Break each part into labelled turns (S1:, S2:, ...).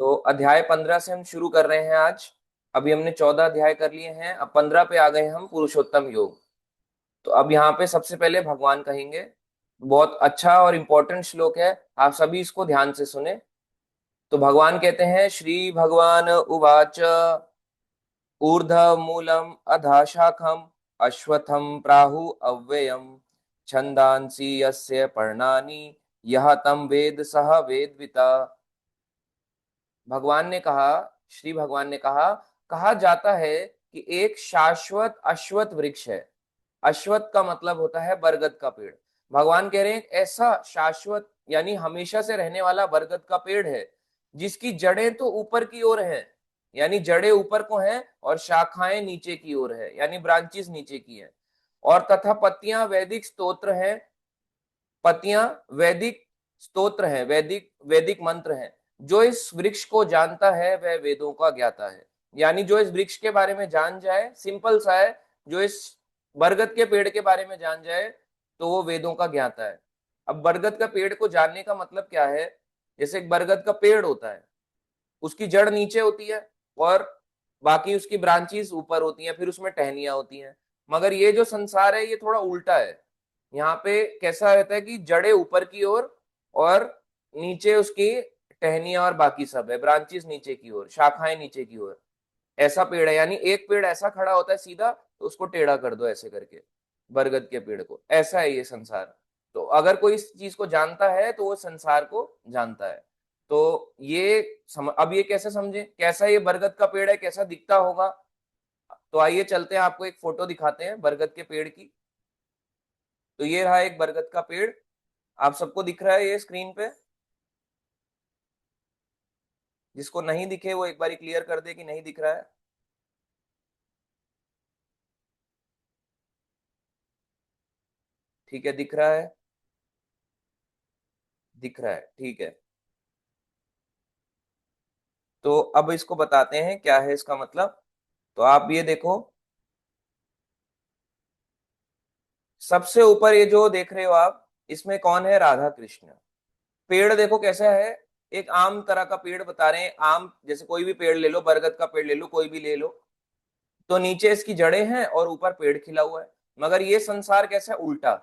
S1: तो अध्याय 15 से हम शुरू कर रहे हैं आज। अभी हमने 14 अध्याय कर लिए हैं, अब 15 पे आ गए हम, पुरुषोत्तम योग। तो अब यहाँ पे सबसे पहले भगवान कहेंगे। बहुत अच्छा और इम्पोर्टेंट श्लोक है, आप सभी इसको ध्यान से सुने। तो भगवान कहते हैं, श्री भगवान उवाच ऊर्ध्व मूलम अधः शाखम अश्वत्थम प्राहु अव्ययम छंदांसि यस्य पर्णानि यह तम वेद सह वेदविता। भगवान ने कहा, श्री भगवान ने कहा जाता है कि एक शाश्वत अश्वत्थ वृक्ष है। अश्वत्थ का मतलब होता है बरगद का पेड़। भगवान कह रहे हैं एक ऐसा शाश्वत यानी हमेशा से रहने वाला बरगद का पेड़ है जिसकी जड़ें तो ऊपर की ओर है, यानी जड़ें ऊपर को हैं और शाखाएं नीचे की ओर है, यानी ब्रांचेस नीचे की है। और तथा पत्तियां वैदिक स्तोत्र हैं, पत्तियां वैदिक स्तोत्र हैं, वैदिक वैदिक मंत्र हैं। जो इस वृक्ष को जानता है वह वेदों का ज्ञाता है। यानी जो इस वृक्ष के बारे में जान जाए, सिंपल सा है, जो इस बरगद के पेड़ के बारे में जान जाए तो वो वेदों का ज्ञाता है। अब बरगद का पेड़ को जानने का मतलब क्या है? जैसे एक बरगद का पेड़ होता है, उसकी जड़ नीचे होती है और बाकी उसकी ब्रांचेस ऊपर होती हैं, फिर उसमें टहनियां होती हैं। मगर ये जो संसार है ये थोड़ा उल्टा है। यहाँ पे कैसा रहता है कि जड़ें ऊपर की ओर और नीचे उसकी टहनियां और बाकी सब है, ब्रांचेस नीचे की ओर, शाखाएं नीचे की ओर। ऐसा पेड़ है, यानी एक पेड़ ऐसा खड़ा होता है सीधा, तो उसको टेढ़ा कर दो ऐसे करके, बरगद के पेड़ को। ऐसा है ये संसार। तो अगर कोई इस चीज को जानता है तो वो संसार को जानता है। तो ये अब ये कैसे समझे, कैसा ये बरगद का पेड़ है, कैसा दिखता होगा? तो आइए चलते हैं, आपको एक फोटो दिखाते हैं बरगद के पेड़ की। तो ये रहा एक बरगद का पेड़, आप सबको दिख रहा है ये स्क्रीन पे? जिसको नहीं दिखे वो एक बार क्लियर कर दे कि नहीं दिख रहा है। ठीक है, दिख रहा है, दिख रहा है, ठीक है। तो अब इसको बताते हैं क्या है इसका मतलब। तो आप ये देखो, सबसे ऊपर ये जो देख रहे हो आप, इसमें कौन है? राधा कृष्ण। पेड़ देखो कैसा है, एक आम तरह का पेड़ बता रहे हैं। आम जैसे कोई भी पेड़ ले लो, बरगद का पेड़ ले लो, कोई भी ले लो, तो नीचे इसकी जड़ें हैं और ऊपर पेड़ खिला हुआ है। मगर ये संसार कैसा है? उल्टा।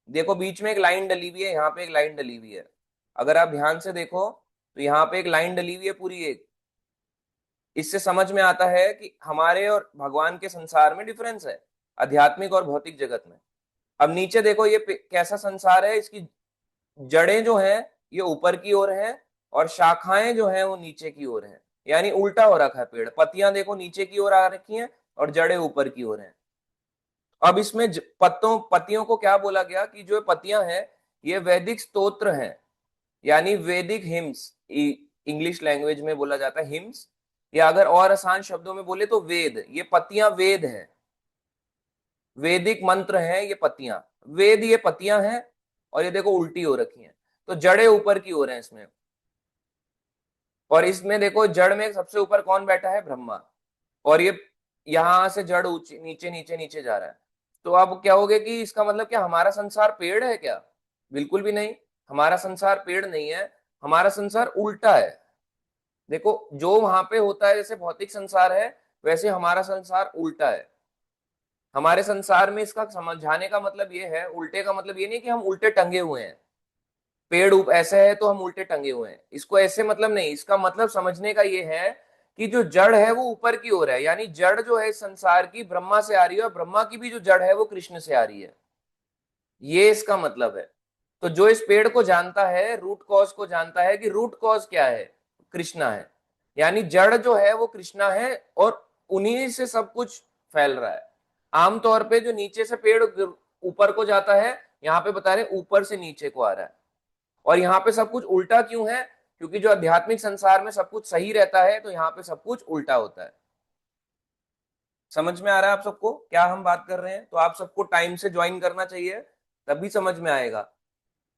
S1: देखो बीच में एक लाइन डली हुई है, यहाँ पे एक लाइन डली हुई है। अगर आप ध्यान से देखो तो यहाँ पे एक लाइन डली हुई है पूरी एक। इससे समझ में आता है कि हमारे और भगवान के संसार में डिफरेंस है, आध्यात्मिक और भौतिक जगत में। अब नीचे देखो ये कैसा संसार है, इसकी जड़ें जो हैं ये ऊपर की ओर हैं और शाखाएं जो हैं वो नीचे की ओर हैं। यानी उल्टा हो रखा है पेड़, पत्तियां देखो नीचे की ओर आ रखी हैं और जड़ें ऊपर की ओर हैं। अब इसमें पत्तियों को क्या बोला गया कि जो पत्तियां हैं ये वैदिक स्तोत्र हैं, यानी वैदिक हिम्स, इंग्लिश लैंग्वेज में बोला जाता है हिम्स, या अगर और आसान शब्दों में बोले तो वेद। ये पत्तियां वेद हैं, वैदिक मंत्र हैं ये पत्तियां। वेद ये पत्तियां हैं और ये देखो उल्टी हो रखी हैं, तो जड़ें ऊपर की ओर हैं इसमें। और इसमें देखो जड़ में सबसे ऊपर कौन बैठा है? ब्रह्मा। और ये यहां से जड़ ऊंची नीचे नीचे नीचे जा रहा है। तो अब क्या हो गया कि इसका मतलब क्या हमारा संसार पेड़ है क्या? बिल्कुल भी नहीं, हमारा संसार पेड़ नहीं है, हमारा संसार उल्टा है। देखो जो वहां पे होता है जैसे भौतिक संसार है, वैसे हमारा संसार उल्टा है। हमारे संसार में इसका समझाने का मतलब ये है, उल्टे का मतलब ये नहीं कि हम उल्टे टंगे हुए हैं, पेड़ ऐसे है तो हम उल्टे टंगे हुए हैं, इसको ऐसे मतलब नहीं। इसका मतलब समझने का ये है कि जो जड़ है वो ऊपर की ओर है, यानी जड़ जो है इस संसार की ब्रह्मा से आ रही है और ब्रह्मा की भी जो जड़ है वो कृष्ण से आ रही है। ये इसका मतलब है। तो जो इस पेड़ को जानता है, रूट कॉज को जानता है कि रूट कॉज क्या है, कृष्णा है। यानी जड़ जो है वो कृष्णा है और उन्हीं से सब कुछ फैल रहा है। आमतौर पे जो नीचे से पेड़ ऊपर को जाता है, यहाँ पे बता रहे ऊपर से नीचे को आ रहा है। और यहाँ पे सब कुछ उल्टा क्यों है? क्योंकि जो आध्यात्मिक संसार में सब कुछ सही रहता है, तो यहाँ पे सब कुछ उल्टा होता है। समझ में आ रहा है आप सबको क्या हम बात कर रहे हैं? तो आप सबको टाइम से ज्वाइन करना चाहिए, तभी समझ में आएगा।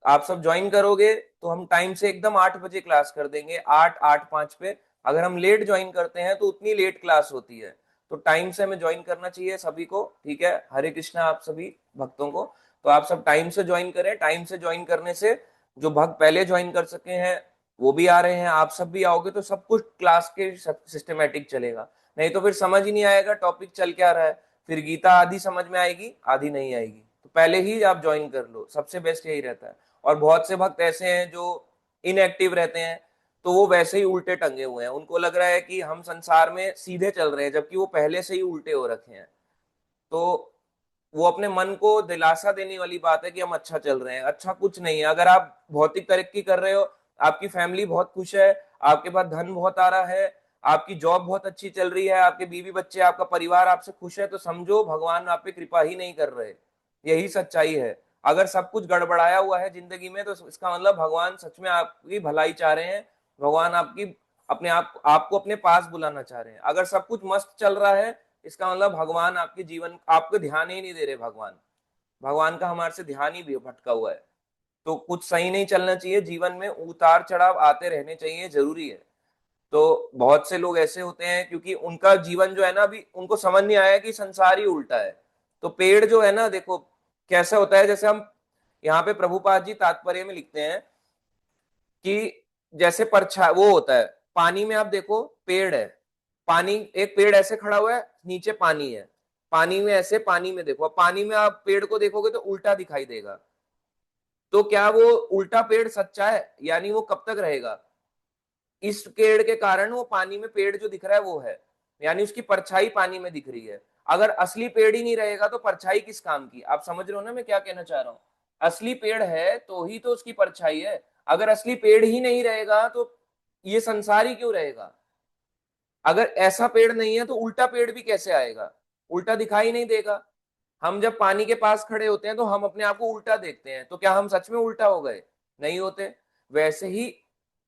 S1: आप सब ज्वाइन करोगे तो हम टाइम से एकदम 8 बजे क्लास कर देंगे, 8, 8:05 पे। अगर हम लेट ज्वाइन करते हैं तो उतनी लेट क्लास होती है। तो टाइम से हमें ज्वाइन करना चाहिए सभी को, ठीक है? हरे कृष्णा आप सभी भक्तों को। तो आप सब टाइम से ज्वाइन करें, टाइम से ज्वाइन करने से जो भक्त पहले ज्वाइन कर सके हैं वो भी आ रहे हैं, आप सब भी आओगे तो सब कुछ क्लास के सिस्टमेटिक चलेगा। नहीं तो फिर समझ ही नहीं आएगा टॉपिक चल क्या रहा है। फिर गीता आधी समझ में आएगी, आधी नहीं आएगी। तो पहले ही आप ज्वाइन कर लो, सबसे बेस्ट यही रहता है। और बहुत से भक्त ऐसे हैं जो इनएक्टिव रहते हैं, तो वो वैसे ही उल्टे टंगे हुए हैं, उनको लग रहा है कि हम संसार में सीधे चल रहे हैं, जबकि वो पहले से ही उल्टे हो रखे हैं। तो वो अपने मन को दिलासा देने वाली बात है कि हम अच्छा चल रहे हैं, अच्छा कुछ नहीं है। अगर आप भौतिक तरक्की कर रहे हो, आपकी फैमिली बहुत खुश है, आपके पास धन बहुत आ रहा है, आपकी जॉब बहुत अच्छी चल रही है, आपके बीवी बच्चे आपका परिवार आपसे खुश है, तो समझो भगवान आप पे कृपा ही नहीं कर रहे। यही सच्चाई है। अगर सब कुछ गड़बड़ाया हुआ है जिंदगी में, तो इसका मतलब भगवान सच में आपकी भलाई चाह रहे हैं। भगवान आपकी अपने आप आपको अपने पास बुलाना चाह रहे हैं। अगर सब कुछ मस्त चल रहा है, इसका मतलब भगवान आपके जीवन आपको ध्यान ही नहीं दे रहे। भगवान भगवान का हमारे से ध्यान ही भी भटका हुआ है। तो कुछ सही नहीं चलना चाहिए, जीवन में उतार चढ़ाव आते रहने चाहिए, जरूरी है। तो बहुत से लोग ऐसे होते हैं क्योंकि उनका जीवन जो है ना, अभी उनको समझ नहीं आया कि संसार ही उल्टा है। तो पेड़ जो है ना, देखो कैसा होता है। जैसे हम यहाँ पे प्रभुपाद जी तात्पर्य में लिखते हैं कि जैसे परछाई वो होता है पानी में, आप देखो पेड़ है, पानी, एक पेड़ ऐसे खड़ा हुआ है, नीचे पानी है, पानी में ऐसे, पानी में देखो, पानी में आप पेड़ को देखोगे तो उल्टा दिखाई देगा। तो क्या वो उल्टा पेड़ सच्चा है? यानी वो कब तक रहेगा? इस पेड़ के कारण वो पानी में पेड़ जो दिख रहा है वो है, यानी उसकी परछाई पानी में दिख रही है। अगर असली पेड़ ही नहीं रहेगा तो परछाई किस काम की? आप समझ रहे हो ना मैं क्या कहना चाह रहा हूँ? असली पेड़ है तो ही तो उसकी परछाई है। अगर असली पेड़ ही नहीं रहेगा तो ये संसार ही क्यों रहेगा? अगर ऐसा पेड़ नहीं है तो उल्टा पेड़ भी कैसे आएगा? उल्टा दिखाई नहीं देगा। हम जब पानी के पास खड़े होते हैं तो हम अपने आप को उल्टा देखते हैं, तो क्या हम सच में उल्टा हो गए? नहीं होते। वैसे ही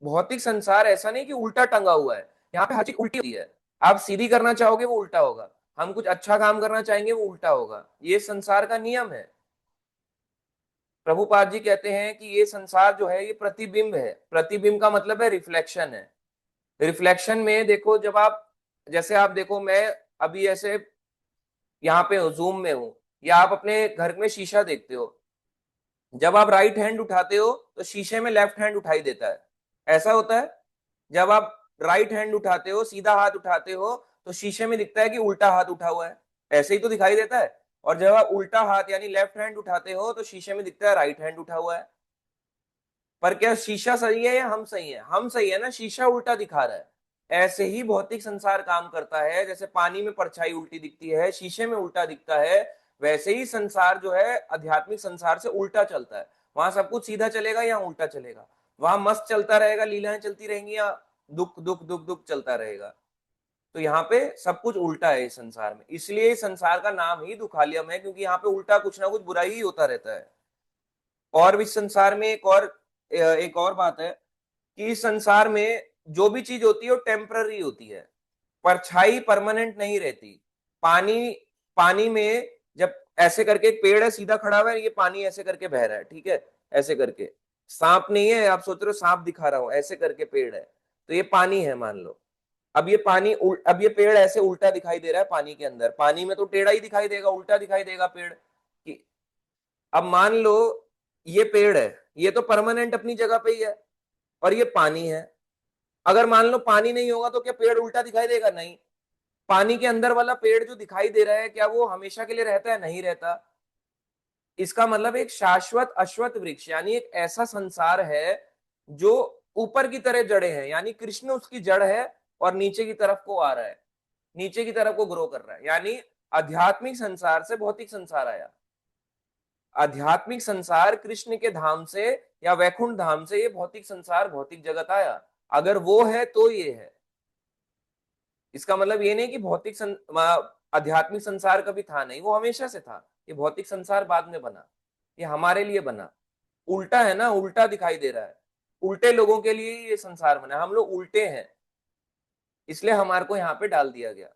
S1: भौतिक संसार ऐसा नहीं कि उल्टा टंगा हुआ है, यहाँ पे हर चीज उल्टी होती है। आप सीधी करना चाहोगे वो उल्टा होगा, हम कुछ अच्छा काम करना चाहेंगे वो उल्टा होगा। ये संसार का नियम है। प्रभुपाद जी कहते हैं कि ये संसार जो है ये प्रतिबिंब है। प्रतिबिंब का मतलब है रिफ्लेक्शन है। रिफ्लेक्शन में देखो, जब आप, जैसे आप देखो, मैं अभी ऐसे यहाँ पे हूँ, जूम में हूँ, या आप अपने घर में शीशा देखते हो, जब आप राइट हैंड उठाते हो तो शीशे में लेफ्ट हैंड उठाई देता है, ऐसा होता है। जब आप राइट हैंड उठाते हो, सीधा हाथ उठाते हो, तो शीशे में दिखता है कि उल्टा हाथ उठा हुआ है, ऐसे ही तो दिखाई देता है। और जब आप उल्टा हाथ यानी लेफ्ट हैंड उठाते हो तो शीशे में दिखता है राइट हैंड उठा हुआ है। पर क्या शीशा सही है या हम सही है? हम सही है ना, शीशा उल्टा दिखा रहा है। ऐसे ही भौतिक संसार काम करता है। जैसे पानी में परछाई उल्टी दिखती है, शीशे में उल्टा दिखता है, वैसे ही संसार जो है आध्यात्मिक संसार से उल्टा चलता है। वहां सब कुछ सीधा चलेगा या उल्टा चलेगा? वहां मस्त चलता रहेगा, लीलाएं चलती रहेंगी, या दुख दुख दुख दुख चलता रहेगा? तो यहाँ पे सब कुछ उल्टा है इस संसार में, इसलिए इस संसार का नाम ही दुखालयम है, क्योंकि यहाँ पे उल्टा कुछ ना कुछ बुरा ही होता रहता है। और भी संसार में एक और बात है कि इस संसार में जो भी चीज होती है वो टेम्पररी होती है, परछाई परमानेंट नहीं रहती। पानी पानी में जब ऐसे करके, एक पेड़ है सीधा खड़ा हुआ है, ये पानी ऐसे करके बह रहा है, ठीक है, ऐसे करके, सांप नहीं है, आप सोच रहे हो सांप दिखा रहा हूं, ऐसे करके पेड़ है, तो ये पानी है मान लो। अब ये अब ये पेड़ ऐसे उल्टा दिखाई दे रहा है पानी के अंदर, पानी में तो टेढ़ा ही दिखाई देगा, उल्टा दिखाई देगा पेड़ कि। अब मान लो ये पेड़ है, ये तो परमानेंट अपनी जगह पे ही है, और ये पानी है। अगर मान लो पानी नहीं होगा तो क्या पेड़ उल्टा दिखाई देगा? नहीं। पानी के अंदर वाला पेड़ जो दिखाई दे रहा है, क्या वो हमेशा के लिए रहता है? नहीं रहता। इसका मतलब एक शाश्वत अश्वत्थ वृक्ष, यानी एक ऐसा संसार है जो ऊपर की तरह जड़े हैं, यानी कृष्ण उसकी जड़ है, और नीचे की तरफ को आ रहा है, नीचे की तरफ को ग्रो कर रहा है। यानी आध्यात्मिक संसार से भौतिक संसार आया। आध्यात्मिक संसार कृष्ण के धाम से या वैकुंठ धाम से ये भौतिक संसार, भौतिक जगत आया। अगर वो है तो ये है। इसका मतलब ये नहीं कि आध्यात्मिक संसार कभी था नहीं, वो हमेशा से था। ये भौतिक संसार बाद में बना, ये हमारे लिए बना। उल्टा है ना, उल्टा दिखाई दे रहा है, उल्टे लोगों के लिए ये संसार बना, हम लोग उल्टे हैं, इसलिए हमारे को यहाँ पे डाल दिया गया।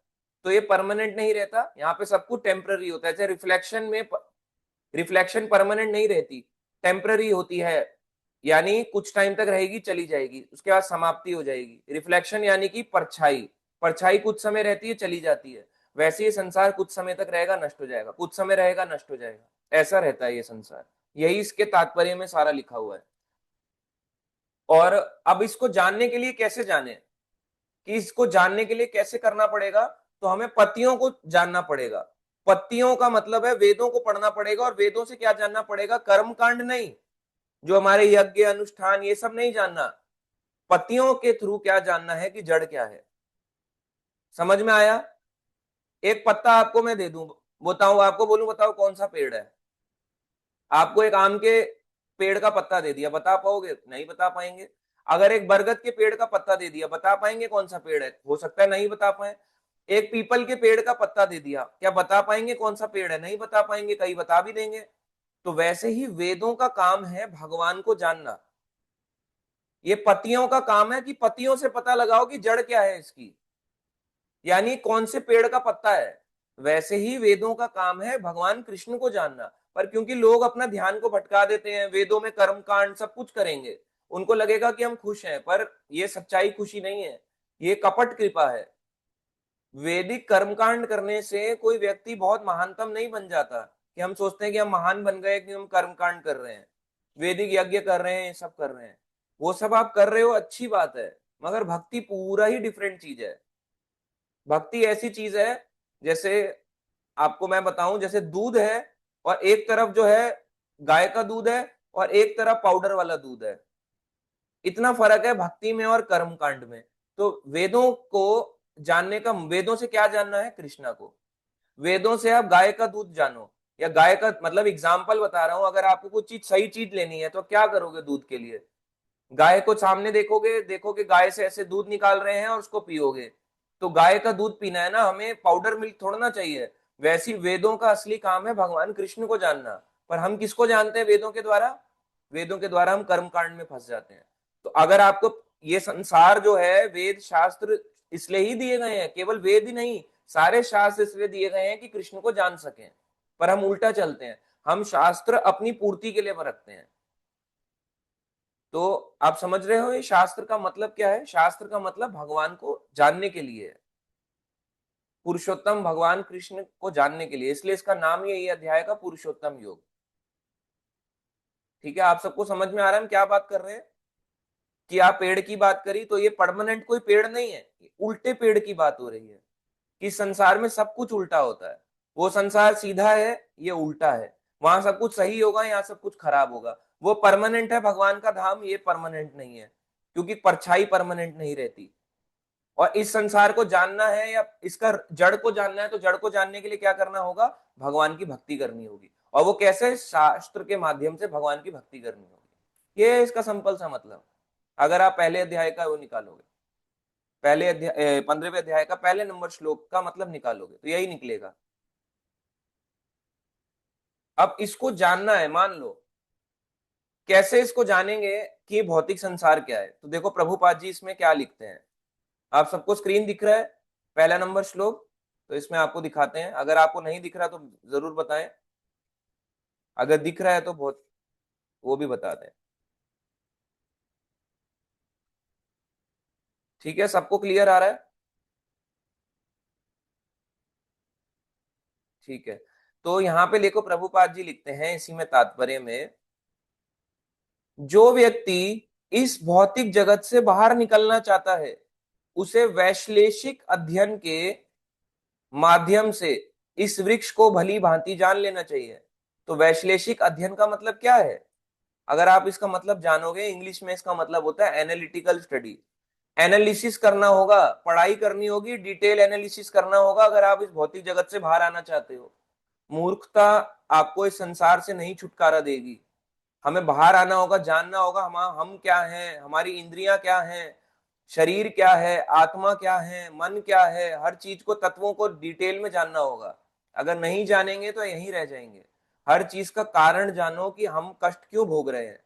S1: तो ये परमानेंट नहीं रहता, यहाँ पे सब कुछ टेम्पररी होता है। जैसे रिफ्लेक्शन में, रिफ्लेक्शन परमानेंट नहीं रहती, टेम्पररी होती है, यानी कुछ टाइम तक रहेगी, चली जाएगी, उसके बाद समाप्ति हो जाएगी। रिफ्लेक्शन यानी कि परछाई, परछाई कुछ समय रहती है, चली जाती है। वैसे ये संसार कुछ समय तक रहेगा, नष्ट हो जाएगा, कुछ समय रहेगा, नष्ट हो जाएगा, ऐसा रहता है ये संसार। यही इसके तात्पर्य में सारा लिखा हुआ है। और अब इसको जानने के लिए कैसे जाने, कि इसको जानने के लिए कैसे करना पड़ेगा, तो हमें पतियों को जानना पड़ेगा। पत्तियों का मतलब है वेदों को पढ़ना पड़ेगा, और वेदों से क्या जानना पड़ेगा, कर्म कांड नहीं, जो हमारे यज्ञ अनुष्ठान ये सब नहीं जानना, पतियों के थ्रू क्या जानना है कि जड़ क्या है। समझ में आया? एक पत्ता आपको मैं दे दूं, बताऊं आपको, बोलूं बताओ कौन सा पेड़ है, आपको एक आम के पेड़ का पत्ता दे दिया, बता पाओगे? नहीं बता पाएंगे। अगर एक बरगद के पेड़ का पत्ता दे दिया, बता पाएंगे कौन सा पेड़ है? हो सकता है नहीं बता पाए। एक पीपल के पेड़ का पत्ता दे दिया, क्या बता पाएंगे कौन सा पेड़ है? नहीं बता पाएंगे, कई बता भी देंगे। तो वैसे ही वेदों का काम है भगवान को जानना। ये पतियों का काम है कि पतियों से पता लगाओ कि जड़ क्या है इसकी, यानी कौन से पेड़ का पत्ता है। वैसे ही वेदों का काम है भगवान कृष्ण को जानना। पर क्योंकि लोग अपना ध्यान को भटका देते हैं, वेदों में कर्म कांड सब कुछ करेंगे, उनको लगेगा कि हम खुश हैं, पर यह सच्चाई खुशी नहीं है, ये कपट कृपा है। वैदिक कर्मकांड करने से कोई व्यक्ति बहुत महानतम नहीं बन जाता, कि हम सोचते हैं कि हम महान बन गए कि हम कर्मकांड कर रहे हैं, वैदिक यज्ञ कर रहे हैं, सब कर रहे हैं। वो सब आप कर रहे हो, अच्छी बात है, मगर भक्ति पूरा ही डिफरेंट चीज है। भक्ति ऐसी चीज है, जैसे आपको मैं बताऊं, जैसे दूध है, और एक तरफ जो है गाय का दूध है, और एक तरफ पाउडर वाला दूध है। इतना फर्क है भक्ति में और कर्म कांड में। तो वेदों को जानने का, वेदों से क्या जानना है, कृष्णा को। वेदों से आप गाय का दूध जानो, या गाय का मतलब एग्जाम्पल बता रहा हूं, अगर आपको कुछ चीज सही चीज लेनी है तो क्या करोगे दूध के लिए? गाय को सामने देखोगे, देखोगे गाय से ऐसे दूध निकाल रहे हैं और उसको पियोगे। तो गाय का दूध पीना है ना, हमें पाउडर मिल्क थोड़ा ना चाहिए। वैसी वेदों का असली काम है भगवान कृष्ण को जानना। पर हम किसको जानते हैं वेदों के द्वारा? वेदों के द्वारा हम कर्म कांड में फंस जाते हैं। तो अगर आपको ये संसार जो है, वेद शास्त्र इसलिए ही दिए गए हैं, केवल वेद ही नहीं, सारे शास्त्र इसलिए दिए गए हैं कि कृष्ण को जान सकें। पर हम उल्टा चलते हैं, हम शास्त्र अपनी पूर्ति के लिए रखते हैं। तो आप समझ रहे हो ये शास्त्र का मतलब क्या है? शास्त्र का मतलब भगवान को जानने के लिए है, पुरुषोत्तम भगवान कृष्ण को जानने के लिए, इसलिए इसका नाम ही यही अध्याय का पुरुषोत्तम योग। ठीक है, आप सबको समझ में आ रहा है हम क्या बात कर रहे हैं? कि आप पेड़ की बात करी तो ये परमानेंट कोई पेड़ नहीं है, उल्टे पेड़ की बात हो रही है, कि संसार में सब कुछ उल्टा होता है। वो संसार सीधा है, ये उल्टा है। वहां सब कुछ सही होगा, यहाँ सब कुछ खराब होगा। वो परमानेंट है भगवान का धाम, ये परमानेंट नहीं है, क्योंकि परछाई परमानेंट नहीं रहती। और इस संसार को जानना है या इसका जड़ को जानना है, तो जड़ को जानने के लिए क्या करना होगा? भगवान की भक्ति करनी होगी। और वो कैसे? शास्त्र के माध्यम से भगवान की भक्ति करनी होगी। ये है इसका सिंपल सा मतलब। अगर आप पहले अध्याय का वो निकालोगे, पहले अध्याय 15वें अध्याय का पहले नंबर श्लोक का मतलब निकालोगे, तो यही निकलेगा। अब इसको जानना है, मान लो कैसे इसको जानेंगे कि भौतिक संसार क्या है। तो देखो प्रभुपाद जी इसमें क्या लिखते हैं, आप सबको स्क्रीन दिख रहा है पहला नंबर श्लोक? तो इसमें आपको दिखाते हैं, अगर आपको नहीं दिख रहा तो जरूर बताएं, अगर दिख रहा है तो बहुत वो भी बता दें। ठीक है, सबको क्लियर आ रहा है? ठीक है, तो यहाँ पे देखो प्रभुपाद जी लिखते हैं इसी में तात्पर्य में, जो व्यक्ति इस भौतिक जगत से बाहर निकलना चाहता है, उसे वैश्लेषिक अध्ययन के माध्यम से इस वृक्ष को भली भांति जान लेना चाहिए। तो वैश्लेषिक अध्ययन का मतलब क्या है? अगर आप इसका मतलब जानोगे, इंग्लिश में इसका मतलब होता है एनालिटिकल स्टडी। एनालिसिस करना होगा, पढ़ाई करनी होगी, डिटेल एनालिसिस करना होगा, अगर आप इस भौतिक जगत से बाहर आना चाहते हो। मूर्खता आपको इस संसार से नहीं छुटकारा देगी। हमें बाहर आना होगा, जानना होगा हम क्या हैं, हमारी इंद्रियां क्या हैं, शरीर क्या है, आत्मा क्या है, मन क्या है, हर चीज को, तत्वों को डिटेल में जानना होगा। अगर नहीं जानेंगे तो यहीं रह जाएंगे। हर चीज का कारण जानो कि हम कष्ट क्यों भोग रहे हैं।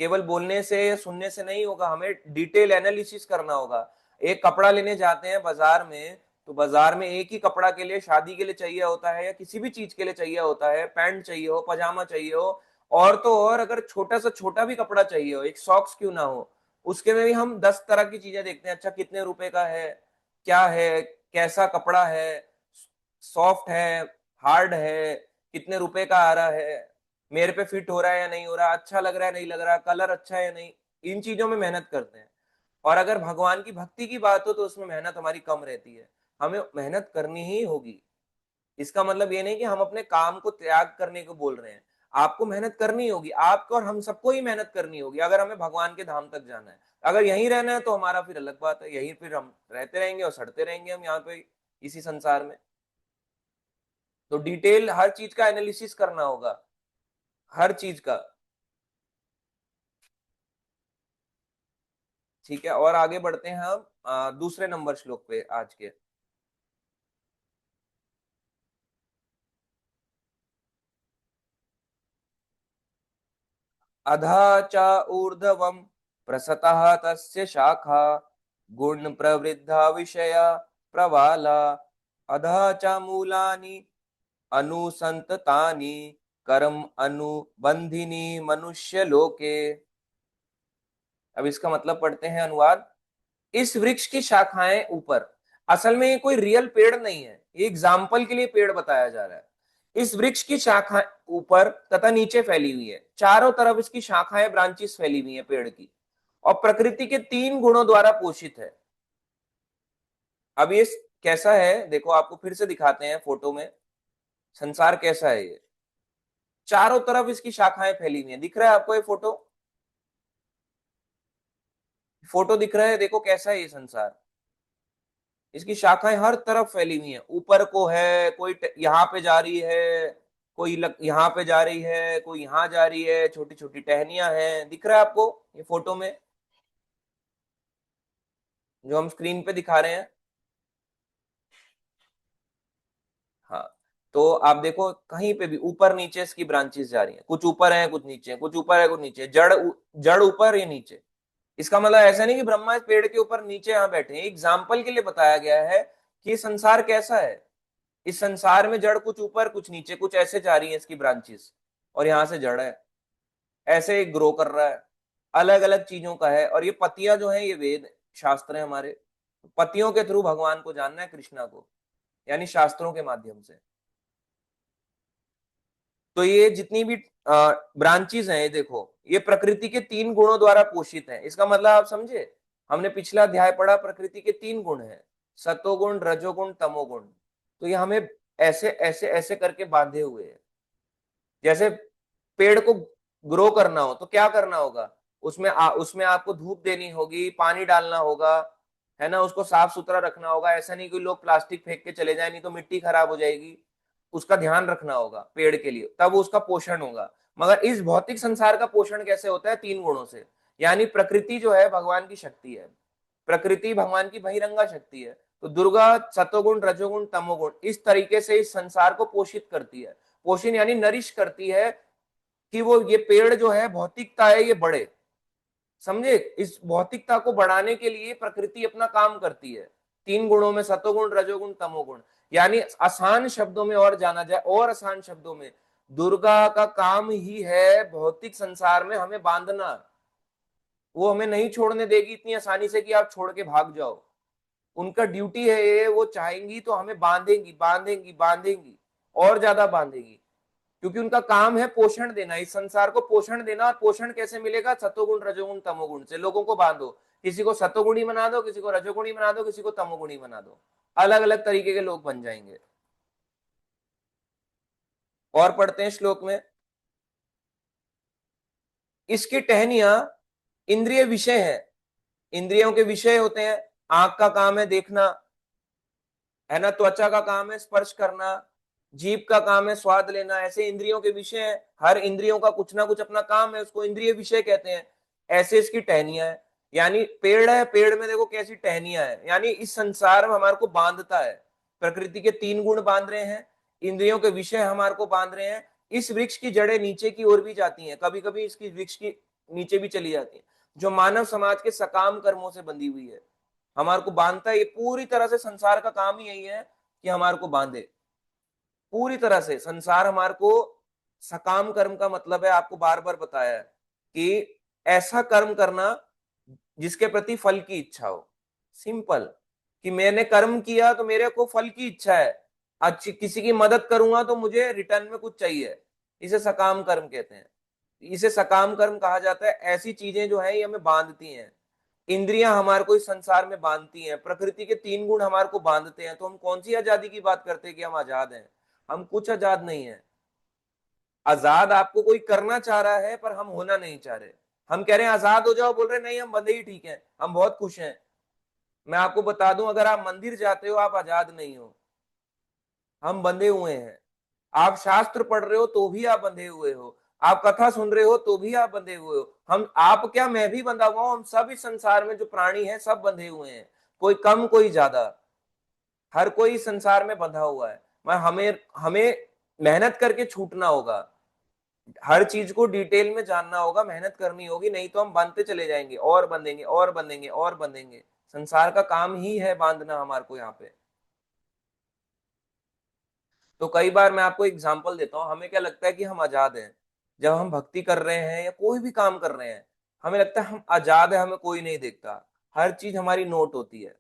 S1: केवल बोलने से या सुनने से नहीं होगा, हमें डिटेल एनालिसिस करना होगा। एक कपड़ा लेने जाते हैं बाजार में, तो बाजार में एक ही कपड़ा के लिए, शादी के लिए चाहिए होता है या किसी भी चीज के लिए चाहिए होता है, पैंट चाहिए हो, पजामा चाहिए हो, और तो और अगर छोटा सा छोटा भी कपड़ा चाहिए हो, एक सॉक्स क्यों ना हो, उसके में भी हम 10 तरह की चीजें देखते हैं। अच्छा कितने रुपए का है, क्या है, कैसा कपड़ा है, सॉफ्ट है, हार्ड है, कितने रुपए का आ रहा है, मेरे पे फिट हो रहा है या नहीं हो रहा, अच्छा लग रहा है नहीं लग रहा, कलर अच्छा है या नहीं। इन चीजों में मेहनत करते हैं। और अगर भगवान की भक्ति की बात हो तो उसमें मेहनत हमारी कम रहती है। हमें मेहनत करनी ही होगी। इसका मतलब ये नहीं कि हम अपने काम को त्याग करने को बोल रहे हैं। आपको मेहनत करनी होगी, आपको और हम सबको ही मेहनत करनी होगी अगर हमें भगवान के धाम तक जाना है। अगर यहीं रहना है तो हमारा फिर अलग बात है, यहीं फिर हम रहते रहेंगे और सड़ते रहेंगे हम यहाँ पे इसी संसार में। तो डिटेल हर चीज का एनालिसिस करना होगा, हर चीज का। ठीक है, और आगे बढ़ते हैं हम दूसरे नंबर श्लोक पे आज के। अधा च ऊर्ध्वं प्रसतः तस्य शाखा गुण प्रवृद्धा विषया प्रवाला अधः च मूलानि अनुसंततानि कर्म अनुबंधिनी मनुष्य लोके। अब इसका मतलब पढ़ते हैं अनुवाद। इस वृक्ष की शाखाएं ऊपर, असल में ये कोई रियल पेड़ नहीं है, ये एग्जाम्पल के लिए पेड़ बताया जा रहा है। इस वृक्ष की शाखाएं ऊपर तथा नीचे फैली हुई है, चारों तरफ इसकी शाखाएं ब्रांचेस फैली हुई है पेड़ की, और प्रकृति के 3 गुणों द्वारा पोषित है। अब ये कैसा है देखो, आपको फिर से दिखाते हैं फोटो में संसार कैसा है। ये चारों तरफ इसकी शाखाएं फैली हुई है, दिख रहा है आपको ये फोटो? फोटो दिख रहा है, देखो कैसा है ये संसार। इसकी शाखाएं हर तरफ फैली हुई हैं, ऊपर को है, कोई यहाँ पे जा रही है, कोई यहाँ पे जा रही है, कोई यहाँ जा रही है, छोटी छोटी टहनियां हैं, दिख रहा है आपको ये फोटो में जो हम स्क्रीन पे दिखा रहे हैं? हाँ। तो आप देखो कहीं पे भी ऊपर नीचे इसकी ब्रांचेस जा रही हैं, कुछ ऊपर है कुछ नीचे, कुछ ऊपर है कुछ नीचे, जड़ ऊपर या नीचे। इसका मतलब ऐसा नहीं कि ब्रह्मा इस पेड़ के ऊपर नीचे यहाँ बैठे हैं, एग्जाम्पल के लिए बताया गया है कि ये संसार कैसा है। इस संसार में जड़ कुछ ऊपर कुछ नीचे, कुछ ऐसे जा रही है इसकी ब्रांचेस, और यहाँ से जड़ है, ऐसे ग्रो कर रहा है, अलग अलग चीजों का है। और ये पतियां जो है ये वेद शास्त्र है हमारे, पतियों के थ्रू भगवान को जानना है, कृष्णा को, यानी शास्त्रों के माध्यम से। तो ये जितनी भी ब्रांचेस हैं, ये देखो ये प्रकृति के 3 गुणों द्वारा पोषित है। इसका मतलब आप समझे, हमने पिछला अध्याय पढ़ा प्रकृति के 3 गुण हैं, सतोगुण रजोगुण तमोगुण। तो ये हमें ऐसे ऐसे ऐसे करके बांधे हुए हैं। जैसे पेड़ को ग्रो करना हो तो क्या करना होगा, उसमें आपको धूप देनी होगी, पानी डालना होगा, है ना, उसको साफ सुथरा रखना होगा। ऐसा नहीं कि लोग प्लास्टिक फेंक के चले जाए, नहीं तो मिट्टी खराब हो जाएगी। उसका ध्यान रखना होगा पेड़ के लिए, तब उसका पोषण होगा। मगर इस भौतिक संसार का पोषण कैसे होता है? 3 गुणों से। यानी प्रकृति जो है भगवान की शक्ति है, प्रकृति भगवान की बहिरंगा शक्ति है। तो दुर्गा सतोगुण रजोगुण तमोगुण इस तरीके से इस संसार को पोषित करती है। पोषण यानी नरिश करती है कि वो ये पेड़ जो है भौतिकता है ये बढ़े। समझे? इस भौतिकता को बढ़ाने के लिए प्रकृति अपना काम करती है 3 गुणों में, सतोगुण रजोगुण तमोगुण। यानी आसान शब्दों में और जाना जाए, और आसान शब्दों में, दुर्गा का काम ही है भौतिक संसार में हमें बांधना। वो हमें नहीं छोड़ने देगी इतनी आसानी से कि आप छोड़ के भाग जाओ। उनका ड्यूटी है ये, वो चाहेंगी तो हमें बांधेंगी बांधेंगी बांधेंगी, और ज्यादा बांधेगी। क्योंकि उनका काम है पोषण देना, इस संसार को पोषण देना। और पोषण कैसे मिलेगा? सतोगुण रजोगुण तमोगुण से। लोगों को बांधो, किसी को सतोगुणी बना दो, किसी को रजोगुणी बना दो, किसी को तमोगुणी बना दो, अलग अलग तरीके के लोग बन जाएंगे। और पढ़ते हैं श्लोक में, इसकी टहनियां इंद्रिय विषय है, इंद्रियों के विषय होते हैं। आंख का काम है देखना, है ना, त्वचा का काम है स्पर्श करना, जीभ का काम है स्वाद लेना, ऐसे इंद्रियों के विषय है। हर इंद्रियों का कुछ ना कुछ अपना काम है, उसको इंद्रिय विषय कहते हैं। ऐसे इसकी टहनियां है, यानी पेड़ है, पेड़ में देखो कैसी टहनियां है, यानी इस संसार में हमारे को बांधता है। प्रकृति के 3 गुण बांध रहे हैं, इंद्रियों के विषय हमारे को बांध रहे हैं। इस वृक्ष की जड़ें नीचे की ओर भी जाती हैं, कभी कभी इसकी वृक्ष की नीचे भी चली जाती है, जो मानव समाज के सकाम कर्मों से बंधी हुई है, हमारे को बांधता है। ये पूरी तरह से संसार का काम ही यही है कि हमारे को बांधे। पूरी तरह से संसार हमारे को, सकाम कर्म का मतलब है, आपको बार बार बताया है कि ऐसा कर्म करना जिसके प्रति फल की इच्छा हो। सिंपल, कि मैंने कर्म किया तो मेरे को फल की इच्छा है, अच्छी किसी की मदद करूंगा तो मुझे रिटर्न में कुछ चाहिए, इसे सकाम कर्म कहते हैं। इसे सकाम कर्म कहा जाता है। ऐसी चीजें जो है ये हमें बांधती हैं। इंद्रियां हमारे को इस संसार में बांधती हैं, प्रकृति के 3 गुण हमारे को बांधते हैं। तो हम कौन सी आजादी की बात करते हैं कि हम आजाद हैं? हम कुछ आजाद नहीं है। आजाद आपको कोई करना चाह रहा है, पर हम होना नहीं चाह रहे। हम कह रहे हैं आजाद हो जाओ, बोल रहे नहीं हम बंधे ही ठीक हैं, हम बहुत खुश हैं। मैं आपको बता दूं, अगर आप मंदिर जाते हो आप आजाद नहीं हो, हम बंधे हुए हैं। आप शास्त्र पढ़ रहे हो तो भी आप बंधे हुए हो, आप कथा सुन रहे हो तो भी आप बंधे हुए हो। हम, आप क्या, मैं भी बंधा हुआ हूं, हम सब इस संसार में जो प्राणी हैं सब बंधे हुए हैं। कोई कम कोई ज्यादा, हर कोई इस संसार में बंधा हुआ है। मैं हमें हमें मेहनत करके छूटना होगा। हर चीज को डिटेल में जानना होगा, मेहनत करनी होगी, नहीं तो हम बांधते चले जाएंगे और बंधेंगे और बंधेंगे और बंधेंगे। संसार का काम ही है बांधना हमारे को यहाँ पे। तो कई बार मैं आपको एग्जांपल देता हूँ, हमें क्या लगता है कि हम आजाद हैं। जब हम भक्ति कर रहे हैं या कोई भी काम कर रहे हैं, हमें लगता है हम आजाद है, हमें कोई नहीं देखता, हर चीज हमारी नोट होती है।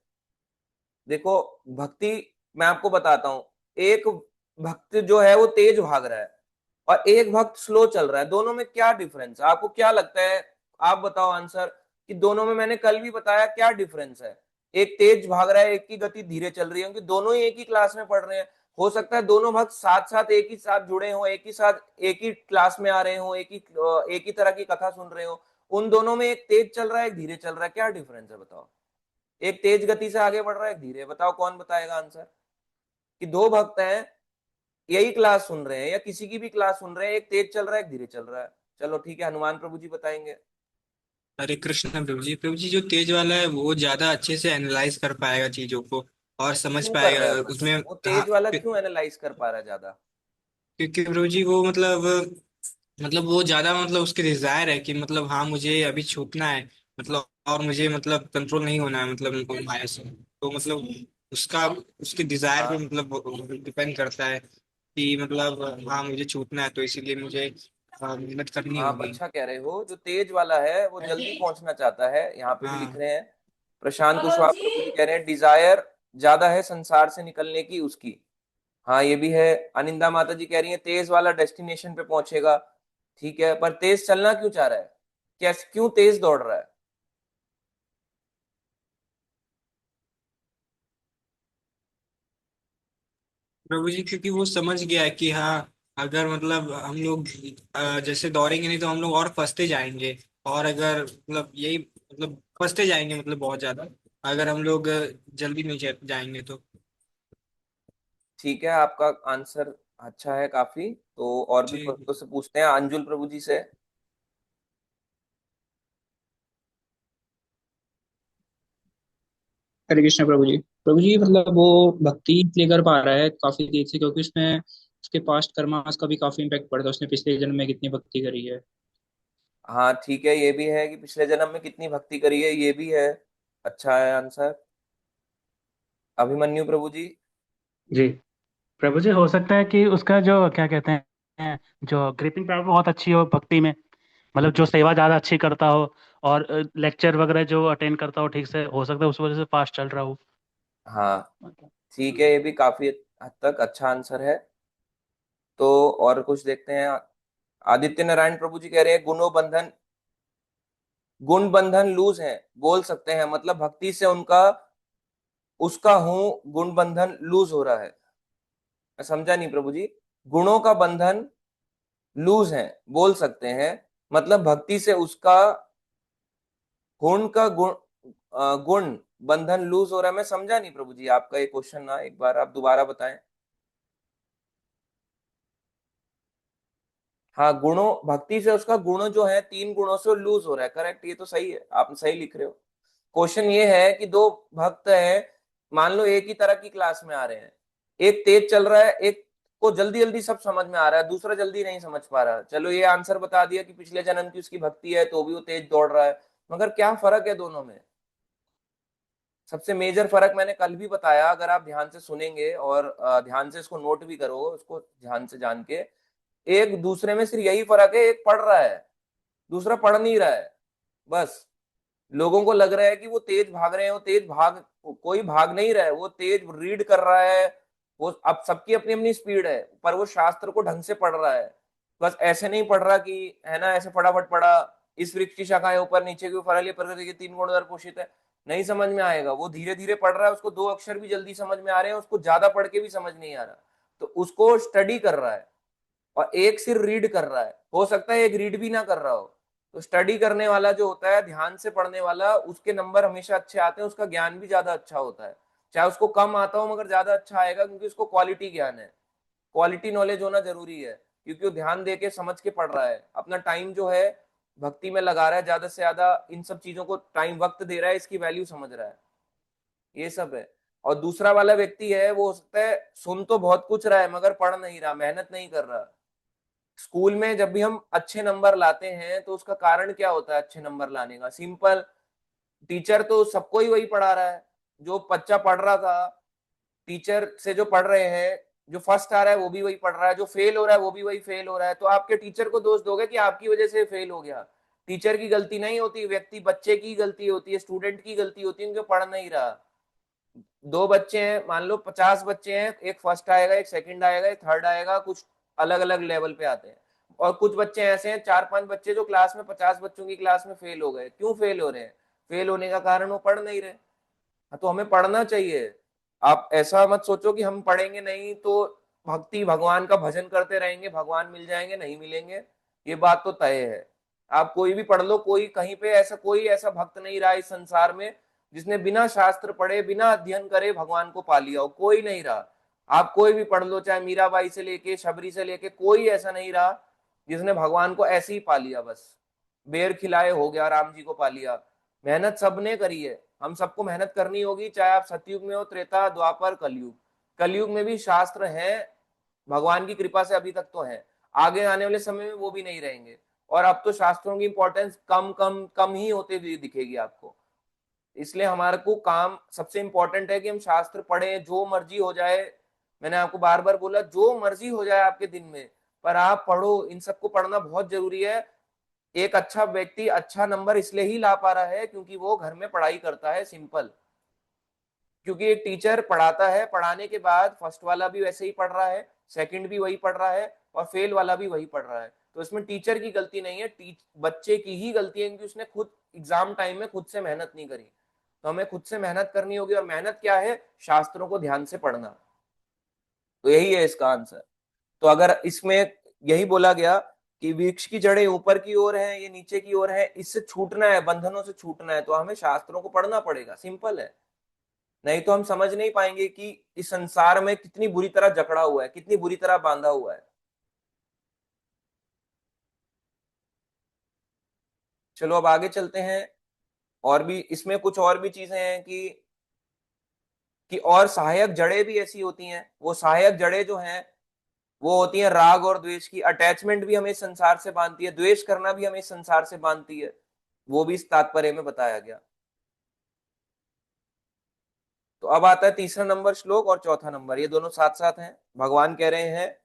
S1: देखो, भक्ति, मैं आपको बताता हूँ, एक भक्त जो है वो तेज भाग रहा है और एक भक्त स्लो चल रहा है, दोनों में क्या डिफरेंस है? आपको क्या लगता है? आप बताओ आंसर, कि दोनों में, मैंने कल भी बताया, क्या डिफरेंस है? एक तेज भाग रहा है, एक की गति धीरे चल रही है, क्योंकि दोनों ही एक ही क्लास में पढ़ रहे हैं। हो सकता है दोनों भक्त साथ साथ एक ही साथ जुड़े हों, एक ही साथ एक ही क्लास में आ रहे हो, एक ही तरह की कथा सुन रहे हो। उन दोनों में एक तेज चल रहा है, एक धीरे चल रहा है, क्या डिफरेंस है बताओ? एक तेज गति से आगे बढ़ रहा है, एक धीरे, बताओ कौन बताएगा आंसर? कि दो भक्त हैं, यही क्लास सुन रहे हैं या किसी की भी क्लास सुन रहे हैं, एक तेज चल रहा है, एक धीरे चल रहा है। चलो ठीक है, हनुमान प्रभु जी बताएंगे।
S2: हरे कृष्ण प्रभु जी जो तेज वाला है वो ज्यादा अच्छे से एनालाइज कर पाएगा चीजों को और समझ
S1: क्यों कर रहा है?
S2: पाएगा उसमें।
S1: वो
S2: हाँ,
S1: तेज वाला क्यों एनालाइज कर पा रहा है ज्यादा?
S2: क्योंकि प्रभु जी वो मतलब वो ज्यादा मतलब उसके डिजायर है कि मतलब हाँ मुझे अभी छूटना है, मतलब और मुझे मतलब कंट्रोल नहीं होना है मतलब माया से। तो मतलब उसका उसके डिजायर पे
S1: हाँ,
S2: मतलब डिपेंड करता है कि मतलब हाँ मुझे छूटना है तो इसीलिए मुझे मेहनत करनी
S1: आप
S2: होगी।
S1: अच्छा कह रहे हो। जो तेज वाला है वो जल्दी पहुंचना चाहता है, यहाँ पे भी लिख
S2: हाँ
S1: रहे हैं। प्रशांत कुशवाहा प्रभु जी कह रहे हैं डिजायर ज्यादा है संसार से निकलने की उसकी। हाँ ये भी है। अनिंदा माता जी कह रही है तेज वाला डेस्टिनेशन पे पहुंचेगा। ठीक है, पर तेज चलना क्यों चाह रहा है? कैसे, क्यों तेज दौड़ रहा है?
S2: प्रभु जी क्योंकि वो समझ गया है कि हाँ अगर मतलब हम लोग जैसे दौड़ेंगे नहीं तो हम लोग और फंसते जाएंगे। और अगर मतलब यही मतलब फंसते जाएंगे मतलब बहुत ज्यादा अगर हम लोग जल्दी नहीं जाएंगे तो।
S1: ठीक है, आपका आंसर अच्छा है काफी। तो और भी
S2: ठीक।
S1: भक्तों से पूछते हैं, अंजुल प्रभु जी से।
S3: हरे कृष्ण प्रभु जी मतलब वो भक्ति इसलिए कर पा रहा है काफी देर से क्योंकि उसमें उसके पास्ट कर्मास का भी काफी इम्पेक्ट पड़ता है, उसने पिछले जन्म में कितनी भक्ति करी है।
S1: हाँ ठीक है, ये भी है कि पिछले जन्म में कितनी भक्ति करी है, ये भी है। अच्छा है आंसर। अभिमन्यु प्रभु जी।
S4: जी। प्रभु जी हो सकता है कि उसका जो क्या कहते हैं, जो ग्रिपिंग पावर बहुत अच्छी हो भक्ति में, मतलब जो सेवा ज़्यादा अच्छी करता हो और लेक्चर वगैरह जो अटेंड करता हो ठीक से, हो सकता है उस वजह से फास्ट चल रहा हो।
S1: हाँ ठीक है, ये भी काफी हद तक अच्छा आंसर है। तो और कुछ देखते हैं। आदित्य नारायण प्रभु जी कह रहे हैं गुण बंधन लूज है, बोल सकते हैं, मतलब भक्ति से उनका, उसका हूं गुण बंधन लूज हो रहा है। मैं समझा नहीं प्रभु जी। गुणों का बंधन लूज है, बोल सकते हैं, मतलब भक्ति से उसका गुण का गुण बंधन लूज हो रहा है। मैं समझा नहीं प्रभु जी आपका ये क्वेश्चन, ना एक बार आप दोबारा बताएं। हाँ, गुणों, भक्ति से उसका गुण जो है 3 गुणों से लूज हो रहा है, करेक्ट, ये तो सही है, आप सही लिख रहे हो। क्वेश्चन ये है कि दो भक्त हैं, मान लो एक ही तरह की क्लास में आ रहे हैं, एक तेज चल रहा है, एक को जल्दी जल्दी सब समझ में आ रहा है, दूसरा जल्दी नहीं समझ पा रहा। चलो ये आंसर बता दिया कि पिछले जन्म की उसकी भक्ति है तो भी वो तेज दौड़ रहा है, मगर क्या फर्क है दोनों में? सबसे मेजर फर्क मैंने कल भी बताया, अगर आप ध्यान से सुनेंगे और ध्यान से इसको नोट भी करो, उसको ध्यान से जान के, एक दूसरे में सिर्फ यही फर्क है, एक पढ़ रहा है, दूसरा पढ़ नहीं रहा है। बस लोगों को लग रहा है कि वो तेज भाग रहे हैं, वो तेज भाग, कोई भाग नहीं रहा है, वो तेज रीड कर रहा है। वो अब सबकी अपनी अपनी स्पीड है, पर वो शास्त्र को ढंग से पढ़ रहा है। बस ऐसे नहीं पढ़ रहा कि है ना, ऐसे फटाफट पढ़ा इस वृक्ष की शाखाएं ऊपर नीचे की फल, प्रकृति के तीन गुणों द्वारा पोषित है, नहीं समझ में आएगा। वो धीरे धीरे पढ़ रहा है, उसको दो अक्षर भी जल्दी समझ में आ रहे हैं, उसको ज्यादा पढ़ के भी समझ नहीं आ रहा, तो उसको स्टडी कर रहा है। और एक सिर्फ रीड कर रहा है, हो सकता है एक रीड भी ना कर रहा हो। तो स्टडी करने वाला जो होता है, ध्यान से पढ़ने वाला, उसके नंबर हमेशा अच्छे आते हैं, उसका ज्ञान भी ज्यादा अच्छा होता है। चाहे उसको कम आता हो मगर ज्यादा अच्छा आएगा, क्योंकि उसको क्वालिटी ज्ञान है, क्वालिटी नॉलेज होना जरूरी है। क्योंकि वो ध्यान दे के समझ के पढ़ रहा है, अपना टाइम जो है भक्ति में लगा रहा है, ज्यादा से ज्यादा इन सब चीजों को टाइम वक्त दे रहा है, इसकी वैल्यू समझ रहा है, ये सब है। और दूसरा वाला व्यक्ति है, वो हो सकता है सुन तो बहुत कुछ रहा है मगर पढ़ नहीं रहा, मेहनत नहीं कर रहा। स्कूल में जब भी हम अच्छे नंबर लाते हैं तो उसका कारण क्या होता है अच्छे नंबर लाने का? सिंपल, टीचर तो सबको ही वही पढ़ा रहा है, जो बच्चा पढ़ रहा था टीचर से जो पढ़ रहे हैं, जो फर्स्ट आ रहा है वो भी वही पढ़ रहा है, जो फेल हो रहा है वो भी वही फेल हो रहा है, तो आपके टीचर को दोष दोगे कि आपकी वजह से फेल हो गया? टीचर की गलती नहीं होती, व्यक्ति बच्चे की गलती होती है, स्टूडेंट की गलती होती है, उनको पढ़ नहीं रहा। दो बच्चे हैं, मान लो 50 बच्चे हैं, एक फर्स्ट आएगा, एक सेकंड आएगा, एक थर्ड आएगा, कुछ अलग अलग लेवल पे आते हैं। और कुछ बच्चे ऐसे हैं, 4-5 बच्चे जो क्लास में 50 बच्चों की क्लास में फेल हो गए। क्यों फेल हो रहे हैं? फेल होने का कारण वो पढ़ नहीं रहे। हाँ, तो हमें पढ़ना चाहिए। आप ऐसा मत सोचो कि हम पढ़ेंगे नहीं तो भक्ति भगवान का भजन करते रहेंगे, भगवान मिल जाएंगे, नहीं मिलेंगे, ये बात तो तय है। आप कोई भी पढ़ लो, कोई कहीं पे ऐसा कोई ऐसा भक्त नहीं रहा इस संसार में जिसने बिना शास्त्र पढ़े बिना अध्ययन करे भगवान को पा लिया हो, कोई नहीं रहा। आप कोई भी पढ़ लो, चाहे मीराबाई से लेके शबरी से लेके, कोई ऐसा नहीं रहा जिसने भगवान को ऐसे ही पा लिया, बस बेर खिलाए हो गया, राम जी को पा लिया। मेहनत सबने करी है, हम सबको मेहनत करनी होगी, चाहे आप सतयुग में हो, त्रेता, द्वापर, कलयुग। कलयुग में भी शास्त्र हैं, भगवान की कृपा से अभी तक तो है, आगे आने वाले समय में वो भी नहीं रहेंगे। और अब तो शास्त्रों की इंपॉर्टेंस कम कम कम ही होते हुए दिखेगी आपको। इसलिए हमारे को काम सबसे इंपॉर्टेंट है कि हम शास्त्र पढ़ें, जो मर्जी हो जाए। मैंने आपको बार बार बोला, जो मर्जी हो जाए आपके दिन में, पर आप पढ़ो, इन सबको पढ़ना बहुत जरूरी है। एक अच्छा व्यक्ति अच्छा नंबर इसलिए ही ला पा रहा है क्योंकि वो घर में पढ़ाई करता है, सिंपल। क्योंकि एक टीचर पढ़ाता है, पढ़ाने के बाद फर्स्ट वाला भी वैसे ही पढ़ रहा है, सेकंड भी वही पढ़ रहा है, और फेल वाला भी वही पढ़ रहा है। तो इसमें टीचर की गलती नहीं है, बच्चे की ही गलती है, क्योंकि उसने खुद एग्जाम टाइम में खुद से मेहनत नहीं करी। तो हमें खुद से मेहनत करनी होगी, और मेहनत क्या है? शास्त्रों को ध्यान से पढ़ना। तो यही है इसका आंसर। तो अगर इसमें यही बोला गया कि वृक्ष की जड़ें ऊपर की ओर है, ये नीचे की ओर है, इससे छूटना है, बंधनों से छूटना है, तो हमें शास्त्रों को पढ़ना पड़ेगा, सिंपल है। नहीं तो हम समझ नहीं पाएंगे कि इस संसार में कितनी बुरी तरह जकड़ा हुआ है, कितनी बुरी तरह बांधा हुआ है। चलो अब आगे चलते हैं। और भी इसमें कुछ और भी चीजें हैं कि और सहायक जड़ें भी ऐसी होती हैं। वो सहायक जड़ें जो हैं वो होती है राग और द्वेष की। अटैचमेंट भी हमें संसार से बांधती है, द्वेष करना भी हमें संसार से बांधती है, वो भी इस तात्पर्य में बताया गया। तो अब आता है तीसरा नंबर श्लोक और चौथा नंबर, ये दोनों साथ साथ हैं। भगवान कह रहे हैं,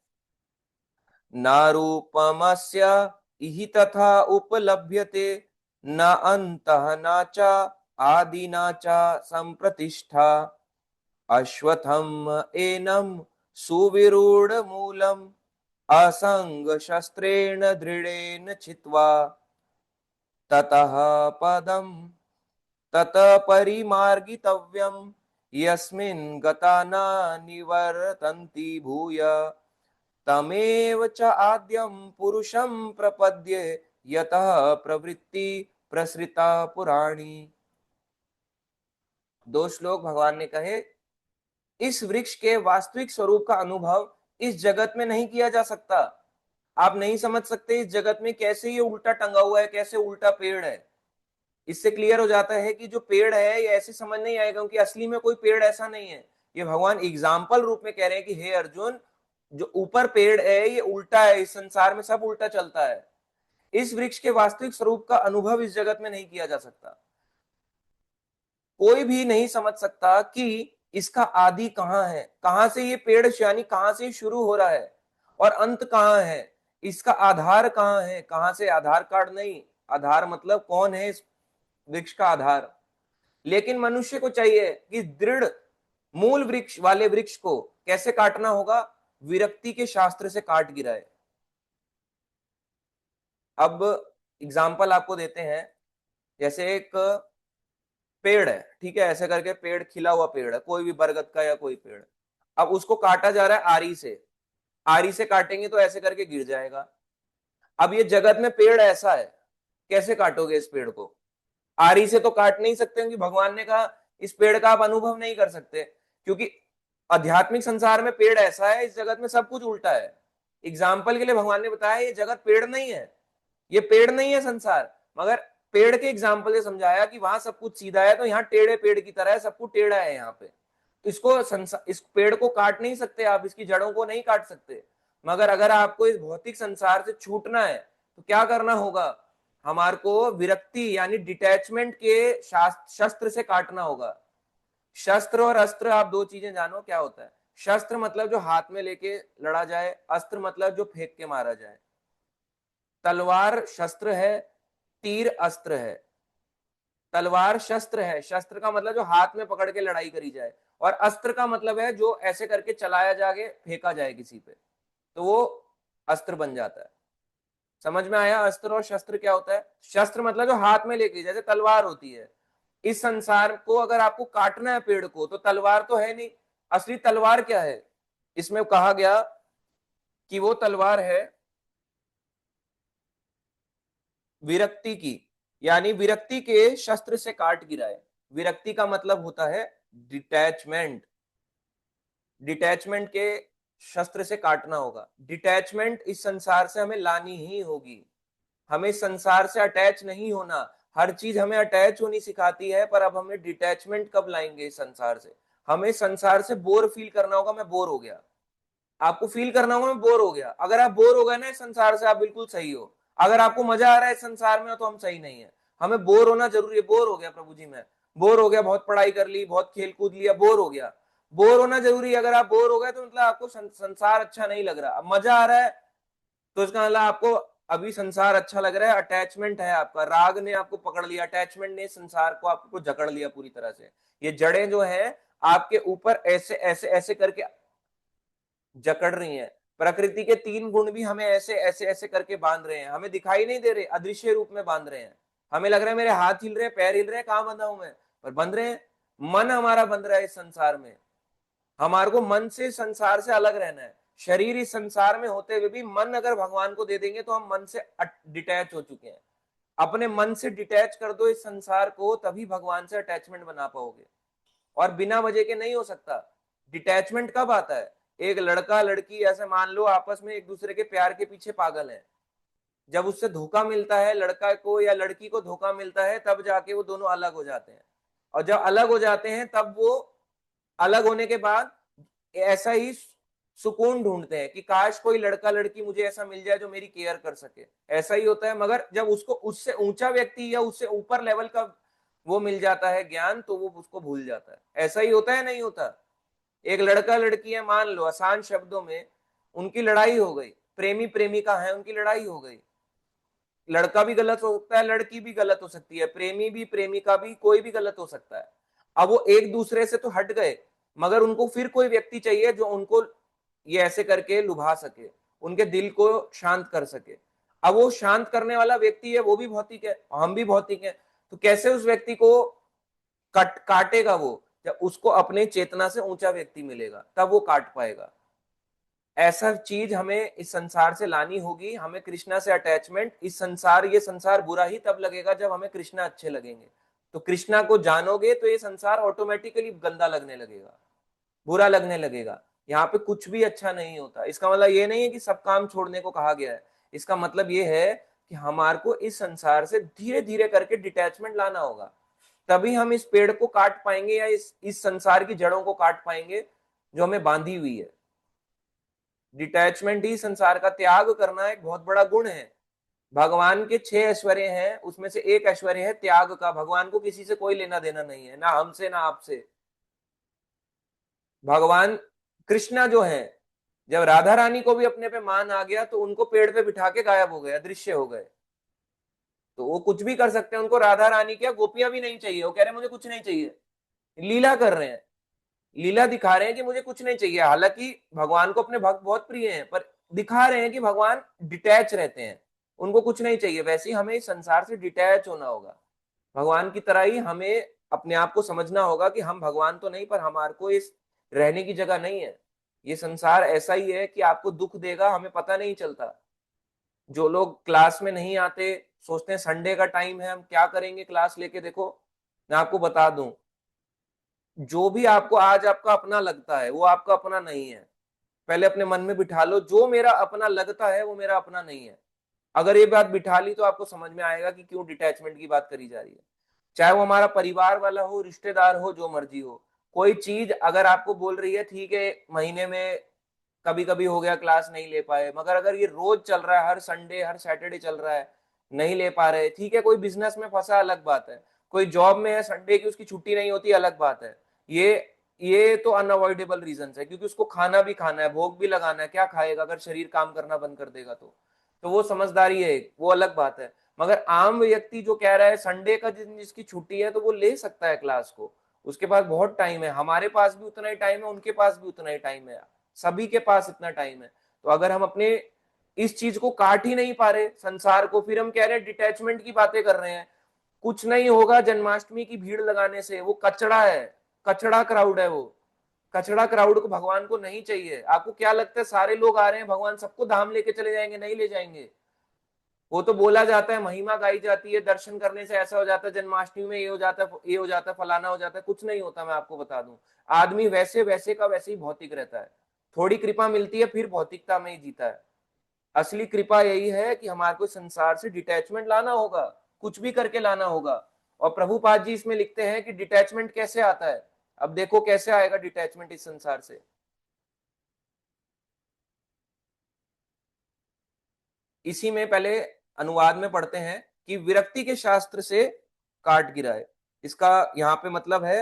S1: नारूपमस्य इहि तथा उपलभ्यते, न अंतः न च आदि न च संप्रतिष्ठा, अश्वत्थम एनम सुविरूढ़ मूलम, असंग शस्त्रेण दृढ़ेन छित्त्वा, ततः पदम तत परिमार्गितव्यम, यस्मिन् गता न निवर्तन्ति भूय, तमेव च आद्यं पुरुषं प्रपद्ये, यतः प्रवृत्ति प्रसृता पुराणी। दो श्लोक भगवान ने कहे, इस वृक्ष के वास्तविक स्वरूप का अनुभव इस जगत में नहीं किया जा सकता। आप नहीं समझ सकते इस जगत में कैसे ये उल्टा टंगा हुआ है, कैसे उल्टा पेड़ है। इससे क्लियर हो जाता है कि जो पेड़ है ये ऐसे समझ नहीं आएगा, क्योंकि असली में कोई पेड़ ऐसा नहीं है। ये भगवान एग्जाम्पल रूप में कह रहे हैं कि हे अर्जुन, जो ऊपर पेड़ है ये उल्टा है, इस संसार में सब उल्टा चलता है। इस वृक्ष के वास्तविक स्वरूप का अनुभव इस जगत में नहीं किया जा सकता। कोई भी नहीं समझ सकता कि इसका आदि कहाँ है, कहां से ये पेड़ यानी कहां से शुरू हो रहा है और अंत कहाँ है, इसका आधार कहाँ है। कहां से? आधार कार्ड नहीं, आधार मतलब कौन है इस वृक्ष का आधार। लेकिन मनुष्य को चाहिए कि दृढ़ मूल वृक्ष वाले वृक्ष को कैसे काटना होगा? विरक्ति के शास्त्र से काट गिराए। अब एग्जाम्पल आपको देते हैं, जैसे एक पेड़ है, ठीक है, ऐसे करके पेड़, खिला हुआ पेड़ है, कोई भी बरगद का या कोई पेड़, अब उसको काटा जा रहा है आरी से, आरी से काटेंगे तो ऐसे करके गिर जाएगा। अब ये जगत में पेड़ ऐसा है, कैसे काटोगे इस पेड़ को? आरी से तो काट नहीं सकते, क्योंकि भगवान ने कहा इस पेड़ का आप अनुभव नहीं कर सकते, क्योंकि आध्यात्मिक संसार में पेड़ ऐसा है, इस जगत में सब कुछ उल्टा है। एग्जाम्पल के लिए भगवान ने बताया ये जगत पेड़ नहीं है, ये पेड़ नहीं है संसार, मगर पेड़ के एग्जाम्पल से समझाया कि वहां सब कुछ सीधा है, तो यहाँ टेढ़े पेड़ की तरह है, सब कुछ टेढ़ा है यहाँ पे। इसको इस पेड़ को काट नहीं सकते आप, इसकी जड़ों को नहीं काट सकते, मगर अगर आपको इस भौतिक संसार से छूटना है तो क्या करना होगा? हमारे को विरक्ति यानी डिटैचमेंट के शस्त्र से काटना होगा। शस्त्र और अस्त्र, आप दो चीजें जानो क्या होता है। शस्त्र मतलब जो हाथ में लेके लड़ा जाए, अस्त्र मतलब जो फेंक के मारा जाए। तलवार शस्त्र है, तीर अस्त्र है। तलवार शस्त्र है, शस्त्र का मतलब जो हाथ में पकड़ के लड़ाई करी जाए, और अस्त्र का मतलब है जो ऐसे करके चलाया जाके फेंका जाए किसी पे, तो वो अस्त्र बन जाता है। समझ में आया अस्त्र और शस्त्र क्या होता है? शस्त्र मतलब जो हाथ में लेके, जैसे तलवार होती है। इस संसार को अगर आपको काटना है पेड़ को, तो तलवार तो है नहीं। असली तलवार क्या है? इसमें कहा गया कि वो तलवार है विरक्ति की, यानी विरक्ति के शस्त्र से काट गिराए। विरक्ति का मतलब होता है डिटैचमेंट, डिटैचमेंट के शस्त्र से काटना होगा। डिटैचमेंट इस संसार से हमें लानी ही होगी, हमें संसार से अटैच नहीं होना। हर चीज हमें अटैच होनी सिखाती है, पर अब हमें डिटैचमेंट कब लाएंगे इस संसार से? हमें संसार से बोर फील करना होगा, मैं बोर हो गया, आपको फील करना होगा मैं बोर हो गया। अगर आप बोर हो गए ना इस संसार से, आप बिल्कुल सही हो। अगर आपको मजा आ रहा है इस संसार में, तो हम सही नहीं है। हमें बोर होना जरूरी है। बोर हो गया प्रभु जी, मैं बोर हो गया, बहुत पढ़ाई कर ली, बहुत खेल कूद लिया, बोर हो गया। बोर होना जरूरी है। अगर आप बोर हो गए तो मतलब आपको संसार अच्छा नहीं लग रहा। अब मजा आ रहा है तो इसका मतलब आपको अभी संसार अच्छा लग रहा है, अटैचमेंट है आपका, राग ने आपको पकड़ लिया, अटैचमेंट ने संसार को आपको जकड़ लिया पूरी तरह से। ये जड़ें जो हैं आपके ऊपर ऐसे ऐसे ऐसे करके जकड़ रही हैं। प्रकृति के तीन गुण भी हमें ऐसे ऐसे ऐसे करके बांध रहे हैं, हमें दिखाई नहीं दे रहे, अदृश्य रूप में बांध रहे हैं। हमें लग रहा है मेरे हाथ हिल रहे हैं, पैर हिल रहे हैं, कहां बंधा हूं मैं? पर बंध रहे हैं। मन हमारा बंध रहा है इस संसार में। हमारे को मन से संसार से अलग रहना है। शरीर इस संसार में होते हुए भी मन अगर भगवान को दे देंगे तो हम मन से डिटैच हो चुके हैं। अपने मन से डिटैच कर दो इस संसार को, तभी भगवान से अटैचमेंट बना पाओगे, और बिना वजह के नहीं हो सकता। डिटैचमेंट कब आता है? एक लड़का लड़की ऐसे मान लो आपस में एक दूसरे के प्यार के पीछे पागल है, जब उससे धोखा मिलता है, लड़का को या लड़की को धोखा मिलता है, तब जाके वो दोनों अलग हो जाते हैं। और जब अलग हो जाते हैं तब वो अलग होने के बाद ऐसा ही सुकून ढूंढते हैं कि काश कोई लड़का लड़की मुझे ऐसा मिल जाए जो मेरी केयर कर सके। ऐसा ही होता है। मगर जब उसको उससे ऊंचा व्यक्ति या उससे ऊपर लेवल का वो मिल जाता है ज्ञान, तो वो उसको भूल जाता है। ऐसा ही होता है, नहीं होता? एक लड़का लड़की है, मान लो आसान शब्दों में, उनकी लड़ाई हो गई, प्रेमी प्रेमिका है, उनकी लड़ाई हो गई। लड़का भी गलत हो सकता है, लड़की भी गलत हो सकती है, प्रेमी भी प्रेमिका भी, कोई भी गलत हो सकता है। अब वो एक दूसरे से तो हट गए, मगर उनको फिर कोई व्यक्ति चाहिए जो उनको ये ऐसे करके लुभा सके, उनके दिल को शांत कर सके। अब वो शांत करने वाला व्यक्ति है, वो भी भौतिक है, हम भी भौतिक है। तो कैसे उस व्यक्ति को काटेगा वो? जब उसको अपने चेतना से ऊंचा व्यक्ति मिलेगा, तब वो काट पाएगा। ऐसा चीज हमें इस संसार से लानी होगी, हमें कृष्णा से अटैचमेंट। इस संसार, ये संसार बुरा ही तब लगेगा जब हमें कृष्णा अच्छे लगेंगे। तो कृष्णा को जानोगे तो ये संसार ऑटोमेटिकली गंदा लगने लगेगा, बुरा लगने लगेगा। यहाँ पे कुछ भी अच्छा नहीं होता। इसका मतलब ये नहीं है कि सब काम छोड़ने को कहा गया है। इसका मतलब ये है कि हमारे को इस संसार से धीरे धीरे करके डिटैचमेंट लाना होगा, तभी हम इस पेड़ को काट पाएंगे, या इस संसार की जड़ों को काट पाएंगे जो हमें बांधी हुई है। डिटैचमेंट ही संसार का त्याग करना एक बहुत बड़ा गुण है। भगवान के 6 ऐश्वर्य हैं, उसमें से एक ऐश्वर्य है त्याग का। भगवान को किसी से कोई लेना देना नहीं है, ना हमसे ना आपसे। भगवान कृष्णा जो है, जब राधा रानी को भी अपने पे मान आ गया तो उनको पेड़ पे बिठा के गायब हो गए, अदृश्य हो गए। तो वो कुछ भी कर सकते हैं, उनको राधा रानी क्या गोपियां भी नहीं चाहिए। वो कह रहे हैं मुझे कुछ नहीं चाहिए, लीला कर रहे हैं, लीला दिखा रहे हैं कि मुझे कुछ नहीं चाहिए। हालांकि भगवान को अपने भक्त बहुत प्रिय हैं, पर दिखा रहे हैं कि भगवान डिटैच रहते हैं, उनको कुछ नहीं चाहिए। वैसे ही हमें इस संसार से डिटैच होना होगा, भगवान की तरह ही हमें अपने आप को समझना होगा कि हम भगवान तो नहीं, पर हमारे को इस रहने की जगह नहीं है। ये संसार ऐसा ही है कि आपको दुख देगा, हमें पता नहीं चलता। जो लोग क्लास में नहीं आते, सोचते हैं संडे का टाइम है, हम क्या करेंगे क्लास लेके, देखो मैं आपको बता दूं, जो भी आपको आज आपका अपना लगता है वो आपका अपना नहीं है। पहले अपने मन में बिठा लो, जो मेरा अपना लगता है वो मेरा अपना नहीं है। अगर ये बात बिठा ली तो आपको समझ में आएगा कि क्यों डिटैचमेंट की बात करी जा रही है। चाहे वो हमारा परिवार वाला हो, रिश्तेदार हो, जो मर्जी हो, कोई चीज अगर आपको बोल रही है ठीक है महीने में कभी कभी हो गया क्लास नहीं ले पाए, मगर अगर ये रोज चल रहा है, हर संडे हर सैटरडे चल रहा है, नहीं ले पा रहे, ठीक है। कोई बिजनेस में फंसा, अलग बात है। कोई जॉब में है, संडे की उसकी छुट्टी नहीं होती, अलग बात है। ये तो अनअवॉइडेबल रीजन है, क्योंकि उसको खाना भी खाना है, भोग भी लगाना है। क्या खाएगा अगर शरीर काम करना बंद कर देगा तो वो समझदारी है, वो अलग बात है। मगर आम व्यक्ति जो कह रहा है संडे का दिन जिसकी छुट्टी है तो वो ले सकता है क्लास को, उसके पास बहुत टाइम है, हमारे पास भी उतना ही टाइम है, उनके पास भी उतना ही टाइम है, सभी के पास इतना टाइम है। तो अगर हम अपने इस चीज को काट ही नहीं पा रहे संसार को, फिर हम कह रहे हैं डिटैचमेंट की बातें कर रहे हैं, कुछ नहीं होगा जन्माष्टमी की भीड़ लगाने से। वो कचड़ा है, कचड़ा क्राउड है वो। कचड़ा क्राउड को भगवान को नहीं चाहिए। आपको क्या लगता है सारे लोग आ रहे हैं, भगवान सबको धाम लेके चले जाएंगे? नहीं ले जाएंगे। वो तो बोला जाता है, महिमा गाई जाती है, दर्शन करने से ऐसा हो जाता है, जन्माष्टमी में ये हो जाता है, ये हो जाता है, फलाना हो जाता है। कुछ नहीं होता, मैं आपको बता दूं। आदमी वैसे वैसे का वैसे ही भौतिक रहता है, थोड़ी कृपा मिलती है फिर भौतिकता में ही जीता है। असली कृपा यही है कि हमारे को संसार से डिटैचमेंट लाना होगा, कुछ भी करके लाना होगा। और प्रभुपाद जी इसमें लिखते हैं कि डिटैचमेंट कैसे आता है। अब देखो कैसे आएगा डिटैचमेंट इस संसार से। इसी में पहले अनुवाद में पढ़ते हैं कि विरक्ति के शास्त्र से काट गिराए। इसका यहां पे मतलब है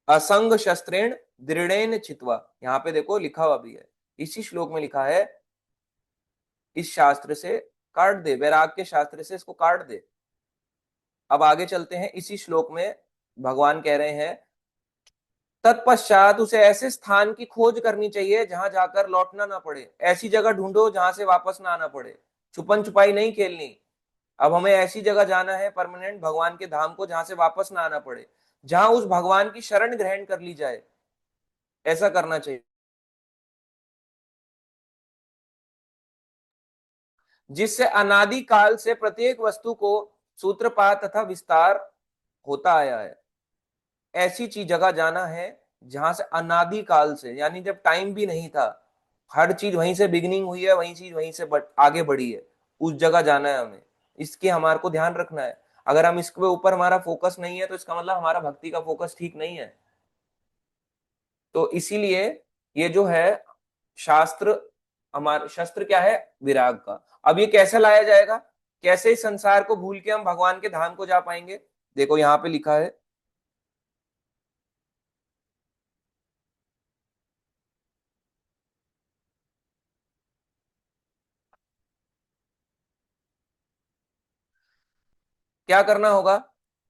S1: असंग शस्त्रेण दृढ़ेन चित्वा। यहां पे देखो लिखा हुआ भी है, इसी श्लोक में लिखा है इस शास्त्र से काट दे, वैराग के शास्त्र से इसको काट दे। अब आगे चलते हैं, इसी श्लोक में भगवान कह रहे हैं तत्पश्चात उसे ऐसे स्थान की खोज करनी चाहिए जहां जाकर लौटना ना पड़े। ऐसी जगह ढूंढो जहां से वापस ना आना पड़े। छुपन छुपाई नहीं खेलनी। अब हमें ऐसी जगह जाना है परमानेंट, भगवान के धाम को, जहां से वापस ना आना पड़े, जहां उस भगवान की शरण ग्रहण कर ली जाए। ऐसा करना चाहिए जिससे अनादि काल से प्रत्येक वस्तु को सूत्रपात तथा विस्तार होता आया है। ऐसी चीज जगह जाना है जहां से अनादि काल से, यानी जब टाइम भी नहीं था, हर चीज वहीं से बिगिनिंग हुई है, वही चीज वहीं से आगे बढ़ी है, उस जगह जाना है हमें। इसके हमारे को ध्यान रखना है। अगर हम इसके ऊपर हमारा फोकस नहीं है तो इसका मतलब हमारा भक्ति का फोकस ठीक नहीं है। तो इसीलिए ये जो है शास्त्र, हमारा शस्त्र क्या है? विराग का। अब ये कैसे लाया जाएगा, कैसे इस संसार को भूल के हम भगवान के धाम को जा पाएंगे? देखो यहां पे लिखा है क्या करना होगा।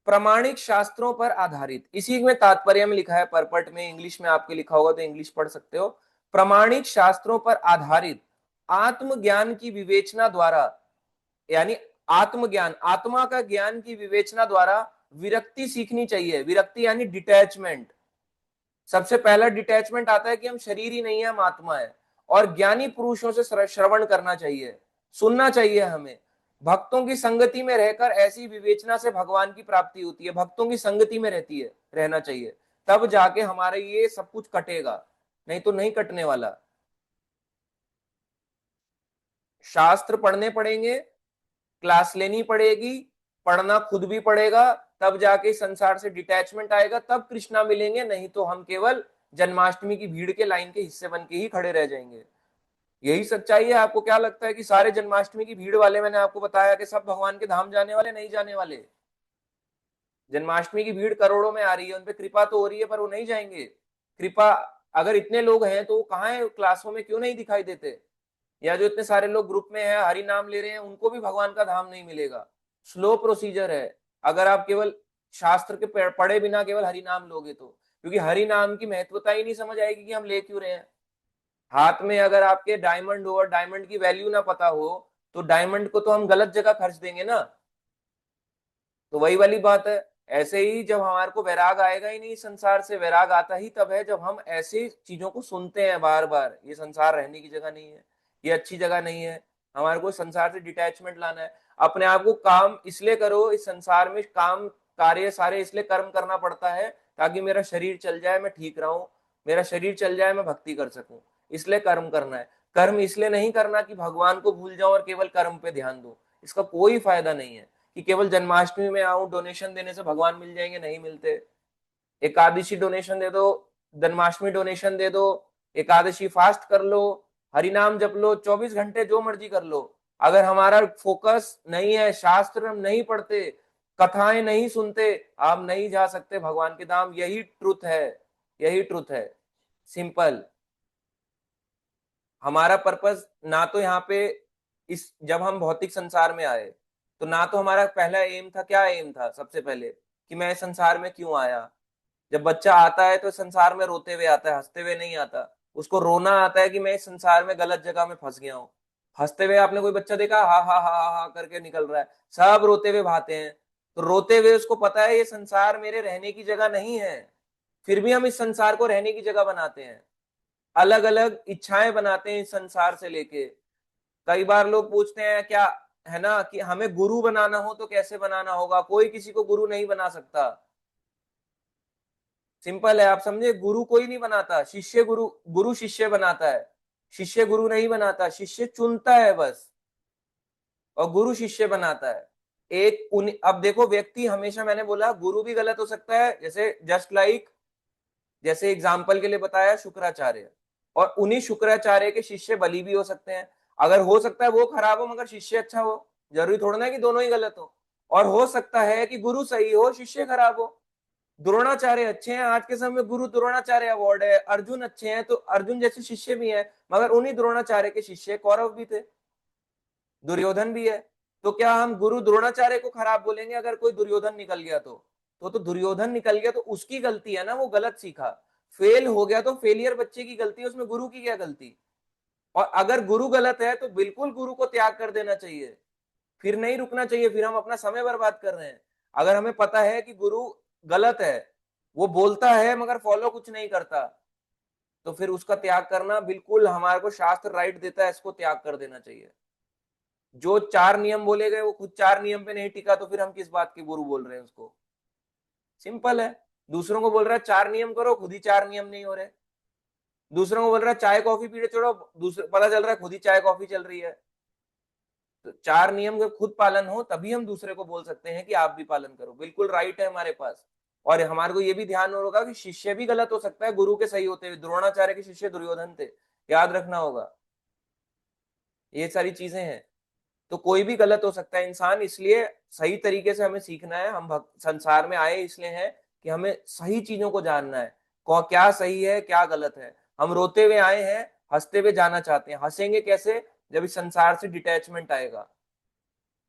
S1: प्रमाणिक शास्त्रों पर आधारित, इसी में तात्पर्य में लिखा है, परपट में इंग्लिश में आपके लिखा होगा तो इंग्लिश पढ़ सकते हो। प्रमाणिक शास्त्रों पर आधारित आत्मज्ञान की विवेचना द्वारा, यानी आत्मज्ञान, आत्मा का ज्ञान की विवेचना द्वारा विरक्ति सीखनी चाहिए। विरक्ति यानी डिटैचमेंट। सबसे पहला डिटैचमेंट आता है कि हम शरीर ही नहीं है, हम आत्मा है। और ज्ञानी पुरुषों से श्रवण करना चाहिए, सुनना चाहिए हमें। भक्तों की संगति में रहकर ऐसी विवेचना से भगवान की प्राप्ति होती है। भक्तों की संगति में रहना चाहिए, तब जाके हमारे ये सब कुछ कटेगा, नहीं तो नहीं कटने वाला। शास्त्र पढ़ने पड़ेंगे, क्लास लेनी पड़ेगी, पढ़ना खुद भी पड़ेगा, तब जाके संसार से डिटैचमेंट आएगा, तब कृष्णा मिलेंगे। नहीं तो हम केवल जन्माष्टमी की भीड़ के लाइन के हिस्से बन के ही खड़े रह जाएंगे। यही सच्चाई है। आपको क्या लगता है कि सारे जन्माष्टमी की भीड़ वाले, मैंने आपको बताया कि सब भगवान के धाम जाने वाले? नहीं जाने वाले। जन्माष्टमी की भीड़ करोड़ों में आ रही है, उनपे कृपा तो हो रही है, पर वो नहीं जाएंगे। कृपा अगर इतने लोग हैं तो वो कहाँ है, क्लासों में क्यों नहीं दिखाई देते? या जो इतने सारे लोग ग्रुप में है, हरि नाम ले रहे हैं, उनको भी भगवान का धाम नहीं मिलेगा। स्लो प्रोसीजर है। अगर आप केवल शास्त्र के पढ़े बिना केवल हरि नाम लोगे तो, क्योंकि हरि नाम की महत्वता ही नहीं समझ आएगी कि हम ले क्यों रहे हैं। हाथ में अगर आपके डायमंड हो और डायमंड की वैल्यू ना पता हो, तो डायमंड को तो हम गलत जगह खर्च देंगे ना। तो वही वाली बात है। ऐसे ही जब हमारे को वैराग आएगा ही नहीं संसार से, वैराग आता ही तब है जब हम ऐसी चीजों को सुनते हैं बार बार, ये संसार रहने की जगह नहीं है, ये अच्छी जगह नहीं है, हमारे को संसार से डिटैचमेंट लाना है। अपने आप को काम इसलिए करो, इस संसार में काम कार्य सारे इसलिए कर्म करना पड़ता है ताकि मेरा शरीर चल जाए, मैं ठीक रहूं, मेरा शरीर चल जाए, मैं भक्ति कर सकूं, इसलिए कर्म करना है। कर्म इसलिए नहीं करना कि भगवान को भूल जाऊं और केवल कर्म पे ध्यान दूं, इसका कोई फायदा नहीं है। कि केवल जन्माष्टमी में आऊं, डोनेशन देने से भगवान मिल जाएंगे, नहीं मिलते। एकादशी डोनेशन दे दो, जन्माष्टमी डोनेशन दे दो, एकादशी फास्ट कर लो, हरिनाम जप लो, 24 घंटे जो मर्जी कर लो, अगर हमारा फोकस नहीं है, शास्त्र हम नहीं पढ़ते, कथाएं नहीं सुनते, आप नहीं जा सकते भगवान के धाम। यही ट्रुथ है, यही ट्रुथ है, सिंपल। हमारा पर्पस ना तो यहाँ पे इस जब हम भौतिक संसार में आए तो ना तो हमारा पहला एम था, क्या एम था सबसे पहले कि मैं इस संसार में क्यों आया। जब बच्चा आता है तो संसार में रोते हुए आता है, हंसते हुए नहीं आता। उसको रोना आता है कि मैं इस संसार में गलत जगह में फंस गया हूं। हंसते हुए आपने कोई बच्चा देखा? हा हा हा हा हा करके निकल रहा है। सब रोते हुए भाते हैं। तो रोते हुए उसको पता है ये संसार मेरे रहने की जगह नहीं है, फिर भी हम इस संसार को रहने की जगह बनाते हैं, अलग अलग इच्छाएं बनाते हैं इस संसार से लेके। कई बार लोग पूछते हैं क्या, है ना, कि हमें गुरु बनाना हो तो कैसे बनाना होगा? कोई किसी को गुरु नहीं बना सकता, सिंपल है, आप समझे। गुरु कोई नहीं बनाता, शिष्य गुरु, गुरु शिष्य बनाता है, शिष्य गुरु नहीं बनाता, शिष्य चुनता है बस, और गुरु शिष्य बनाता है। एक अब देखो, व्यक्ति हमेशा, मैंने बोला गुरु भी गलत हो सकता है, जैसे जस्ट लाइक जैसे एग्जाम्पल के लिए बताया शुक्राचार्य, और उन्हीं शुक्राचार्य के शिष्य बलि भी हो सकते हैं। अगर हो सकता है वो खराब हो मगर शिष्य अच्छा हो, जरूरी थोड़ा ना कि दोनों ही गलत हो। और हो सकता है कि गुरु सही हो, शिष्य खराब हो। द्रोणाचार्य अच्छे हैं, आज के समय में गुरु द्रोणाचार्य अवार्ड है। अर्जुन अच्छे हैं तो अर्जुन जैसे शिष्य भी हैं, मगर उन्हीं द्रोणाचार्य के शिष्य कौरव भी थे, दुर्योधन भी है। तो क्या हम गुरु द्रोणाचार्य को खराब बोलेंगे अगर कोई दुर्योधन निकल गया तो दुर्योधन निकल गया तो उसकी गलती है ना, वो गलत सीखा। फेल हो गया तो फेलियर बच्चे की गलती है, उसमें गुरु की क्या गलती? और अगर गुरु गलत है तो बिल्कुल गुरु को त्याग कर देना चाहिए, फिर नहीं रुकना चाहिए, फिर हम अपना समय बर्बाद कर रहे हैं। अगर हमें पता है कि गुरु गलत है, वो बोलता है मगर फॉलो कुछ नहीं करता, तो फिर उसका त्याग करना बिल्कुल, हमारे को शास्त्र राइट देता है, इसको त्याग कर देना चाहिए। जो 4 नियम बोले गए वो खुद 4 नियम पे नहीं टिका, तो फिर हम किस बात के गुरु बोल रहे हैं उसको? सिंपल है। दूसरों को बोल रहा है 4 नियम करो, खुद ही 4 नियम नहीं हो रहे। दूसरों को बोल रहा है चाय कॉफी पीने छोड़ो, दूसरे पता चल रहा है खुद ही चाय कॉफी चल रही है। तो 4 नियम का खुद पालन हो तभी हम दूसरे को बोल सकते हैं कि आप भी पालन करो, बिल्कुल राइट है हमारे पास। और हमारे को ये भी ध्यान होगा कि शिष्य भी गलत हो सकता है गुरु के सही होते हुए। द्रोणाचार्य के शिष्य दुर्योधन थे, याद रखना होगा, ये सारी चीजें हैं। तो कोई भी गलत हो सकता है इंसान, इसलिए सही तरीके से हमें सीखना है। हम संसार में आए इसलिए हैं कि हमें सही चीजों को जानना है, क्या सही है क्या गलत है। हम रोते हुए आए हैं, हंसते हुए जाना चाहते हैं। हंसेंगे कैसे? जब इस संसार से डिटैचमेंट आएगा।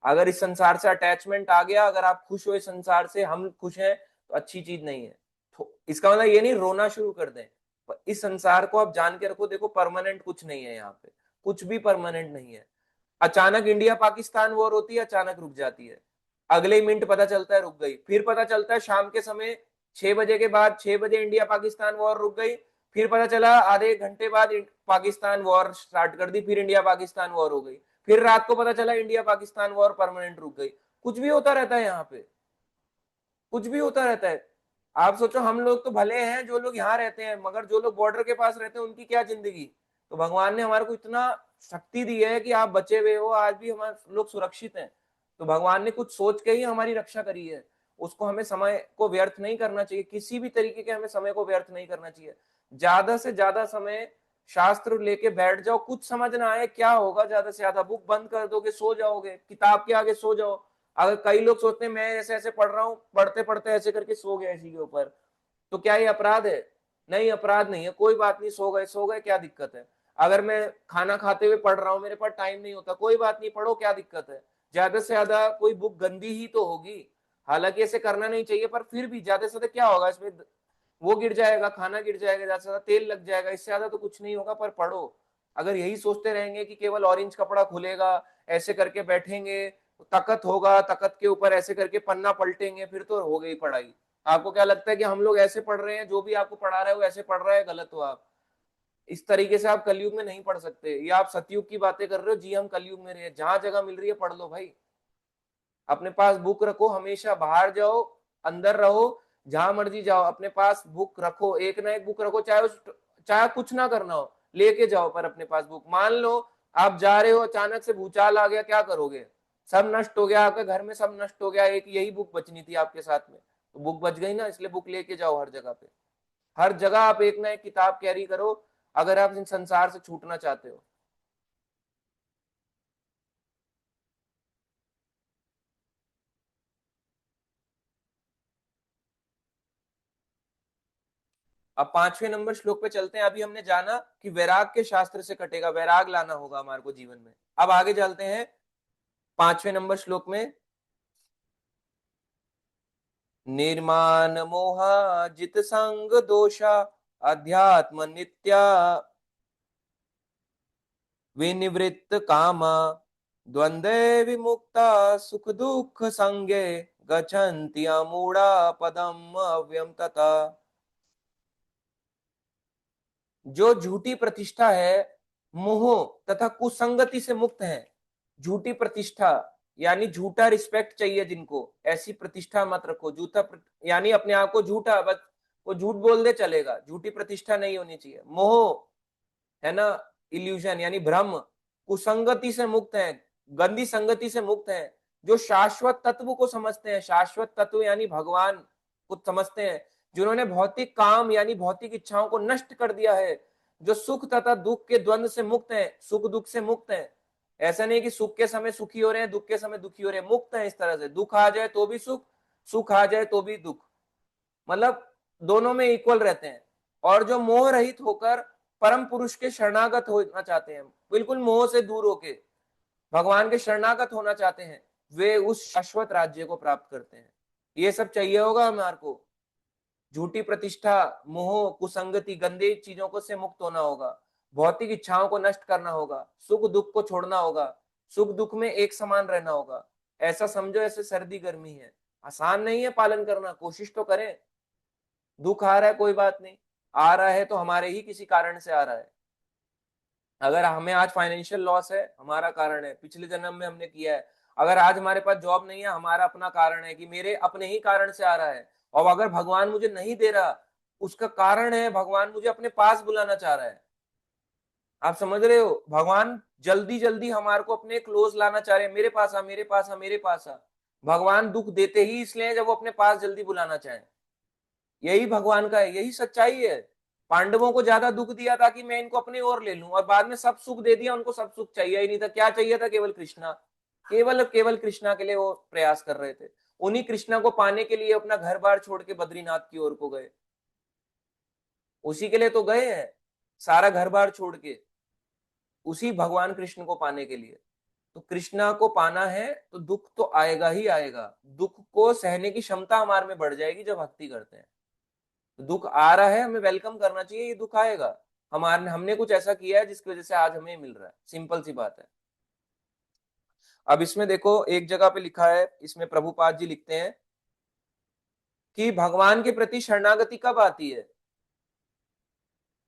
S1: अगर इस संसार से अटैचमेंट आ गया, अगर आप खुश हो इस संसार से, हम खुश हैं, तो अच्छी चीज नहीं है। तो इसका मतलब ये नहीं रोना शुरू कर दें, पर इस संसार को आप जान के रखो, देखो परमानेंट कुछ नहीं है यहाँ पे, कुछ भी परमानेंट नहीं है। अचानक इंडिया पाकिस्तान वॉर होती है, अचानक रुक जाती है, अगले ही मिनट पता चलता है रुक गई, फिर पता चलता है शाम के समय 6 बजे के बाद, 6 बजे इंडिया पाकिस्तान वॉर रुक गई, फिर पता चला आधे घंटे बाद पाकिस्तान वॉर स्टार्ट कर दी, फिर इंडिया पाकिस्तान वॉर हो गई, फिर रात को पता चला इंडिया पाकिस्तान वॉर परमानेंट रुक गई। कुछ भी होता रहता है यहाँ पे, कुछ भी होता रहता है। आप सोचो, हम लोग तो भले हैं जो लोग यहाँ रहते हैं, मगर जो लोग बॉर्डर के पास रहते हैं उनकी क्या जिंदगी। तो भगवान ने हमारे को इतना शक्ति दी है कि आप बचे हुए हो, आज भी हमारे लोग सुरक्षित हैं। तो भगवान ने कुछ सोच के ही हमारी रक्षा करी है, उसको हमें समय को व्यर्थ नहीं करना चाहिए, किसी भी तरीके के हमें समय को व्यर्थ नहीं करना चाहिए। ज्यादा से ज्यादा समय शास्त्र लेके बैठ जाओ, कुछ समझ ना आए क्या होगा, ज्यादा से ज्यादा बुक बंद कर दोगे, सो जाओगे, किताब के आगे सो जाओ। अगर कई लोग सोचते हैं मैं ऐसे ऐसे पढ़ रहा हूँ, पढ़ते पढ़ते ऐसे करके सो गए इसी के ऊपर, तो क्या ये अपराध है? नहीं, अपराध नहीं है, कोई बात नहीं, सो गए क्या दिक्कत है? अगर मैं खाना खाते हुए पढ़ रहा हूँ, मेरे पास टाइम नहीं होता, कोई बात नहीं, पढ़ो, क्या दिक्कत है? ज्यादा से ज्यादा कोई बुक गंदी ही तो होगी, हालांकि ऐसे करना नहीं चाहिए, पर फिर भी ज्यादा से ज्यादा क्या होगा इसमें? वो गिर जाएगा, खाना गिर जाएगा, ज्यादा से ज्यादा तेल लग जाएगा, इससे ज्यादा तो कुछ नहीं होगा। पर पढ़ो। अगर यही सोचते रहेंगे कि केवल ऑरेंज कपड़ा खुलेगा, ऐसे करके बैठेंगे, तकत होगा, तकत के ऊपर ऐसे करके पन्ना पलटेंगे, फिर तो हो गई पढ़ाई। आपको क्या लगता है कि हम लोग ऐसे पढ़ रहे हैं, जो भी आपको पढ़ा रहा है वो ऐसे पढ़ रहा है? गलत हो आप। इस तरीके से आप कलयुग में नहीं पढ़ सकते। ये आप सतयुग की बातें कर रहे हो जी, हम कलयुग में रहे। जहां जगह मिल रही है पढ़ लो भाई। अपने पास बुक रखो, हमेशा बाहर जाओ, अंदर रहो, जहां मर्जी जाओ, अपने पास बुक रखो, एक ना एक बुक रखो, चाहे कुछ ना करना हो, लेके जाओ पर अपने पास बुक। मान लो आप जा रहे हो, अचानक से भूचाल आ गया, क्या करोगे? सब नष्ट हो गया, आपके घर में सब नष्ट हो गया, एक यही बुक बचनी थी आपके साथ में, तो बुक बच गई ना। इसलिए बुक लेके जाओ हर जगह पे। हर जगह आप एक ना एक किताब कैरी करो, अगर आप इन संसार से छूटना चाहते हो। अब 5वें नंबर श्लोक पे चलते हैं। अभी हमने जाना कि वैराग के शास्त्र से कटेगा, वैराग लाना होगा हमारे को जीवन में। अब आगे चलते हैं 5वें नंबर श्लोक में। निर्माण मोहा जित संग दोषा अध्यात्म नित्या विनिवृत्त कामा द्वंद्व विमुक्ता सुख दुख संगे गच्छन्ति अमूढ़ा पदम अव्यम तथा। जो झूठी प्रतिष्ठा है, मोह तथा कुसंगति से मुक्त है। झूठी प्रतिष्ठा यानी झूठा रिस्पेक्ट चाहिए जिनको, ऐसी प्रतिष्ठा मत रखो। यानी अपने आप को झूठा, बस वो झूठ बोल दे चलेगा, झूठी प्रतिष्ठा नहीं होनी चाहिए। मोह है ना, इल्यूजन यानी भ्रम। कुसंगति से मुक्त है, गंदी संगति से मुक्त है। जो शाश्वत तत्व को समझते हैं, शाश्वत तत्व यानी भगवान को समझते हैं, जिन्होंने भौतिक काम यानी भौतिक इच्छाओं को नष्ट कर दिया है, जो सुख तथा दुख के द्वंद्व से मुक्त है, सुख दुख से मुक्त है। ऐसा नहीं कि सुख के समय सुखी हो रहे हैं, दुख के समय दुखी हो रहे हैं, मुक्त है इस तरह से। दुख आ जाए तो भी सुख, सुख आ जाए तो भी दुख, मतलब दोनों में इक्वल रहते हैं। और जो मोह रहित होकर परम पुरुष के शरणागत होना चाहते हैं, बिल्कुल मोह से दूर होके भगवान के शरणागत होना चाहते हैं, वे उस शाश्वत राज्य को प्राप्त करते हैं। ये सब चाहिए होगा हमारे को। झूठी प्रतिष्ठा, मोह, कुसंगति, गंदे चीजों को से मुक्त होना होगा, भौतिक इच्छाओं को नष्ट करना होगा, सुख दुख को छोड़ना होगा, सुख दुख में एक समान रहना होगा। ऐसा समझो ऐसे सर्दी गर्मी है, आसान नहीं है पालन करना, कोशिश तो करें। दुख आ रहा है कोई बात नहीं, आ रहा है तो हमारे ही किसी कारण से आ रहा है। अगर हमें आज फाइनेंशियल लॉस है, हमारा कारण है, पिछले जन्म में हमने किया है। अगर आज हमारे पास जॉब नहीं है, हमारा अपना कारण है कि मेरे अपने ही कारण से आ रहा है। और अगर भगवान मुझे नहीं दे रहा, उसका कारण है भगवान मुझे अपने पास बुलाना चाह रहा है। आप समझ रहे हो? भगवान जल्दी जल्दी हमारे को अपने क्लोज लाना चाह रहे हैं, मेरे पास आ, मेरे पास आ, मेरे पास आ। भगवान दुख देते ही इसलिए जब वो अपने पास जल्दी बुलाना चाहे। यही भगवान का है, यही सच्चाई है। पांडवों को ज्यादा दुख दिया था कि मैं इनको अपनी ओर ले लूं, और बाद में सब सुख दे दिया, उनको सब सुख चाहिए ही नहीं था। क्या चाहिए था? केवल कृष्णा। केवल केवल कृष्णा के लिए वो प्रयास कर रहे थे। उन्हीं कृष्णा को पाने के लिए अपना घर बार छोड़ के बद्रीनाथ की ओर को गए। उसी के लिए तो गए हैं, सारा घर बार छोड़ के, उसी भगवान कृष्ण को पाने के लिए। तो कृष्णा को पाना है तो दुख तो आएगा ही आएगा। दुख को सहने की क्षमता हमारे में बढ़ जाएगी जब भक्ति करते हैं। दुख आ रहा है, हमें वेलकम करना चाहिए, ये दुख आएगा। हमारे हमने कुछ ऐसा किया है जिसकी वजह से आज हमें मिल रहा है, सिंपल सी बात है। अब इसमें देखो एक जगह पे लिखा है, इसमें प्रभुपाद जी लिखते हैं कि भगवान के प्रति शरणागति कब आती है।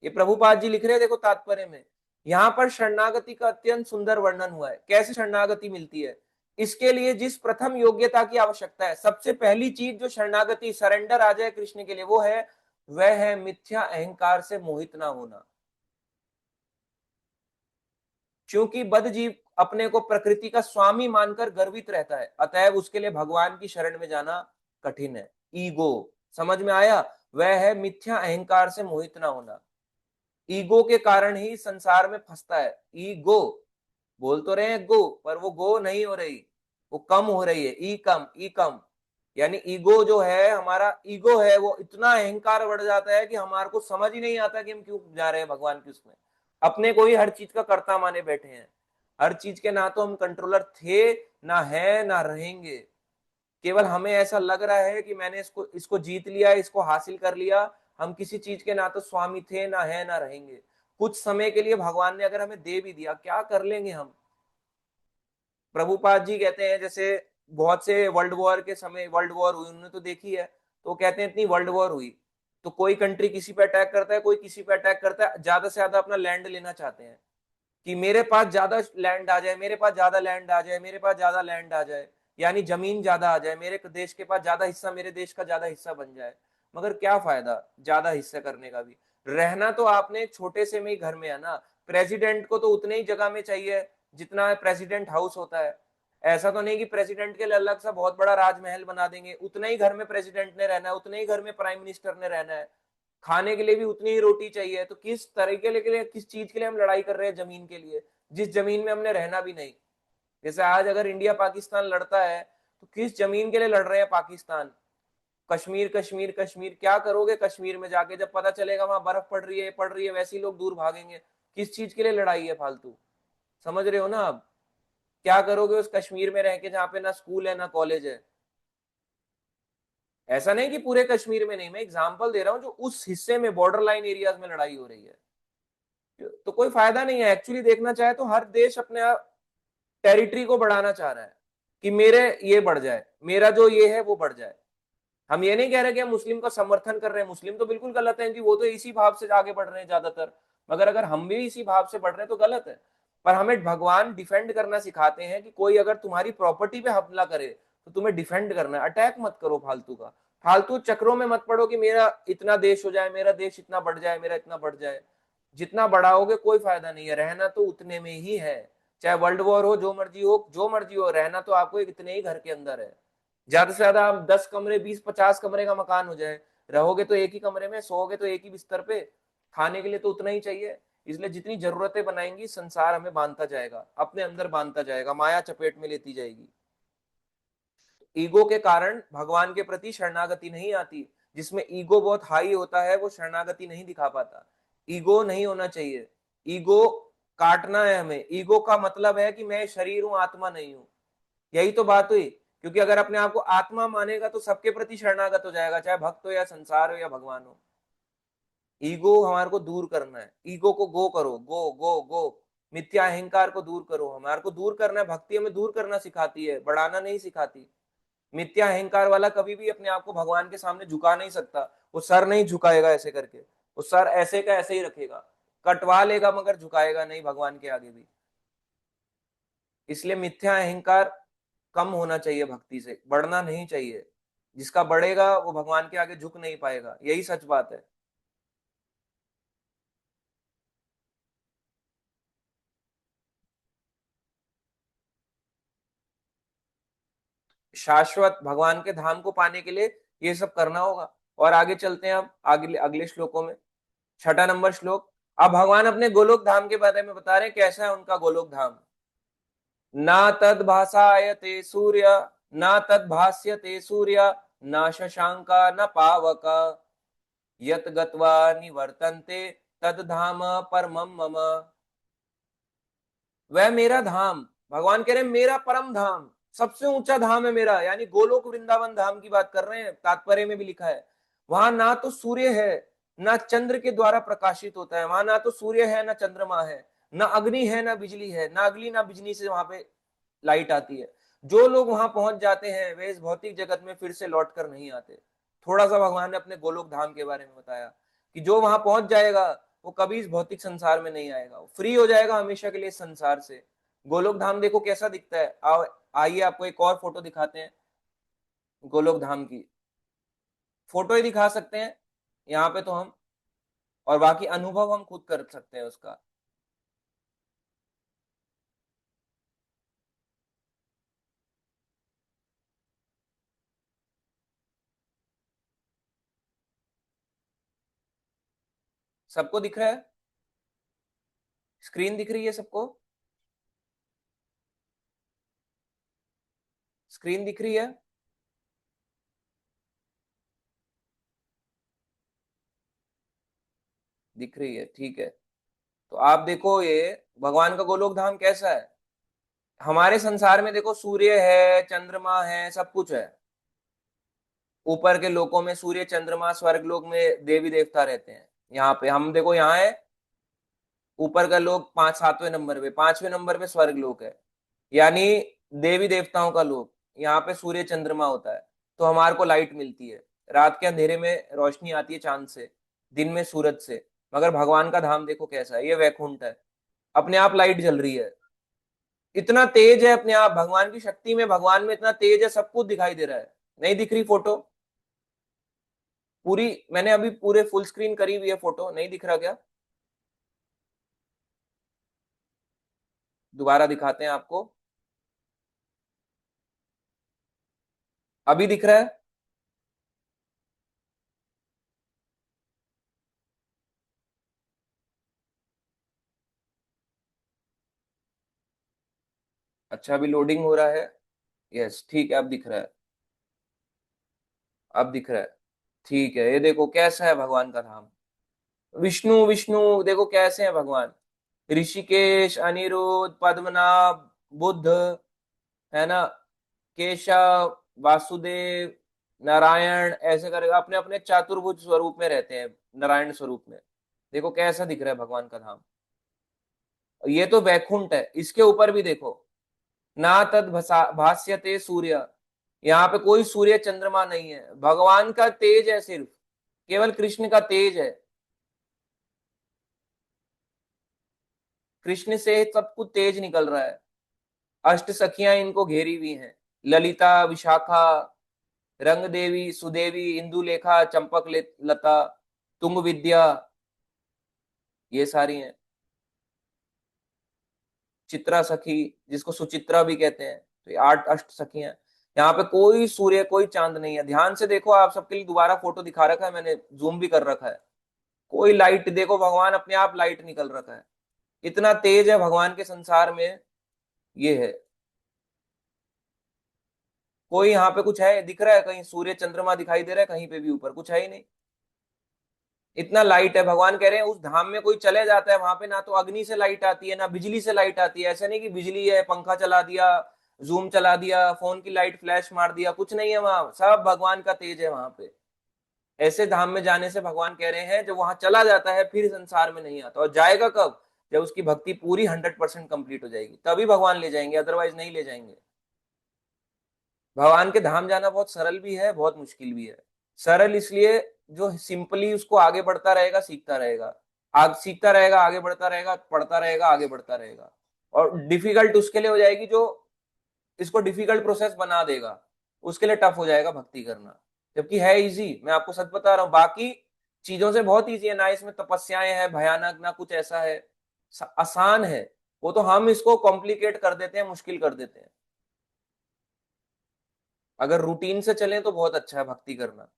S1: ये प्रभुपाद जी लिख रहे हैं, देखो तात्पर्य में यहां पर शरणागति का अत्यंत सुंदर वर्णन हुआ है। कैसे शरणागति मिलती है? इसके लिए जिस प्रथम योग्यता की आवश्यकता है, सबसे पहली चीज जो शरणागति, सरेंडर आ जाए कृष्ण के लिए, वो है, वह है मिथ्या अहंकार से मोहित ना होना। क्योंकि बद्ध जीव अपने को प्रकृति का स्वामी मानकर गर्वित रहता है, अतएव उसके लिए भगवान की शरण में जाना कठिन है। ईगो, समझ में आया? वह है मिथ्या अहंकार से मोहित ना होना। ईगो के कारण ही संसार में फंसता है। ईगो बोल तो रहे हैं गो, पर वो गो नहीं हो रही, वो कम हो रही है। ई कम, ई कम, यानी ईगो जो है, हमारा ईगो है, वो इतना अहंकार बढ़ जाता है कि हमारे को समझ ही नहीं आता कि हम क्यों जा रहे हैं भगवान के उसमें। अपने को ही हर चीज का कर्ता माने बैठे हैं। हर चीज के ना तो हम कंट्रोलर थे, ना है, ना रहेंगे। केवल हमें ऐसा लग रहा है कि मैंने इसको इसको जीत लिया, इसको हासिल कर लिया, हम किसी चीज के ना तो स्वामी थे, ना है, ना रहेंगे। कुछ समय के लिए भगवान ने अगर हमें दे भी दिया, क्या कर लेंगे हम? प्रभुपाद जी कहते हैं, जैसे बहुत से वर्ल्ड वॉर के समय वर्ल्ड वॉर हुई, उन्होंने तो देखी है, तो कहते हैं इतनी वर्ल्ड वॉर हुई तो कोई कंट्री किसी पे अटैक करता है, कोई किसी पे अटैक करता है, ज्यादा से ज्यादा अपना लैंड लेना चाहते हैं कि मेरे पास ज्यादा लैंड आ जाए, मेरे पास ज्यादा लैंड आ जाए, मेरे पास ज्यादा लैंड आ जाए, यानी जमीन ज्यादा आ जाए, मेरे देश के पास ज्यादा हिस्सा, मेरे देश का ज्यादा हिस्सा बन जाए। मगर क्या फायदा ज्यादा हिस्सा करने का भी? रहना तो आपने छोटे से में ही घर में है ना। प्रेसिडेंट को तो उतने ही जगह में चाहिए जितना प्रेसिडेंट हाउस होता है। ऐसा तो नहीं कि प्रेसिडेंट के लिए अलग सा बहुत बड़ा राजमहल बना देंगे, उतना ही घर में प्रेसिडेंट ने रहना है, उतने ही घर में प्राइम मिनिस्टर ने रहना है, खाने के लिए भी उतनी ही रोटी चाहिए। तो किस तरीके के लिए, किस चीज के लिए हम लड़ाई कर रहे हैं? जमीन के लिए, जिस जमीन में हमने रहना भी नहीं। जैसे आज अगर इंडिया पाकिस्तान लड़ता है तो किस जमीन के लिए लड़ रहे हैं पाकिस्तान? कश्मीर कश्मीर कश्मीर, क्या करोगे कश्मीर में जाके? जब पता चलेगा वहां बर्फ पड़ रही है, वैसे ही लोग दूर भागेंगे। किस चीज के लिए लड़ाई है फालतू? समझ रहे हो ना आप? क्या करोगे उस कश्मीर में रह के जहाँ पे ना स्कूल है ना कॉलेज है? ऐसा नहीं कि पूरे कश्मीर में नहीं, मैं एग्जांपल दे रहा हूँ जो उस हिस्से में बॉर्डर लाइन एरियाज में लड़ाई हो रही है। तो कोई फायदा नहीं है। एक्चुअली देखना चाहे तो हर देश अपने टेरिटरी को बढ़ाना चाह रहा है कि मेरे ये बढ़ जाए, मेरा जो ये है वो बढ़ जाए। हम ये नहीं कह रहे कि हम मुस्लिम का समर्थन कर रहे हैं, मुस्लिम तो बिल्कुल गलत है कि वो तो इसी भाव से आगे बढ़ रहे हैं ज्यादातर। मगर अगर हम भी इसी भाव से बढ़ रहे हैं तो गलत है। पर हमें भगवान डिफेंड करना सिखाते हैं कि कोई अगर तुम्हारी प्रॉपर्टी पे हमला करे तो तुम्हें डिफेंड करना है, अटैक मत करो फालतू का। फालतू चक्रों में मत पड़ो कि मेरा इतना देश हो जाए, मेरा देश इतना बढ़ जाए, मेरा इतना बढ़ जाए। जितना बढ़ाओगे कोई फायदा नहीं है, रहना तो उतने में ही है। चाहे वर्ल्ड वॉर हो, जो मर्जी हो, जो मर्जी हो, रहना तो आपको इतने ही घर के अंदर है। ज्यादा से ज्यादा आप 10 कमरे, 20-50 कमरे का मकान हो जाए, रहोगे तो एक ही कमरे में, सोओगे तो एक ही बिस्तर पे, खाने के लिए तो उतना ही चाहिए। इसलिए जितनी जरूरतें बनाएंगी संसार हमें बांधता जाएगा, अपने अंदर बांधता जाएगा, माया चपेट में लेती जाएगी। ईगो के कारण भगवान के प्रति शरणागति नहीं आती। जिसमें ईगो बहुत हाई होता है वो शरणागति नहीं दिखा पाता। ईगो नहीं होना चाहिए। ईगो काटना है हमें। ईगो का मतलब है कि मैं शरीर हूं, आत्मा नहीं हूं। यही तो बात हुई। क्योंकि अगर अपने आप को आत्मा मानेगा तो सबके प्रति शरणागत हो जाएगा, चाहे भक्त हो या संसार हो या भगवान हो। ईगो हमारे को दूर करना है। ईगो को गो करो, गो गो गो। मिथ्या अहंकार को दूर करो, हमारे को दूर करना है। भक्ति हमें दूर करना सिखाती है, बढ़ाना नहीं सिखाती। मिथ्या अहंकार वाला कभी भी अपने आप को भगवान के सामने झुका नहीं सकता। वो सर नहीं झुकाएगा ऐसे करके, वो सर ऐसे का ऐसे ही रखेगा, कटवा लेगा मगर झुकाएगा नहीं भगवान के आगे भी। इसलिए मिथ्या अहंकार कम होना चाहिए, भक्ति से बढ़ना नहीं चाहिए। जिसका बढ़ेगा वो भगवान के आगे झुक नहीं पाएगा, यही सच बात है। शाश्वत भगवान के धाम को पाने के लिए ये सब करना होगा। और आगे चलते हैं अब आगे अगले श्लोकों में। 6 नंबर श्लोक। अब भगवान अपने गोलोक धाम के बारे में बता रहे हैं, कैसा है उनका गोलोक धाम। ना तद भासायते सूर्य, ना तद भास्यते सूर्य, ना शशांका न पावक, यत गत्वा निवर्तन्ते तद धाम परमम मम। वह मेरा धाम, भगवान कह रहे हैं मेरा परम धाम, सबसे ऊंचा धाम है मेरा, यानी गोलोक वृंदावन धाम की बात कर रहे हैं। तात्पर्य में भी लिखा है वहां ना तो सूर्य है, ना चंद्र के द्वारा प्रकाशित होता है। वहां ना तो सूर्य है, ना चंद्रमा है, ना अग्नि है, ना बिजली है। ना अग्नि ना बिजली से वहां पे लाइट आती है। जो लोग वहां पहुंच जाते हैं वे इस भौतिक जगत में फिर से लौट कर नहीं आते। थोड़ा सा भगवान ने अपने गोलोक धाम के बारे में बताया कि जो वहां पहुंच जाएगा वो कभी इस भौतिक संसार में नहीं आएगा, वो फ्री हो जाएगा हमेशा के लिए इस संसार से। गोलोक धाम देखो कैसा दिखता है। आइए आपको एक और फोटो दिखाते हैं गोलोक धाम की। फोटो ही दिखा सकते हैं यहाँ पे तो हम, और बाकी अनुभव हम खुद कर सकते हैं उसका। सबको दिख रहा है? स्क्रीन दिख रही है सबको? स्क्रीन दिख रही है? दिख रही है, ठीक है। तो आप देखो ये भगवान का गोलोक धाम कैसा है। हमारे संसार में देखो सूर्य है, चंद्रमा है, सब कुछ है। ऊपर के लोकों में सूर्य चंद्रमा, स्वर्ग लोक में देवी देवता रहते हैं। यहाँ पे हम देखो, यहाँ है ऊपर का लोक 7वें नंबर पे, 5वें नंबर पे स्वर्ग लोक है, यानी देवी देवताओं का लोक। यहाँ पे सूर्य चंद्रमा होता है, तो हमारे को लाइट मिलती है। रात के अंधेरे में रोशनी आती है चांद से, दिन में सूरज से। मगर भगवान का धाम देखो कैसा है, ये वैकुंठ है, अपने आप लाइट जल रही है, इतना तेज है अपने आप। भगवान की शक्ति में, भगवान में इतना तेज है, सब कुछ दिखाई दे रहा है। नहीं दिख रही फोटो पूरी? मैंने अभी पूरे फुल स्क्रीन करी हुई है फोटो, नहीं दिख रहा क्या? दोबारा दिखाते हैं आपको, अभी दिख रहा है? अच्छा, अभी लोडिंग हो रहा है। यस, ठीक है, अब दिख रहा है, अब दिख रहा है। ठीक है, ये देखो कैसा है भगवान का धाम। विष्णु विष्णु देखो कैसे हैं भगवान। ऋषिकेश, अनिरुद्ध, पद्मनाभ, बुद्ध, है ना, केशव, वासुदेव, नारायण, ऐसे करके अपने अपने चतुर्भुज स्वरूप में रहते हैं, नारायण स्वरूप में। देखो कैसा दिख रहा है भगवान का धाम। ये तो वैकुंठ है, इसके ऊपर भी देखो, ना तद भास्यते सूर्य, यहाँ पे कोई सूर्य चंद्रमा नहीं है, भगवान का तेज है सिर्फ, केवल कृष्ण का तेज है। कृष्ण से सब कुछ तेज निकल रहा है। अष्ट सखियां इनको घेरी हुई हैं, ललिता, विशाखा, रंग देवी, सुदेवी, इंदुलेखा, चंपक लता, तुंग विद्या, ये सारी हैं। चित्रा सखी, जिसको सुचित्रा भी कहते हैं, तो ये 8 अष्ट सखियां। यहाँ पे कोई सूर्य, कोई चांद नहीं है। ध्यान से देखो, आप सबके लिए दोबारा फोटो दिखा रखा है मैंने, जूम भी कर रखा है। कोई लाइट देखो, भगवान अपने आप लाइट निकल रखा है, इतना तेज है भगवान के संसार में। ये है, कोई यहाँ पे कुछ है दिख रहा है कहीं? सूर्य चंद्रमा दिखाई दे रहा है कहीं पे भी? ऊपर कुछ है ही नहीं, इतना लाइट है। भगवान कह रहे हैं उस धाम में कोई चले जाता है, वहां पे ना तो अग्नि से लाइट आती है, ना बिजली से लाइट आती है। ऐसा नहीं कि बिजली है, पंखा चला दिया, जूम चला दिया, फोन की लाइट फ्लैश मार दिया, कुछ नहीं है वहां, सब भगवान का तेज है वहां पे। ऐसे धाम में जाने से भगवान कह रहे हैं, जब वहां चला जाता है फिर संसार में नहीं आता। और जाएगा कब? जब उसकी भक्ति पूरी 100% कंप्लीट हो जाएगी, तभी भगवान ले जाएंगे, अदरवाइज नहीं ले जाएंगे। भगवान के धाम जाना बहुत सरल भी है, बहुत मुश्किल भी है। सरल इसलिए, जो सिंपली उसको आगे बढ़ता रहेगा, सीखता रहेगा, आग सीखता रहेगा, आगे बढ़ता रहेगा, पढ़ता रहेगा, आगे बढ़ता रहेगा। और डिफिकल्ट उसके लिए हो जाएगी जो इसको डिफिकल्ट प्रोसेस बना देगा, उसके लिए टफ हो जाएगा भक्ति करना। जबकि है इजी, मैं आपको सच बता रहा हूँ, बाकी चीजों से बहुत इजी है ना, इसमें तपस्याएं हैं भयानक, ना कुछ ऐसा है, आसान है। वो तो हम इसको कॉम्प्लिकेट कर देते हैं, मुश्किल कर देते हैं। अगर रूटीन से चलें तो बहुत अच्छा है भक्ति करना।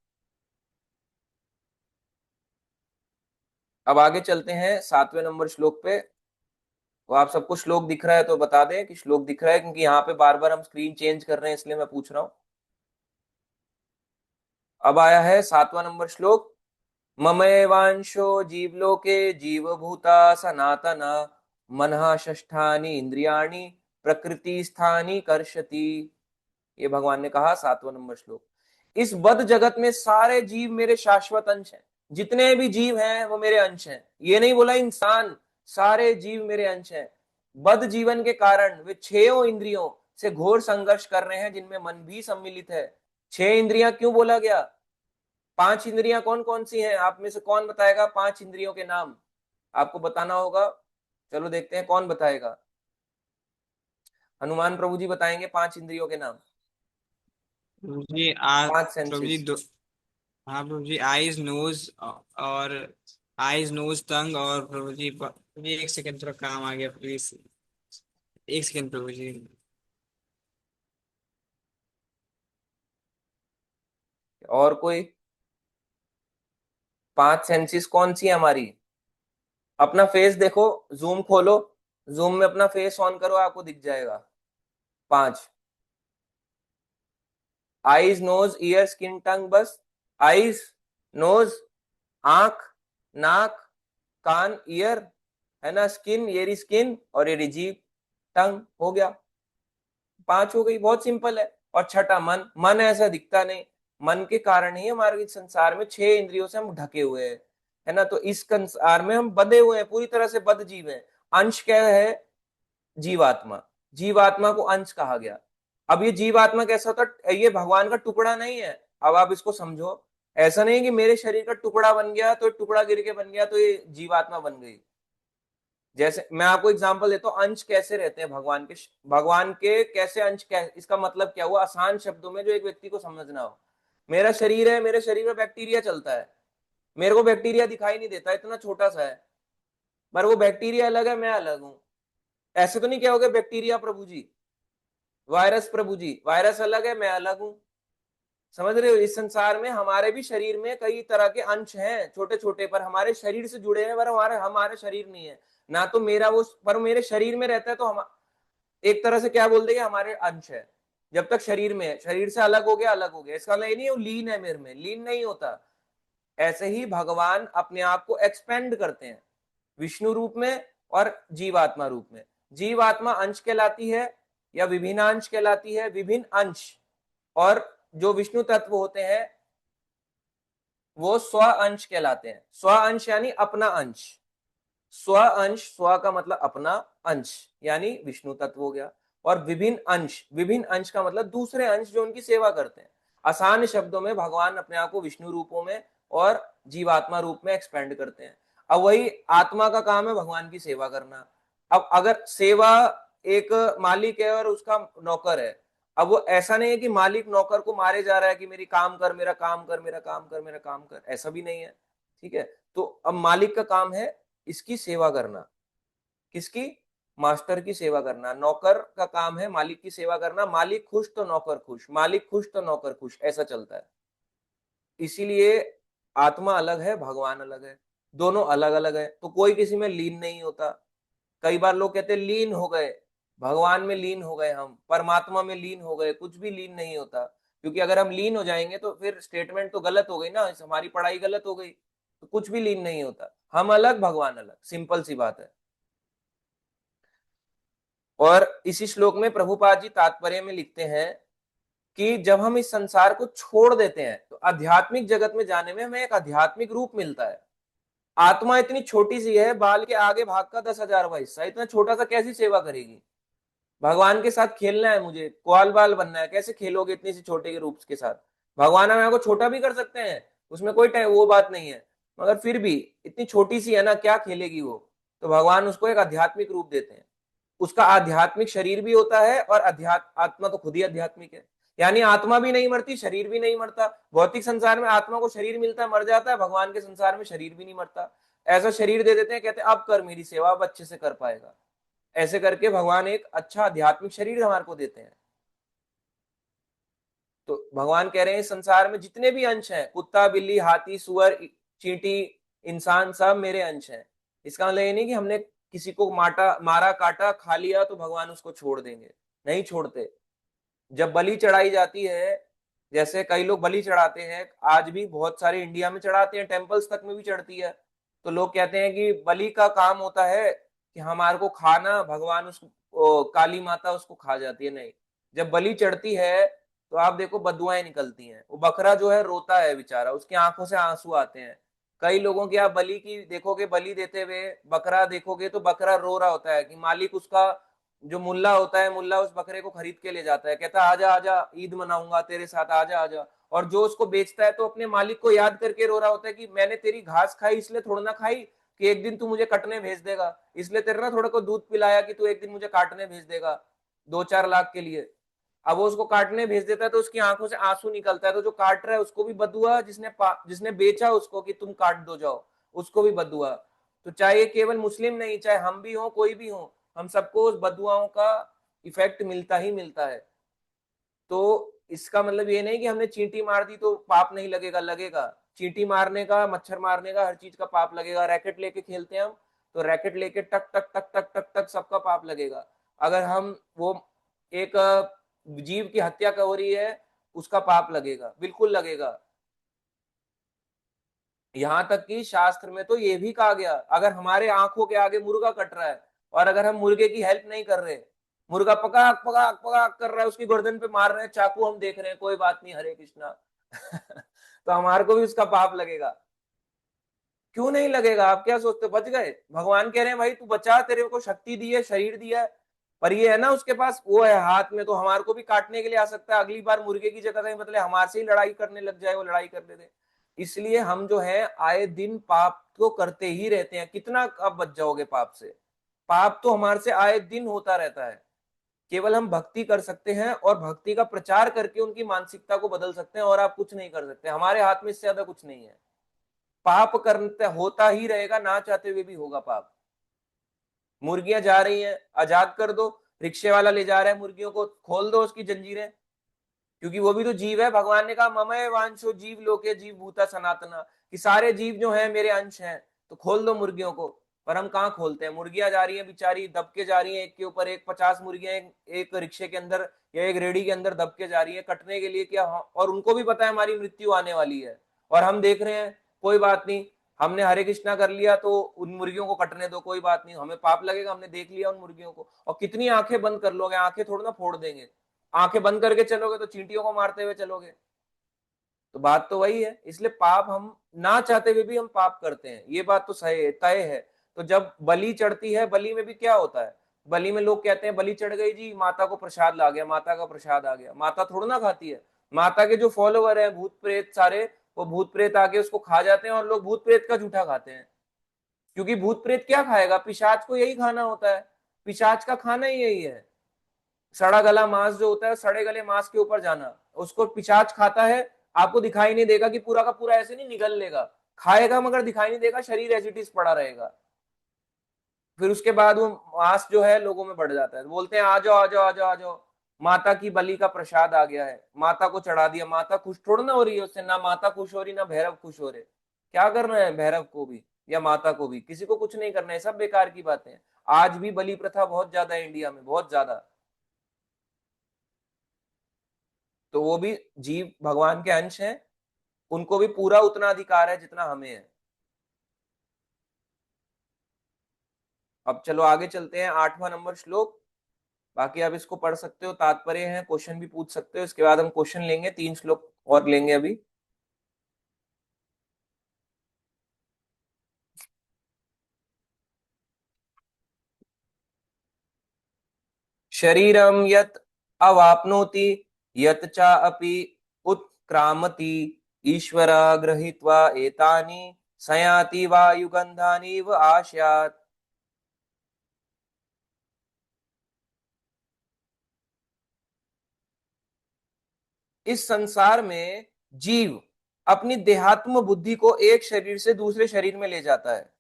S1: अब आगे चलते हैं 7वें नंबर श्लोक पे। तो आप सबको श्लोक दिख रहा है तो बता दें कि श्लोक दिख रहा है, क्योंकि यहाँ पे बार बार हम स्क्रीन चेंज कर रहे हैं, इसलिए मैं पूछ रहा हूं। अब आया है 7वां नंबर श्लोक। ममैवांशो जीवलोके जीवभूता सनातन मनः षष्ठानि इंद्रियाणि प्रकृति स्थानि कर्षति। ये भगवान ने कहा 7वां नंबर श्लोक। इस बद्ध जगत में सारे जीव मेरे शाश्वत अंश हैं, जितने भी जीव हैं वो मेरे अंश हैं। ये नहीं बोला इंसान, सारे जीव मेरे अंश हैं। बद्ध जीवन के कारण वे 6 इंद्रियों से घोर संघर्ष कर रहे हैं, जिनमें मन भी सम्मिलित है। 6 इंद्रियां क्यों बोला गया? 5 इंद्रियां कौन कौन सी हैं? आप में से कौन बताएगा 5 इंद्रियों के नाम? आपको बताना होगा। चलो देखते हैं कौन बताएगा। हनुमान प्रभु जी बताएंगे 5 इंद्रियों के नाम,
S2: प्रभु जी आ
S1: 5 सेंसेस।
S2: हाँ प्रभु जी, आईज नोज और आईज नोज टंग, और प्रभु जी प्रभु जी, एक सेकंड, थोड़ा काम आ गया प्लीज, एक सेकंड प्रभु जी।
S1: और कोई? 5 सेंसेस कौन सी है हमारी? अपना फेस देखो, जूम खोलो, जूम में अपना फेस ऑन करो, आपको दिख जाएगा 5। Eyes, nose, ear, skin, tongue, बस। आईज, नोज, आंख, नाक, कान, ईयर, है ना, स्किन, ये रही स्किन, और ये रही जीभ, टंग, हो गया 5 हो गई, बहुत सिंपल है। और छठा मन, मन ऐसा दिखता नहीं, मन के कारण ही हमारे इस संसार में 6 इंद्रियों से हम ढके हुए हैं, है ना। तो इस संसार में हम बंधे हुए हैं, पूरी तरह से बद्ध जीव हैं। अंश क्या है? जीवात्मा। जीवात्मा को अंश कहा गया। अब ये जीवात्मा कैसा होता है? ये भगवान का टुकड़ा नहीं है। अब आप इसको समझो, ऐसा नहीं कि मेरे शरीर का टुकड़ा बन गया तो टुकड़ा गिर के बन गया तो ये जीवात्मा बन गई। जैसे मैं आपको एग्जांपल देता हूँ, अंश कैसे रहते हैं भगवान के कैसे अंश, इसका मतलब क्या हुआ आसान शब्दों में जो एक व्यक्ति को समझना हो। मेरा शरीर है, मेरे शरीर में बैक्टीरिया चलता है, मेरे को बैक्टीरिया दिखाई नहीं देता, इतना छोटा सा है, पर वो बैक्टीरिया अलग है, मैं अलग हूं। ऐसे तो नहीं क्या हो गया बैक्टीरिया प्रभु जी, वायरस प्रभु जी, वायरस अलग है, मैं अलग हूं। समझ रहे हो? इस संसार में हमारे भी शरीर में कई तरह के अंश हैं छोटे छोटे, पर हमारे शरीर से जुड़े हैं, पर हमारे हमारे शरीर नहीं है ना। तो मेरा वो पर मेरे शरीर में रहता है, तो हम एक तरह से क्या बोल देंगे, हमारे अंश है। जब तक शरीर में है, शरीर से अलग हो गया, अलग हो गया, इसका मतलब ये नहीं वो लीन है मेरे में, लीन नहीं होता। ऐसे ही भगवान अपने आप को एक्सपेंड करते हैं, विष्णु रूप में और जीवात्मा रूप में। जीवात्मा अंश कहलाती है या विभिन्न अंश कहलाती है, विभिन्न अंश। और जो विष्णु तत्व होते हैं वो स्व अंश कहलाते हैं। स्व अंश यानी अपना अंश। स्व अंश, स्व का मतलब अपना, अंश यानी विष्णु तत्व हो गया। और विभिन्न अंश, विभिन्न अंश का मतलब दूसरे अंश जो उनकी सेवा करते हैं। आसान शब्दों में भगवान अपने आप को विष्णु रूपों में और जीवात्मा रूप में एक्सपेंड करते हैं। अब वही आत्मा का काम है भगवान की सेवा करना। अब अगर सेवा, एक मालिक है और उसका नौकर है, अब वो ऐसा नहीं है कि मालिक नौकर को मारे जा रहा है कि मेरी काम कर, मेरा काम कर, मेरा काम कर, मेरा काम कर, ऐसा भी नहीं है। ठीक है, तो अब मालिक का काम है इसकी सेवा करना। किसकी? मास्टर की सेवा करना। नौकर का काम है मालिक की सेवा करना। मालिक खुश तो नौकर खुश, मालिक खुश तो नौकर खुश, ऐसा चलता है। इसीलिए आत्मा अलग है, भगवान अलग है, दोनों अलग अलग है, तो कोई किसी में लीन नहीं होता। कई बार लोग कहते हैं लीन हो गए, भगवान में लीन हो गए, हम परमात्मा में लीन हो गए, कुछ भी लीन नहीं होता। क्योंकि अगर हम लीन हो जाएंगे तो फिर स्टेटमेंट तो गलत हो गई ना, हमारी पढ़ाई गलत हो गई। तो कुछ भी लीन नहीं होता, हम अलग भगवान अलग, सिंपल सी बात है। और इसी श्लोक में प्रभुपाद जी तात्पर्य में लिखते हैं कि जब हम इस संसार को छोड़ देते हैं तो आध्यात्मिक जगत में जाने में हमें एक आध्यात्मिक रूप मिलता है। आत्मा इतनी छोटी सी है, बाल के आगे भाग का 10,000वां हिस्सा, इतना छोटा सा कैसी सेवा करेगी? भगवान के साथ खेलना है मुझे, ग्वाल बाल बनना है, कैसे खेलोगे इतनी सी छोटे के रूप के साथ? भगवान हमें को छोटा भी कर सकते हैं, उसमें कोई वो बात नहीं है, मगर फिर भी इतनी छोटी सी है ना, क्या खेलेगी वो? तो भगवान उसको एक आध्यात्मिक रूप देते हैं। उसका आध्यात्मिक शरीर भी होता है और आत्मा तो खुद ही आध्यात्मिक है। यानी आत्मा भी नहीं मरती, शरीर भी नहीं मरता। भौतिक संसार में आत्मा को शरीर मिलता है, मर जाता है, भगवान के संसार में शरीर भी नहीं मरता। ऐसा शरीर दे देते हैं, कहते हैं अब कर मेरी सेवा, अब अच्छे से कर पाएगा। ऐसे करके भगवान एक अच्छा आध्यात्मिक शरीर हमारे को देते हैं। तो भगवान कह रहे हैं संसार में जितने भी अंश हैं, कुत्ता, बिल्ली, हाथी, सुअर, चींटी, इंसान, सब मेरे अंश हैं। इसका मतलब ये नहीं कि हमने किसी को मारा काटा खा लिया तो भगवान उसको छोड़ देंगे, नहीं छोड़ते। जब बलि चढ़ाई जाती है, जैसे कई लोग बलि चढ़ाते हैं, आज भी बहुत सारे इंडिया में चढ़ाते हैं, टेम्पल्स तक में भी चढ़ती है। तो लोग कहते हैं कि बलि का काम होता है कि हमारे को खाना, भगवान उसको, काली माता उसको खा जाती है। नहीं, जब बलि चढ़ती है तो आप देखो बदुआएं निकलती हैं, वो बकरा जो है रोता है बेचारा, उसकी आंखों से आंसू आते हैं। कई लोगों की आप बलि की देखोगे, बलि देते हुए बकरा देखोगे तो बकरा रो रहा होता है कि मालिक, उसका जो मुल्ला होता है, मुल्ला उस बकरे को खरीद के ले जाता है, कहता है आजा आजा, ईद मनाऊंगा तेरे साथ, आजा आजा। और जो उसको बेचता है तो अपने मालिक को याद करके रो रहा होता है कि मैंने तेरी घास खाई इसलिए थोड़ा ना खाई कि एक दिन तू मुझे कटने भेज देगा, इसलिए तेरे ना थोड़ा को दूध पिलाया कि तू एक दिन मुझे काटने भेज देगा 2-4 लाख के लिए। अब वो उसको काटने भेज देता है तो उसकी आंखों से आंसू निकलता है, तो जो काट रहा है उसको भी बदुआ, जिसने बेचा उसको कि तुम काट दो जाओ, उसको भी बदुआ। तो चाहे केवल मुस्लिम नहीं, चाहे हम भी हो, कोई भी हो, हम सबको उस बदुआओं का इफेक्ट मिलता ही मिलता है। तो इसका मतलब ये नहीं कि हमने चींटी मार दी तो पाप नहीं लगेगा, लगेगा। चींटी मारने का, मच्छर मारने का, हर चीज का पाप लगेगा। रैकेट लेके खेलते हैं हम, तो रैकेट लेके टक टक टक टक टक टक सबका पाप लगेगा। अगर हम वो एक जीव की हत्या हो रही है, उसका पाप लगेगा, बिल्कुल लगेगा। यहां तक कि शास्त्र में तो ये भी कहा गया, अगर हमारे आंखों के आगे मुर्गा कट रहा है और अगर हम मुर्गे की हेल्प नहीं कर रहे, मुर्गा पकाक पकाक पकाक कर रहा है, उसकी गर्दन पे मार रहे हैं चाकू, हम देख रहे हैं, कोई बात नहीं, हरे कृष्णा तो हमारे को भी उसका पाप लगेगा? क्यों नहीं लगेगा? आप क्या सोचते हो बच गए? भगवान कह रहे हैं भाई तू बचा, तेरे को शक्ति दी है, शरीर दिया है, पर ये है ना उसके पास वो है हाथ में, तो हमारे को भी काटने के लिए आ सकता है। अगली बार मुर्गे की जगह कहीं मतलब हमारे से ही लड़ाई करने लग जाए, वो लड़ाई करने दे। इसलिए हम जो है आए दिन पाप तो करते ही रहते हैं। कितना अब बच जाओगे पाप से? पाप तो हमारे से आए दिन होता रहता है। केवल हम भक्ति कर सकते हैं और भक्ति का प्रचार करके उनकी मानसिकता को बदल सकते हैं, और आप कुछ नहीं कर सकते। हमारे हाथ में इससे ज्यादा कुछ नहीं है। पाप करते होता ही रहेगा, ना चाहते हुए भी होगा पाप। मुर्गियां जा रही हैं, आजाद कर दो। रिक्शे वाला ले जा रहा है मुर्गियों को, खोल दो उसकी जंजीरें, क्योंकि वो भी तो जीव है। भगवान ने कहा ममय वांशो जीव लोके जीव भूता सनातना, कि सारे जीव जो हैं मेरे अंश हैं, तो खोल दो मुर्गियों को। पर हम कहाँ खोलते हैं? मुर्गियां जा रही हैं बेचारी, दब के जा रही हैं, एक के ऊपर एक 50 मुर्गियां एक रिक्शे के अंदर या एक रेडी के अंदर दब के जा रही है कटने के लिए क्या। और उनको भी पता है हमारी मृत्यु आने वाली है, और हम देख रहे हैं कोई बात नहीं, हमने हरे कृष्णा कर लिया तो उन मुर्गियों को कटने दो, कोई बात नहीं, हमें पाप लगेगा, हमने देख लिया उन मुर्गियों को। और कितनी आंखें बंद कर लोगे? आंखें थोड़ा ना फोड़ देंगे। आंखें बंद करके चलोगे तो चींटियों को मारते हुए चलोगे। तो बात तो वही है। इसलिए पाप हम ना चाहते हुए भी हम पाप करते हैं, ये बात तो सही है, तय है। तो जब बलि चढ़ती है, बलि में भी क्या होता है? बलि में लोग कहते हैं बलि चढ़ गई जी, माता को प्रसाद ला गया, माता का प्रसाद आ गया। माता थोड़ा ना खाती है। माता के जो फॉलोवर है भूत प्रेत सारे, वो भूत प्रेत आके उसको खा जाते हैं, और लोग भूत प्रेत का जूठा खाते हैं। क्योंकि भूत प्रेत क्या खाएगा? पिशाच को यही खाना होता है। पिशाच का खाना ही यही है। सड़ा गला मांस जो होता है, सड़े गले मांस के ऊपर जाना, उसको पिशाच खाता है। आपको दिखाई नहीं देगा कि पूरा का पूरा ऐसे नहीं निगल लेगा, खाएगा मगर दिखाई नहीं देगा, शरीर एज इट इज पड़ा रहेगा। फिर उसके बाद वो मांस जो है लोगों में बढ़ जाता है, बोलते हैं आ जाओ आ जाओ आ जाओ आ जाओ, माता की बलि का प्रसाद आ गया है, माता को चढ़ा दिया। माता खुश थोड़ा ना हो रही है उससे, ना माता खुश हो रही, ना भैरव खुश हो रहे। क्या कर रहे हैं भैरव को भी या माता को भी? किसी को कुछ नहीं करना है, सब बेकार की बातें हैं। आज भी बलि प्रथा बहुत ज्यादा है इंडिया में, बहुत ज्यादा। तो वो भी जीव भगवान के अंश हैं, उनको भी पूरा उतना अधिकार है जितना हमें है। अब चलो आगे चलते हैं, 8वां नंबर श्लोक। बाकी आप इसको पढ़ सकते हो, तात्पर्य है, क्वेश्चन भी पूछ सकते हो। इसके बाद हम क्वेश्चन लेंगे, 3 श्लोक और लेंगे अभी। शरीरम यत अवाप्नोति यत चा अपि उत्क्रामति ईश्वर गृहीत्वा एतानि सयाति वायुगंधानि व आस्यात्। इस संसार में जीव अपनी देहात्म बुद्धि को एक शरीर से दूसरे शरीर में ले जाता है,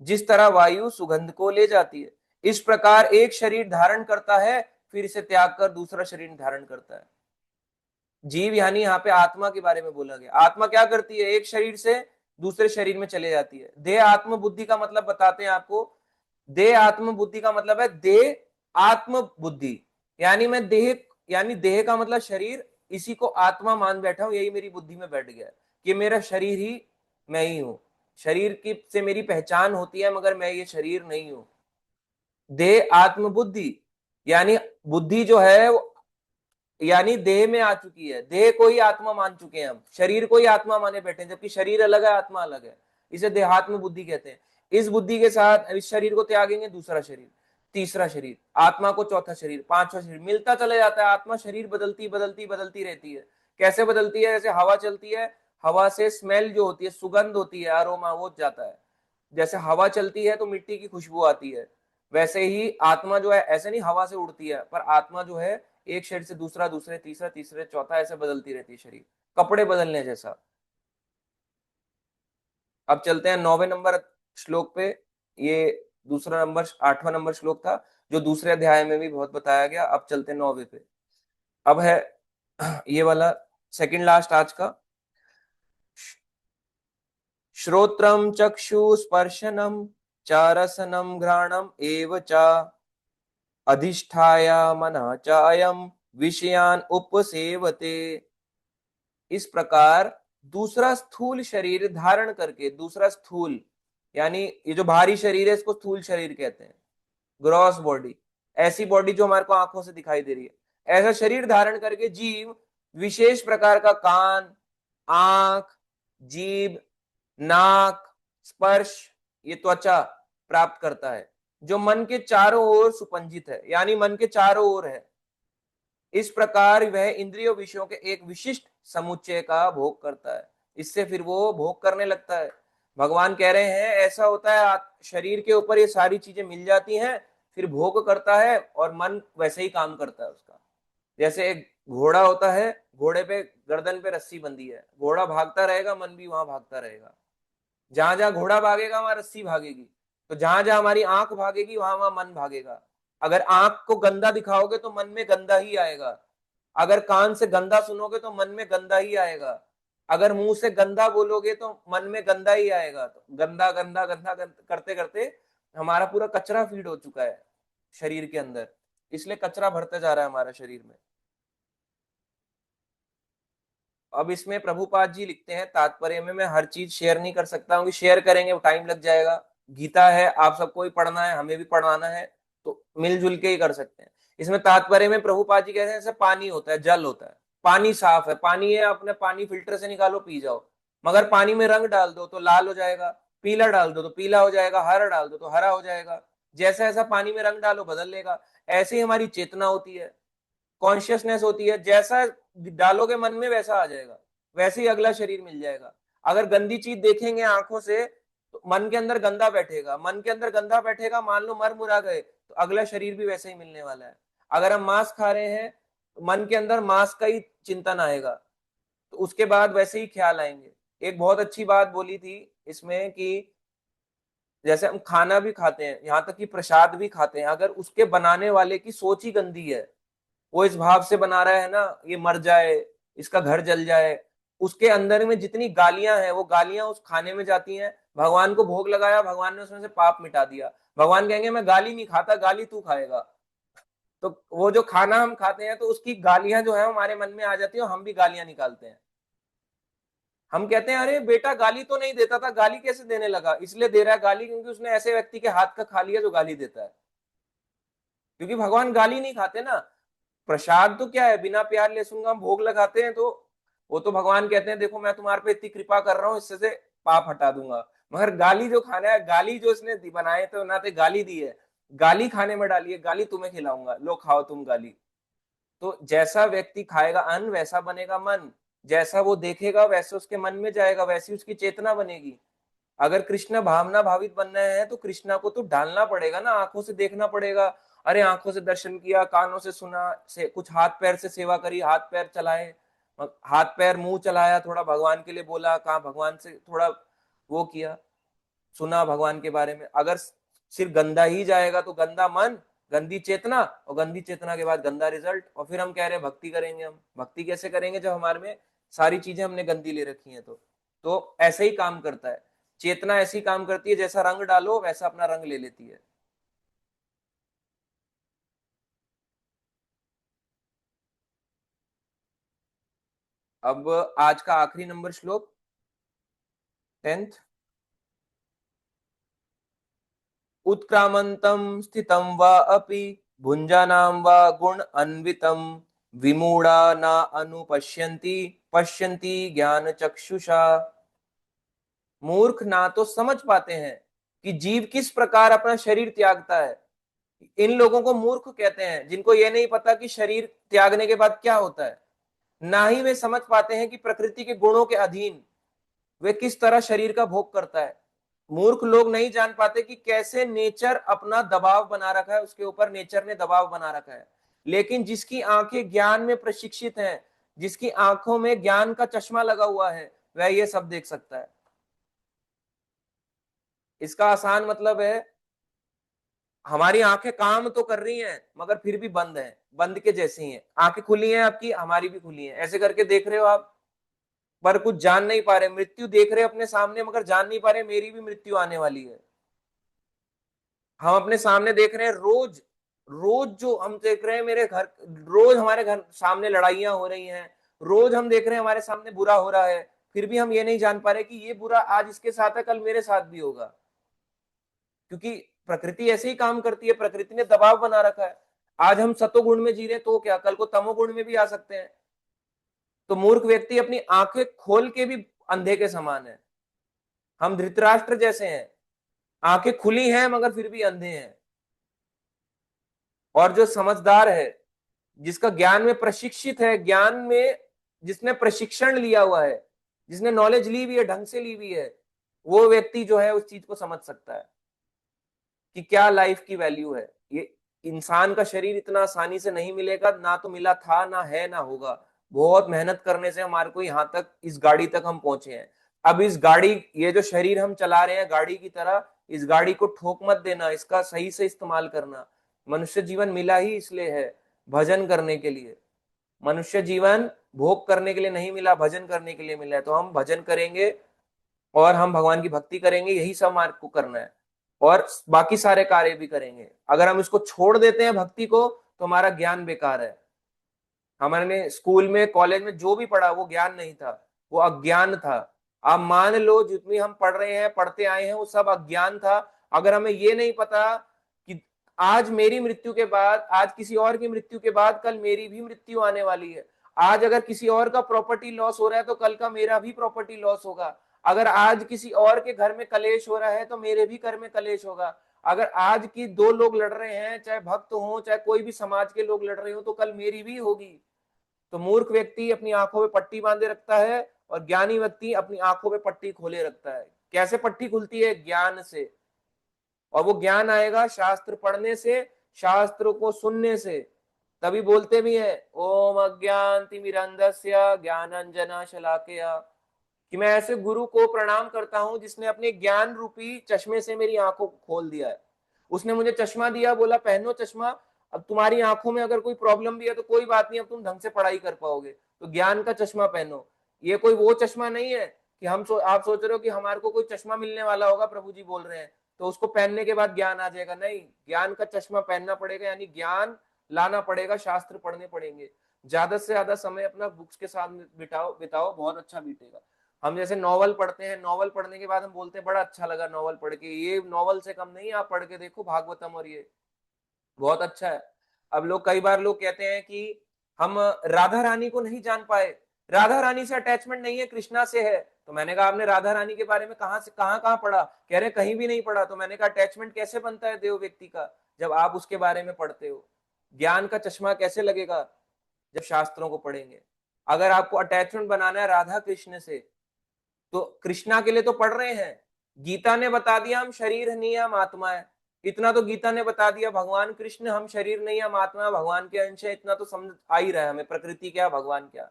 S1: जिस तरह वायु सुगंध को ले जाती है। इस प्रकार एक शरीर धारण करता है, फिर इसे त्याग कर दूसरा शरीर धारण करता है। जीव यानी यहाँ पे आत्मा के बारे में बोला गया। आत्मा क्या करती है? एक शरीर से दूसरे शरीर में चले जाती है। देह आत्म बुद्धि का मतलब बताते हैं आपको। देह आत्म बुद्धि का मतलब है देह आत्म बुद्धि, यानी मैं देह, यानी देह का मतलब शरीर, इसी को आत्मा मान बैठा हूं, यही मेरी बुद्धि में बैठ गया कि मेरा शरीर ही मैं ही हूं। शरीर की से मेरी पहचान होती है, मगर मैं ये शरीर नहीं हूं। देह आत्म बुद्धि यानी बुद्धि जो है यानी देह में आ चुकी है। देह को ही आत्मा मान चुके हैं हम, शरीर को ही आत्मा माने बैठे हैं, जबकि शरीर अलग है आत्मा अलग है। इसे देहात्म बुद्धि कहते हैं। इस बुद्धि के साथ इस शरीर को त्यागेंगे, दूसरा शरीर, तीसरा शरीर, आत्मा को चौथा शरीर, पांचवा शरीर, मिलता चला जाता है। आत्मा शरीर बदलती बदलती बदलती रहती है। कैसे बदलती है? जैसे हवा चलती है, हवा से स्मेल जो होती है, सुगंध होती है, अरोमा, वो जाता है। जैसे हवा चलती है तो मिट्टी की खुशबू आती है, वैसे ही आत्मा जो है ऐसे नहीं हवा से उड़ती है, पर आत्मा जो है एक शरीर से दूसरा, दूसरे तीसरा, तीसरे चौथा, ऐसे बदलती रहती है शरीर, कपड़े बदलने जैसा। अब चलते हैं 9वें नंबर श्लोक पे। ये दूसरा नंबर 8वां नंबर श्लोक था, जो दूसरे अध्याय में भी बहुत बताया गया। अब चलते हैं 9वें पे। अब है ये वाला सेकंड लास्ट आज का। श्रोत्रम चक्षु स्पर्शनम च रसनम घ्राणम एव च अधिष्ठाय मनः च अयम विषयान उपसेवते। इस प्रकार दूसरा स्थूल शरीर धारण करके, दूसरा स्थूल यानी ये जो भारी शरीर है इसको स्थूल शरीर कहते हैं, ग्रॉस बॉडी, ऐसी बॉडी जो हमारे को आंखों से दिखाई दे रही है, ऐसा शरीर धारण करके जीव विशेष प्रकार का कान, आंख, जीभ, नाक, स्पर्श, ये त्वचा प्राप्त करता है, जो मन के चारों ओर सुपंजित है, यानी मन के चारों ओर है। इस प्रकार वह इंद्रियों विषयों के एक विशिष्ट समुच्चय का भोग करता है, इससे फिर वो भोग करने लगता है। भगवान कह रहे हैं ऐसा होता है, शरीर के ऊपर ये सारी चीजें मिल जाती हैं, फिर भोग करता है और मन वैसे ही काम करता है उसका। जैसे एक घोड़ा होता है, घोड़े पे गर्दन पे रस्सी बंधी है, घोड़ा भागता रहेगा, मन भी वहां भागता रहेगा। जहां जहां घोड़ा भागेगा वहां रस्सी भागेगी, तो जहां जहां हमारी आंख भागेगी वहां वहां मन भागेगा। अगर आंख को गंदा दिखाओगे तो मन में गंदा ही आएगा, अगर कान से गंदा सुनोगे तो मन में गंदा ही आएगा, अगर मुंह से गंदा बोलोगे तो मन में गंदा ही आएगा। तो गंदा गंदा गंदा, करते करते हमारा पूरा कचरा फीड हो चुका है शरीर के अंदर, इसलिए कचरा भरता जा रहा है हमारा शरीर में। अब इसमें प्रभुपाद जी लिखते हैं तात्पर्य में, मैं हर चीज शेयर नहीं कर सकता हूँ, शेयर करेंगे टाइम लग जाएगा। गीता है, आप सबको ही पढ़ना है, हमें भी पढ़ाना है, तो मिलजुल के ही कर सकते हैं। इसमें तात्पर्य में प्रभुपाद जी कहते हैं जैसे पानी होता है, जल होता है, पानी साफ है, पानी है, अपने पानी फिल्टर से निकालो पी जाओ, मगर पानी में रंग डाल दो तो लाल हो जाएगा, पीला डाल दो तो पीला हो जाएगा, हरा डाल दो तो हरा हो जाएगा। जैसा ऐसा पानी में रंग डालो बदल लेगा। ऐसे ही हमारी चेतना होती है, कॉन्शियसनेस होती है, जैसा डालोगे मन में वैसा आ जाएगा, वैसे ही अगला शरीर मिल जाएगा। अगर गंदी चीज देखेंगे आंखों से तो मन के अंदर गंदा बैठेगा, मन के अंदर गंदा बैठेगा, मान लो मर मुरा गए तो अगला शरीर भी वैसे ही मिलने वाला है। अगर हम मांस खा रहे हैं तो मन के अंदर मांस का ही चिंतन आएगा, तो उसके बाद वैसे ही ख्याल आएंगे। एक बहुत अच्छी बात बोली थी इसमें कि जैसे हम खाना भी खाते हैं, यहाँ तक कि प्रसाद भी खाते हैं, अगर उसके बनाने वाले की सोच ही गंदी है, वो इस भाव से बना रहा है ना ये मर जाए, इसका घर जल जाए, उसके अंदर में जितनी गालियां हैं वो गालियां उस खाने में जाती हैं, भगवान को भोग लगाया, भगवान ने उसमें से पाप मिटा दिया। भगवान कहेंगे मैं गाली नहीं खाता, गाली तू खाएगा। तो वो जो खाना हम खाते हैं तो उसकी गालियां जो है हमारे मन में आ जाती है और हम भी गालियां निकालते हैं। हम कहते हैं अरे बेटा गाली तो नहीं देता था, गाली कैसे देने लगा? इसलिए दे रहा है गाली क्योंकि उसने ऐसे व्यक्ति के हाथ का खा लिया जो गाली देता है। क्योंकि भगवान गाली नहीं खाते ना। प्रसाद तो क्या है, बिना प्यार लहसुन का हम भोग लगाते हैं, तो वो तो भगवान कहते हैं देखो मैं तुम्हारे पे इतनी कृपा कर रहा हूँ, इससे से पाप हटा दूंगा। मगर गाली जो खाना है, गाली जो इसने बनाए तो ना तो गाली दी है, गाली खाने में डाली है, गाली तुम्हें खिलाऊंगा, लो खाओ तुम गाली। तो जैसा व्यक्ति खाएगा अन्न वैसा बनेगा मन, जैसा वो देखेगा वैसे उसके मन में जाएगा, वैसी उसकी चेतना बनेगी। अगर कृष्ण भावना भावित बनना है तो कृष्णा को तो डालना पड़ेगा ना, आंखों से देखना पड़ेगा। अरे आंखों से दर्शन किया, कानों से सुना, से कुछ हाथ पैर से सेवा करी, हाथ पैर चलाए, हाथ पैर मुंह चलाया, थोड़ा भगवान के लिए बोला, कहा भगवान से थोड़ा वो किया, सुना भगवान के बारे में। अगर सिर्फ गंदा ही जाएगा तो गंदा मन, गंदी चेतना, और गंदी चेतना के बाद गंदा रिजल्ट, और फिर हम कह रहे हैं भक्ति करेंगे। हम भक्ति कैसे करेंगे जब हमारे में सारी चीजें हमने गंदी ले रखी हैं? तो ऐसे ही काम करता है चेतना, ऐसी काम करती है, जैसा रंग डालो वैसा अपना रंग ले लेती है। अब आज का आखिरी नंबर श्लोक 10th। उत्क्रामन्तं स्थितं वा अपि भुञ्जानां वा गुण अन्वितं विमूढ़ा न अनुपश्यन्ति पश्यन्ति ज्ञान चक्षुषा। मूर्ख ना तो समझ पाते हैं कि जीव किस प्रकार अपना शरीर त्यागता है। इन लोगों को मूर्ख कहते हैं, जिनको ये नहीं पता कि शरीर त्यागने के बाद क्या होता है। ना ही वे समझ पाते हैं कि प्रकृति के गुणों के अधीन वे किस तरह शरीर का भोग करता है। मूर्ख लोग नहीं जान पाते कि कैसे नेचर अपना दबाव बना रखा है, उसके ऊपर नेचर ने दबाव बना रखा है। लेकिन जिसकी आंखें ज्ञान में प्रशिक्षित हैं, जिसकी आंखों में ज्ञान का चश्मा लगा हुआ है, वह ये सब देख सकता है। इसका आसान मतलब है हमारी आंखें काम तो कर रही हैं मगर फिर भी बंद है, बंद के जैसी हैं। आंखें खुली हैं आपकी, हमारी भी खुली हैं, ऐसे करके देख रहे हो आप, पर कुछ जान नहीं पा रहे। मृत्यु देख रहे अपने सामने मगर जान नहीं पा रहे मेरी भी मृत्यु आने वाली है। हम अपने सामने देख रहे हैं रोज, रोज जो हम देख रहे हैं मेरे घर, रोज हमारे घर सामने लड़ाइयां हो रही हैं, रोज हम देख रहे हैं हमारे सामने बुरा हो रहा है, फिर भी हम ये नहीं जान पा रहे कि ये बुरा आज इसके साथ है कल मेरे साथ भी होगा। क्योंकि प्रकृति ऐसे ही काम करती है, प्रकृति ने दबाव बना रखा है। आज हम सतोगुण में जी रहे तो क्या, कल को तमोगुण में भी आ सकते हैं। तो मूर्ख व्यक्ति अपनी आंखें खोल के भी अंधे के समान है। हम धृतराष्ट्र जैसे हैं, आंखें खुली हैं मगर फिर भी अंधे हैं। और जो समझदार है, जिसका ज्ञान में प्रशिक्षित है, ज्ञान में जिसने प्रशिक्षण लिया हुआ है, जिसने नॉलेज ली हुई है, ढंग से ली हुई है, वो व्यक्ति जो है उस चीज को समझ सकता है कि क्या लाइफ की वैल्यू है। ये इंसान का शरीर इतना आसानी से नहीं मिलेगा, ना तो मिला था, ना है, ना होगा। बहुत मेहनत करने से हमारे को यहाँ तक, इस गाड़ी तक हम पहुंचे हैं। अब इस गाड़ी, ये जो शरीर हम चला रहे हैं गाड़ी की तरह, इस गाड़ी को ठोक मत देना, इसका सही से इस्तेमाल करना। मनुष्य जीवन मिला ही इसलिए है, भजन करने के लिए। मनुष्य जीवन भोग करने के लिए नहीं मिला, भजन करने के लिए मिला है। तो हम भजन करेंगे और हम भगवान की भक्ति करेंगे, यही सब हमारे को करना है। और बाकी सारे कार्य भी करेंगे। अगर हम इसको छोड़ देते हैं भक्ति को, तो हमारा ज्ञान बेकार है। हमारे स्कूल में, कॉलेज में जो भी पढ़ा वो ज्ञान नहीं था, वो अज्ञान था। आप मान लो जितनी हम पढ़ रहे हैं, पढ़ते आए हैं, वो सब अज्ञान था। अगर हमें ये नहीं पता कि आज मेरी मृत्यु के बाद, आज किसी और की मृत्यु के बाद कल मेरी भी मृत्यु आने वाली है। आज अगर किसी और का प्रॉपर्टी लॉस हो रहा है तो कल का मेरा भी प्रॉपर्टी लॉस होगा। अगर आज किसी और के घर में कलेश हो रहा है तो मेरे भी घर में कलेश होगा। अगर आज की दो लोग लड़ रहे हैं, चाहे भक्त हो चाहे कोई भी समाज के लोग लड़ रहे हो, तो कल मेरी भी होगी। तो मूर्ख व्यक्ति अपनी आंखों में पट्टी बांधे रखता है और ज्ञानी व्यक्ति अपनी आंखों में पट्टी खोले रखता है। कैसे पट्टी खुलती है? ज्ञान से। और वो ज्ञान आएगा शास्त्र पढ़ने से, शास्त्र को सुनने से। तभी बोलते भी है, ओम अज्ञानतिमिरन्धस्य ज्ञानांजना शलाकया, कि मैं ऐसे गुरु को प्रणाम करता हूं जिसने अपने ज्ञान रूपी चश्मे से मेरी आंखों को खोल दिया है। उसने मुझे चश्मा दिया, बोला पहनो चश्मा, अब तुम्हारी आंखों में अगर कोई प्रॉब्लम भी है तो कोई बात नहीं, अब तुम ढंग से पढ़ाई कर पाओगे, तो ज्ञान का चश्मा पहनो। ये कोई वो चश्मा नहीं है कि आप सोच रहे हो कि हमारे को कोई चश्मा मिलने वाला होगा, प्रभु जी बोल रहे हैं, तो उसको पहनने के बाद ज्ञान आ जाएगा। नहीं, ज्ञान का चश्मा पहनना पड़ेगा, यानी ज्ञान लाना पड़ेगा, शास्त्र पढ़ने पड़ेंगे। ज्यादा से ज्यादा समय अपना बुक्स के साथ बिताओ, बहुत अच्छा बीतेगा। हम जैसे नॉवल पढ़ते हैं, नॉवल पढ़ने के बाद हम बोलते हैं बड़ा अच्छा लगा नॉवल पढ़ के। ये नॉवल से कम नहीं, आप पढ़ के देखो भागवतम, और ये बहुत अच्छा है। अब लोग, कई बार लोग कहते हैं कि हम राधा रानी को नहीं जान पाए, राधा रानी से अटैचमेंट नहीं है, कृष्णा से है। तो मैंने कहा आपने राधा रानी के बारे में कहां से कहां पढ़ा? कह रहे कहीं भी नहीं पढ़ा। तो मैंने कहा अटैचमेंट कैसे बनता है देव व्यक्ति का जब आप उसके बारे में पढ़ते हो? ज्ञान का चश्मा कैसे लगेगा जब शास्त्रों को पढ़ेंगे? अगर आपको अटैचमेंट बनाना है राधा कृष्ण से, तो कृष्णा के लिए तो पढ़ रहे हैं। गीता ने बता दिया हम शरीर नहीं हम आत्मा है, इतना तो गीता ने बता दिया। भगवान कृष्ण हम शरीर नहीं हम आत्मा है, भगवान के अंश है, इतना तो समझ आ ही रहा है हमें, प्रकृति क्या भगवान क्या,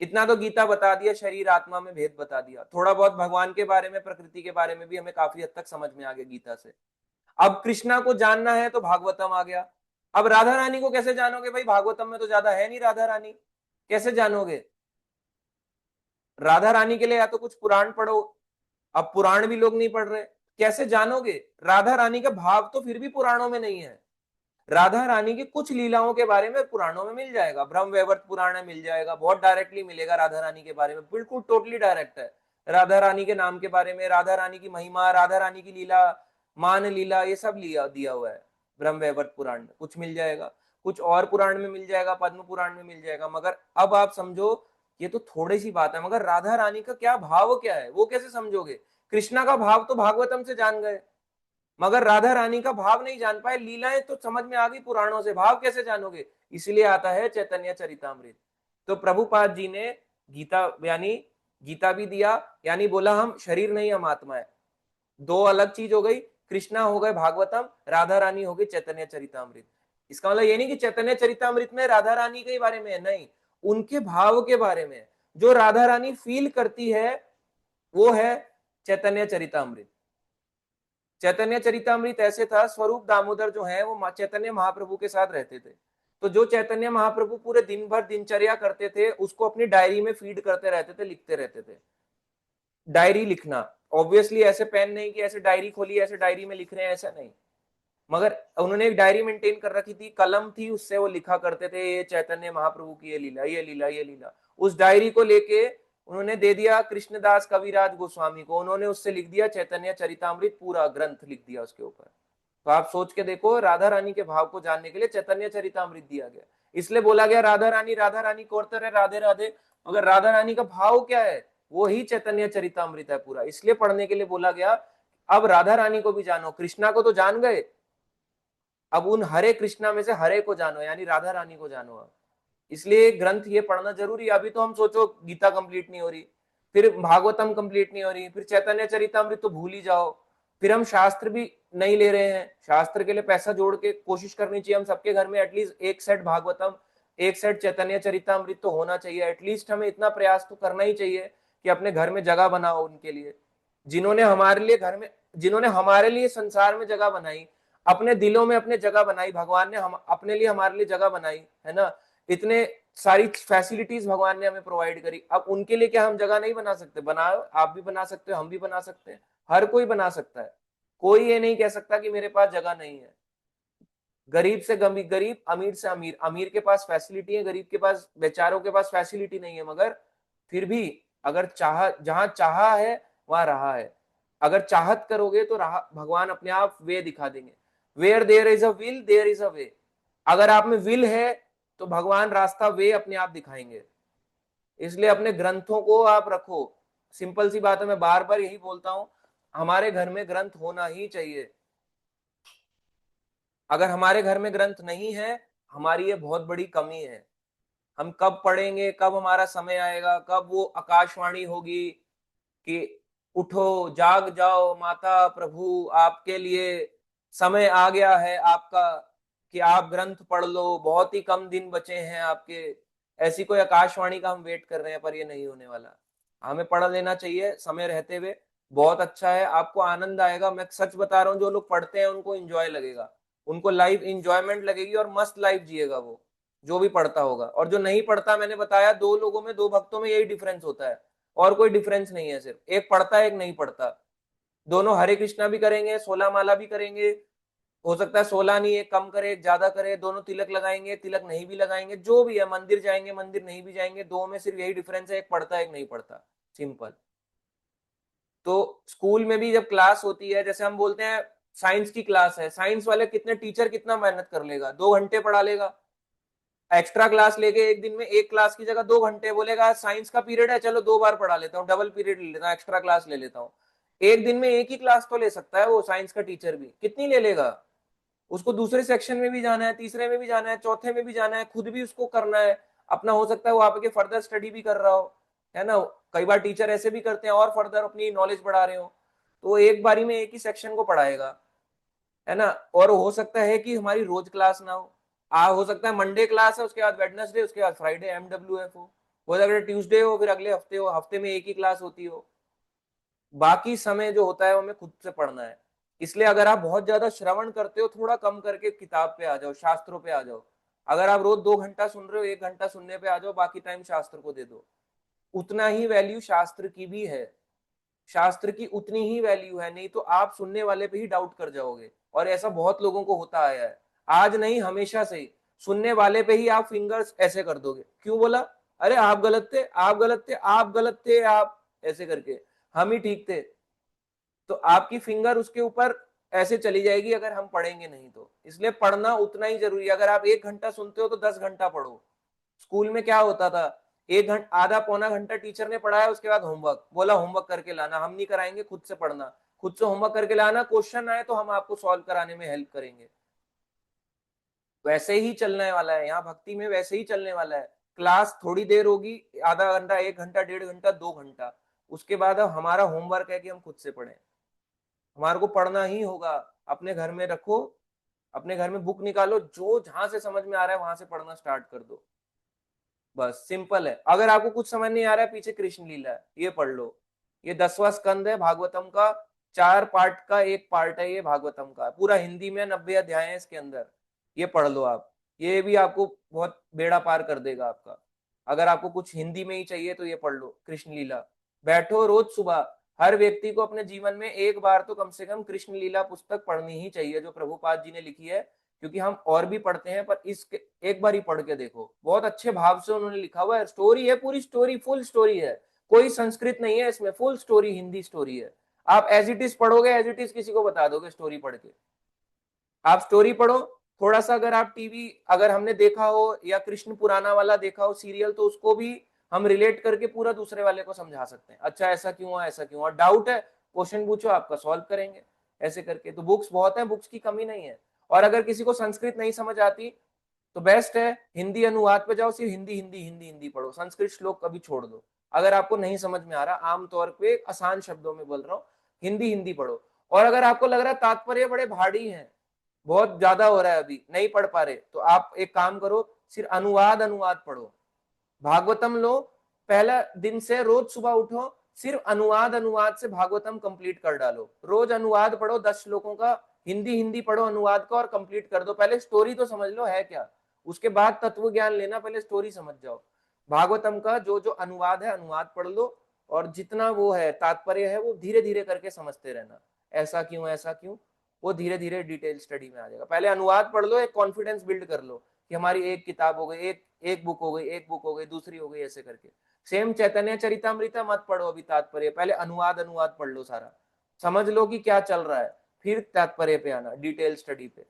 S1: इतना तो गीता बता दिया। शरीर आत्मा में भेद बता दिया। थोड़ा बहुत भगवान के बारे में, प्रकृति के बारे में भी हमें काफी हद तक समझ में आ गया गीता से। अब कृष्णा को जानना है तो भागवतम आ गया। अब राधा रानी को कैसे जानोगे भाई? भागवतम में तो ज्यादा है नहीं राधा रानी, कैसे जानोगे? राधा रानी के लिए या तो कुछ पुराण पढ़ो, अब पुराण भी लोग नहीं पढ़ रहे, कैसे जानोगे? राधा रानी का भाव तो फिर भी पुराणों में नहीं है। राधा रानी की कुछ लीलाओं के बारे में पुराणों में मिल जाएगा, ब्रह्म वैवर्त पुराण में मिल जाएगा, बहुत डायरेक्टली मिलेगा राधा रानी के बारे में, बिल्कुल टोटली डायरेक्ट है। राधा रानी के नाम के बारे में, राधा रानी की महिमा, राधा रानी की लीला, मान लीला, ये सब लिया दिया हुआ है ब्रह्म वैवर्त पुराण में। कुछ मिल जाएगा, कुछ और पुराण में मिल जाएगा, पद्म पुराण में मिल जाएगा। मगर अब आप समझो, ये तो थोड़ी सी बात है, मगर राधा रानी का क्या भाव क्या है वो कैसे समझोगे? कृष्णा का भाव तो भागवतम से जान गए, मगर राधा रानी का भाव नहीं जान पाए। लीलाएं तो समझ में आ गई पुराणों से, भाव कैसे जानोगे? इसलिए आता है चैतन्य चरितामृत। तो प्रभुपाद जी ने गीता, यानी गीता भी दिया, यानी बोला हम शरीर नहीं हम आत्मा है। दो अलग चीज हो गई, कृष्णा हो गए भागवतम, राधा रानी हो गई चैतन्य चरितामृत। इसका मतलब ये नहीं कि चैतन्य चरितामृत में राधा रानी के बारे में है, नहीं, उनके भाव के बारे में। जो राधा रानी फील करती है वो है चैतन्य चरितामृत। चैतन्य चरितामृत ऐसे था, स्वरूप दामोदर जो है वो चैतन्य महाप्रभु के साथ रहते थे। तो जो चैतन्य महाप्रभु पूरे दिन भर दिनचर्या करते थे, उसको अपनी डायरी में फीड करते रहते थे, लिखते रहते थे। डायरी लिखना, ऑब्वियसली ऐसे पेन नहीं कि ऐसे डायरी खोली ऐसे डायरी में लिख रहे हैं, ऐसा नहीं, मगर उन्होंने एक डायरी मेंटेन कर रखी थी, कलम थी, उससे वो लिखा करते थे ये चैतन्य महाप्रभु की ये लीला, ये लीला, ये लीला। उस डायरी को लेके उन्होंने दे दिया कृष्णदास कविराज गोस्वामी को, उन्होंने उससे लिख दिया चैतन्य चरितामृत, पूरा ग्रंथ लिख दिया उसके ऊपर। तो आप सोच के देखो, राधा रानी के भाव को जानने के लिए चैतन्य चरितामृत दिया गया। इसलिए बोला गया राधा रानी करते रहे राधे राधे। मगर राधा रानी का भाव क्या है, वो ही चैतन्य चरितामृत है पूरा, इसलिए पढ़ने के लिए बोला गया। अब राधा रानी को भी जानो, कृष्णा को तो जान गए, अब उन हरे कृष्णा में से हरे को जानो, यानी राधा रानी को जानो। अब इसलिए ग्रंथ ये पढ़ना जरूरी है। अभी तो हम सोचो गीता कंप्लीट नहीं हो रही, फिर भागवतम कंप्लीट नहीं हो रही, फिर चैतन्य चरितामृत तो भूल ही जाओ, फिर हम शास्त्र भी नहीं ले रहे हैं। शास्त्र के लिए पैसा जोड़ के कोशिश करनी चाहिए, हम सबके घर में एटलीस्ट एक सेट भागवतम, एक सेट चैतन्य चरितामृत तो होना चाहिए। एटलीस्ट हमें इतना प्रयास तो करना ही चाहिए कि अपने घर में जगह बनाओ उनके लिए, जिन्होंने हमारे लिए घर में, जिन्होंने हमारे लिए संसार में जगह बनाई, अपने दिलों में अपने जगह बनाई, भगवान ने हम अपने लिए हमारे लिए जगह बनाई है ना, इतने सारी फैसिलिटीज भगवान ने हमें प्रोवाइड करी। अब उनके लिए क्या हम जगह नहीं बना सकते? बनाओ, आप भी बना सकते हो, हम भी बना सकते हैं, हर कोई बना सकता है। कोई ये नहीं कह सकता कि मेरे पास जगह नहीं है। गरीब से गरीब, अमीर से अमीर, अमीर के पास फैसिलिटी है, गरीब के पास, बेचारों के पास फैसिलिटी नहीं है, मगर फिर भी अगर चाह, जहां चाहा है वहां रहा है। अगर चाहत करोगे तो रहा, भगवान अपने आप वे दिखा देंगे। Where there is a will there is a way. अगर आप में विल है तो भगवान रास्ता, वे अपने आप दिखाएंगे। इसलिए अपने ग्रंथों को आप रखो। सिंपल सी बात है, मैं बार बार यही बोलता हूं, हमारे घर में ग्रंथ होना ही चाहिए। अगर हमारे घर में ग्रंथ नहीं है, हमारी ये बहुत बड़ी कमी है। हम कब पढ़ेंगे, कब हमारा समय आएगा, कब वो आकाशवाणी होगी कि उठो जाग जाओ माता, प्रभु आपके लिए समय आ गया है आपका, कि आप ग्रंथ पढ़ लो, बहुत ही कम दिन बचे हैं आपके। ऐसी कोई आकाशवाणी का हम वेट कर रहे हैं, पर ये नहीं होने वाला। हमें पढ़ लेना चाहिए समय रहते हुए, बहुत अच्छा है, आपको आनंद आएगा। मैं सच बता रहा हूँ, जो लोग पढ़ते हैं उनको एंजॉय लगेगा, उनको लाइफ इंजॉयमेंट लगेगी और मस्त लाइफ जिएगा वो, जो भी पढ़ता होगा। और जो नहीं पढ़ता, मैंने बताया, दो लोगों में, दो भक्तों में यही डिफरेंस होता है, और कोई डिफरेंस नहीं है। सिर्फ एक पढ़ता है, एक नहीं पढ़ता। दोनों हरे कृष्णा भी करेंगे, 16 माला भी करेंगे, हो सकता है 16 नहीं, एक कम करे एक ज्यादा करे, दोनों तिलक लगाएंगे, तिलक नहीं भी लगाएंगे, जो भी है, मंदिर जाएंगे, मंदिर नहीं भी जाएंगे, दो में सिर्फ यही डिफरेंस है, एक पढ़ता है एक नहीं पढ़ता, सिंपल। तो स्कूल में भी जब क्लास होती है, जैसे हम बोलते हैं साइंस की क्लास है, साइंस वाले कितने टीचर कितना मेहनत कर लेगा, 2 घंटे पढ़ा लेगा। एक्स्ट्रा क्लास लेके एक दिन में एक क्लास की जगह 2 घंटे, बोलेगा साइंस का पीरियड है, चलो 2 बार पढ़ा लेता हूँ, डबल पीरियड ले लेता हूँ, एक्स्ट्रा क्लास ले लेता हूँ। एक दिन में एक ही क्लास तो ले सकता है वो साइंस का टीचर भी, कितनी ले लेगा? उसको दूसरे सेक्शन में भी जाना है, तीसरे में भी जाना है, चौथे में भी जाना है, खुद भी उसको करना है अपना। हो सकता है वो आपके फर्दर स्टडी भी कर रहा हो, है ना। कई बार टीचर ऐसे भी करते हैं, और फर्दर अपनी नॉलेज बढ़ा रहे हो, तो एक बारी में एक ही सेक्शन को पढ़ाएगा, है ना। और हो सकता है कि हमारी रोज क्लास ना हो, हो सकता है मंडे क्लास है, उसके बाद वेडनेसडे, उसके बाद फ्राइडे MWF हो सकता है ट्यूसडे हो, फिर अगले हफ्ते हो, हफ्ते में एक ही क्लास होती हो। बाकी समय जो होता है वो हमें खुद से पढ़ना है। इसलिए अगर आप बहुत ज्यादा श्रवण करते हो, थोड़ा कम करके किताब पे आ जाओ, शास्त्रों पे आ जाओ। अगर आप रोज 2 घंटा सुन रहे हो, 1 घंटा सुनने पे आ जाओ, बाकी टाइम शास्त्र को दे दो। उतना ही वैल्यू शास्त्र की भी है, शास्त्र की उतनी ही वैल्यू है, नहीं तो आप सुनने वाले पे ही डाउट कर जाओगे। और ऐसा बहुत लोगों को होता आया है, आज नहीं हमेशा से ही। सुनने वाले पे ही आप फिंगर्स ऐसे कर दोगे, क्यों बोला, अरे आप गलत थे, आप गलत थे, आप गलत थे, आप ऐसे करके, हम ही ठीक थे। तो आपकी फिंगर उसके ऊपर ऐसे चली जाएगी अगर हम पढ़ेंगे नहीं तो। इसलिए पढ़ना उतना ही जरूरी है। अगर आप 1 घंटा सुनते हो तो 10 घंटा पढ़ो। स्कूल में क्या होता था, 1 घंटा, आधा पौना घंटा टीचर ने पढ़ाया, उसके बाद होमवर्क बोला, होमवर्क करके लाना, हम नहीं कराएंगे, खुद से पढ़ना, खुद से होमवर्क करके लाना, क्वेश्चन आए तो हम आपको सॉल्व कराने में हेल्प करेंगे। वैसे ही चलने वाला है यहाँ भक्ति में, वैसे ही चलने वाला है। क्लास थोड़ी देर होगी, आधा घंटा, 1 घंटा, 1.5 घंटा, 2 घंटा, उसके बाद अब हमारा होमवर्क है कि हम खुद से पढ़ें। हमारे को पढ़ना ही होगा। अपने घर में रखो, अपने घर में बुक निकालो, जो जहां से समझ में आ रहा है वहां से पढ़ना स्टार्ट कर दो, बस सिंपल है। अगर आपको कुछ समझ नहीं आ रहा है, पीछे कृष्ण लीला है, ये पढ़ लो। ये 10वां स्कंद है भागवतम का, 4 पार्ट का एक पार्ट है ये भागवतम का, पूरा हिंदी में 90 अध्याय है इसके अंदर। ये पढ़ लो आप, ये भी आपको बहुत बेड़ा पार कर देगा आपका। अगर आपको कुछ हिंदी में ही चाहिए तो ये पढ़ लो कृष्ण लीला। बैठो रोज सुबह, हर व्यक्ति को अपने जीवन में एक बार तो कम से कम कृष्ण लीला पुस्तक पढ़नी ही चाहिए, जो प्रभुपाद जी ने लिखी है। क्योंकि हम और भी पढ़ते हैं, पर इसके एक बार ही पढ़ के देखो, बहुत अच्छे भाव से उन्होंने लिखा हुआ है। स्टोरी है, पूरी स्टोरी, फुल स्टोरी है, कोई संस्कृत नहीं है इसमें, फुल स्टोरी हिंदी स्टोरी है। आप एज इट इज पढ़ोगे, एज इट इज किसी को बता दोगे स्टोरी पढ़ के। आप स्टोरी पढ़ो, थोड़ा सा अगर आप टीवी अगर हमने देखा हो या कृष्ण पुराना वाला देखा हो सीरियल, तो उसको भी हम रिलेट करके पूरा दूसरे वाले को समझा सकते हैं। अच्छा ऐसा क्यों हुआ, ऐसा क्यों हुआ, डाउट है क्वेश्चन पूछो, आपका सॉल्व करेंगे ऐसे करके। तो बुक्स बहुत है, बुक्स की कमी नहीं है। और अगर किसी को संस्कृत नहीं समझ आती तो बेस्ट है हिंदी अनुवाद पे जाओ, सिर्फ हिंदी हिंदी हिंदी हिंदी पढ़ो, संस्कृत श्लोक कभी छोड़ दो। अगर आपको नहीं समझ में आ रहा, आमतौर पे आसान शब्दों में बोल रहा हूँ, हिंदी हिंदी पढ़ो। और अगर आपको लग रहा है तात्पर्य बड़े भारी हैं, बहुत ज्यादा हो रहा है, अभी नहीं पढ़ पा रहे, तो आप एक काम करो, सिर्फ अनुवाद अनुवाद पढ़ो। भागवतम लो, पहला दिन से रोज सुबह उठो, सिर्फ अनुवाद अनुवाद से भागवतम कंप्लीट कर डालो। रोज अनुवाद पढ़ो 10 श्लोकों का, हिंदी हिंदी पढ़ो अनुवाद का और कंप्लीट कर दो। पहले स्टोरी तो समझ लो है क्या, उसके बाद तत्व ज्ञान लेना, पहले स्टोरी समझ जाओ। भागवतम का जो जो अनुवाद है अनुवाद पढ़ लो, और जितना वो है तात्पर्य है वो धीरे धीरे करके समझते रहना, ऐसा क्यों ऐसा क्यों, वो धीरे धीरे डिटेल स्टडी में आ जाएगा। पहले अनुवाद पढ़ लो, एक कॉन्फिडेंस बिल्ड कर लो कि हमारी एक किताब हो गई, एक एक बुक हो गई, एक बुक हो गई, दूसरी हो गई, ऐसे करके। सेम चैतन्य चरितमृता मत पढ़ो अभी तात्पर्य, पहले अनुवाद अनुवाद पढ़ लो, सारा समझ लो कि क्या चल रहा है, फिर तात्पर्य पे आना, डिटेल स्टडी पे।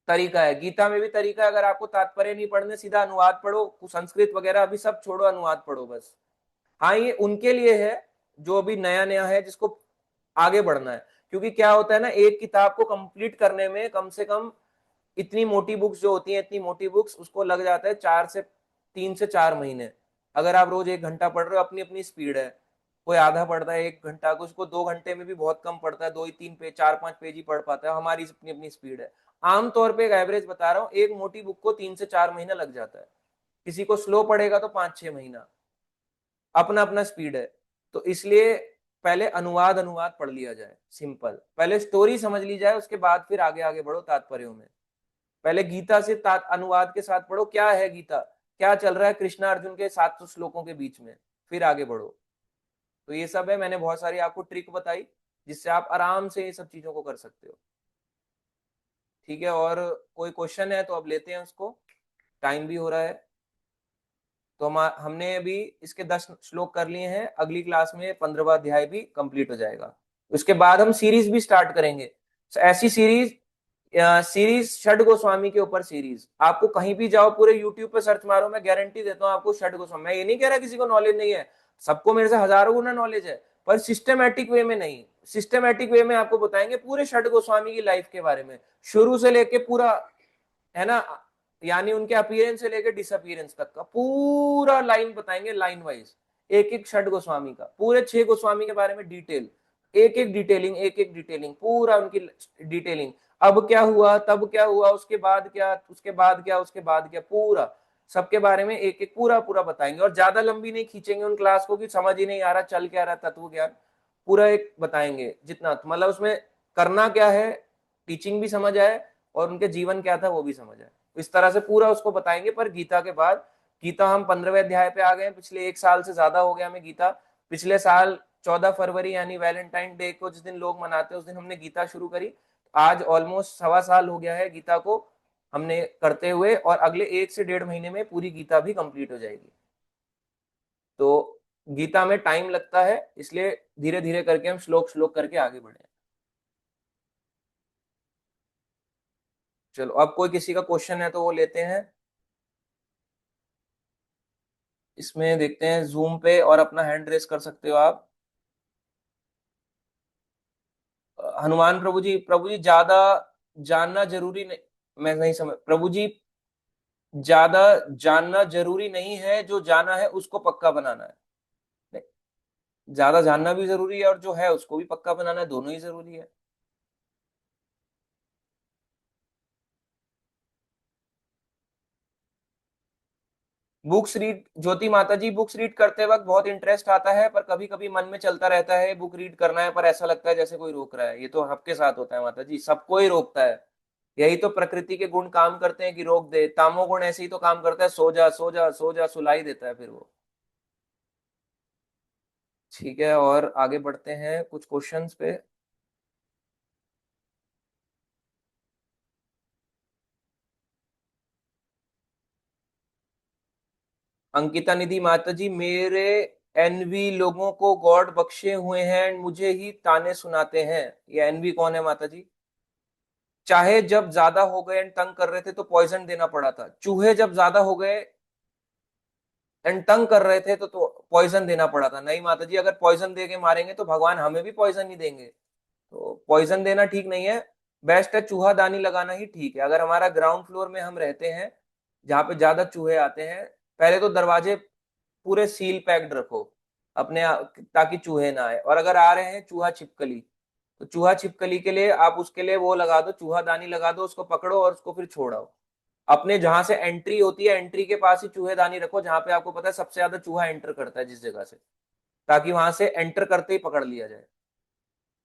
S1: तरीका है, गीता में भी तरीका है, अगर आपको तात्पर्य नहीं पढ़ने सीधा अनुवाद पढ़ो, संस्कृत वगैरह अभी सब छोड़ो, अनुवाद पढ़ो बस। हाँ ये उनके लिए है जो अभी नया नया है, जिसको आगे बढ़ना है। क्योंकि क्या होता है ना, एक किताब को कंप्लीट करने में कम से कम इतनी मोटी बुक्स जो होती हैं, इतनी मोटी बुक्स, उसको लग जाता है 3 से 4 महीने। अगर आप रोज 1 घंटा पढ़ रहे हो, अपनी अपनी स्पीड है, कोई आधा पढ़ता है 1 घंटा, कुछ को 2 घंटे में भी बहुत कम पढ़ता है, 2 ही 3 पेज 4 5 पेज ही पढ़ पाता है, हमारी अपनी अपनी स्पीड है। आमतौर पर एक एवरेज बता रहा हूँ, एक मोटी बुक को 3 से 4 महीना लग जाता है, किसी को स्लो पढ़ेगा तो 5 6 महीना, अपना अपना स्पीड है। तो इसलिए पहले अनुवाद अनुवाद पढ़ लिया जाए, सिंपल, पहले स्टोरी समझ ली जाए, उसके बाद फिर आगे आगे बढ़ो तात्पर्यों में। पहले गीता से अनुवाद के साथ पढ़ो, क्या है गीता, क्या चल रहा है कृष्णा अर्जुन के 700 श्लोकों के बीच में, फिर आगे बढ़ो। तो ये सब है, मैंने बहुत सारी आपको ट्रिक बताई जिससे आप आराम से ये सब चीजों को कर सकते हो। ठीक है, और कोई क्वेश्चन है तो अब लेते हैं उसको, टाइम भी हो रहा है। तो हमने अभी इसके 10 श्लोक कर लिए हैं, अगली क्लास में 15वां अध्याय भी कंप्लीट हो जाएगा। उसके बाद हम सीरीज भी स्टार्ट करेंगे, ऐसी सीरीज षड गोस्वामी के ऊपर सीरीज। आपको कहीं भी जाओ, पूरे यूट्यूब पे सर्च मारो, मैं गारंटी देता हूँ आपको षड गोस्वामी, मैं ये नहीं कह रहा किसी को नॉलेज नहीं है, सबको मेरे से हजारों गुना नॉलेज है, पर सिस्टमेटिक वे में नहीं। सिस्टमेटिक वे में आपको बताएंगे पूरे षड गोस्वामी की लाइफ के बारे में, शुरू से लेके पूरा, है ना, यानी उनके अपीयरेंस से लेकर डिसअपीयरेंस तक का पूरा लाइन बताएंगे, लाइन वाइज, एक एक षड गोस्वामी का, पूरे 6 गोस्वामी के बारे में डिटेल, एक एक डिटेलिंग, एक एक डिटेलिंग, पूरा उनकी डिटेलिंग, अब क्या हुआ, तब क्या हुआ, उसके बाद क्या, उसके बाद क्या, उसके बाद क्या, पूरा सबके बारे में एक एक पूरा पूरा बताएंगे। और ज्यादा लंबी नहीं खींचेंगे उन क्लास को कि समझ ही नहीं आ रहा चल क्या रहा, तत्व ज्ञान पूरा एक बताएंगे, जितना मतलब उसमें करना क्या है, टीचिंग भी समझ आए और उनके जीवन क्या था वो भी समझ आए, इस तरह से पूरा उसको बताएंगे। पर गीता के बाद, गीता हम 15वें अध्याय पे आ गए, पिछले 1 साल से ज्यादा हो गया हमें गीता। पिछले साल 14 फरवरी यानी वैलेंटाइन डे को जिस दिन लोग मनाते हैं, उस दिन हमने गीता शुरू करी। आज ऑलमोस्ट 1.25 साल हो गया है गीता को हमने करते हुए, और अगले 1 से 1.5 महीने में पूरी गीता भी कंप्लीट हो जाएगी। तो गीता में टाइम लगता है, इसलिए धीरे धीरे करके हम श्लोक श्लोक करके आगे बढ़े। चलो अब कोई किसी का क्वेश्चन है तो वो लेते हैं, इसमें देखते हैं जूम पे, और अपना हैंड रेस कर सकते हो आप। हनुमान प्रभु जी ज्यादा जानना जरूरी नहीं, मैं नहीं समझ प्रभु जी, ज्यादा जानना जरूरी नहीं है, जो जाना है उसको पक्का बनाना है। नहीं, ज्यादा जानना भी जरूरी है और जो है उसको भी पक्का बनाना है, दोनों ही जरूरी है। बुक्स रीड, ज्योति माता जी, बुक्स रीड करते वक्त बहुत इंटरेस्ट आता है, पर कभी कभी मन में चलता रहता है बुक रीड करना है, पर ऐसा लगता है जैसे कोई रोक रहा है। ये तो सबके साथ होता है माता जी, सबको ही रोकता है। यही तो प्रकृति के गुण काम करते हैं कि रोक दे, तामोगुण ऐसे ही तो काम करता है, सो जा सो जा सो जा, सुलाई देता है फिर वो। ठीक है, और आगे बढ़ते हैं कुछ क्वेश्चंस पे। अंकिता निधि माता जी, मेरे एनवी लोगों को गॉड बख्शे हुए हैं, मुझे ही ताने सुनाते हैं। ये एनवी कौन है माता जी? चाहे जब ज्यादा हो गए एंड तंग कर रहे थे तो पॉइजन देना पड़ा था, चूहे जब ज्यादा हो गए एंड तंग कर रहे थे तो पॉइजन देना पड़ा था। नहीं माता जी, अगर पॉइजन दे के मारेंगे तो भगवान हमें भी पॉइजन ही देंगे, तो पॉइजन देना ठीक नहीं है। बेस्ट है चूहा दानी लगाना ही ठीक है। अगर हमारा ग्राउंड फ्लोर में हम रहते हैं जहाँ पे ज्यादा चूहे आते हैं, पहले तो दरवाजे पूरे सील पैक्ड रखो अपने, ताकि चूहे ना आए। और अगर आ रहे हैं चूहा छिपकली, तो चूहा छिपकली के लिए आप उसके लिए वो लगा दो, चूहा दानी लगा दो, उसको पकड़ो और उसको फिर छोड़ाओ। अपने जहां से एंट्री होती है एंट्री के पास ही चूहेदानी रखो, जहां पे आपको पता है सबसे ज्यादा चूहा एंटर करता है जिस जगह से, ताकि वहां से एंटर करते ही पकड़ लिया जाए।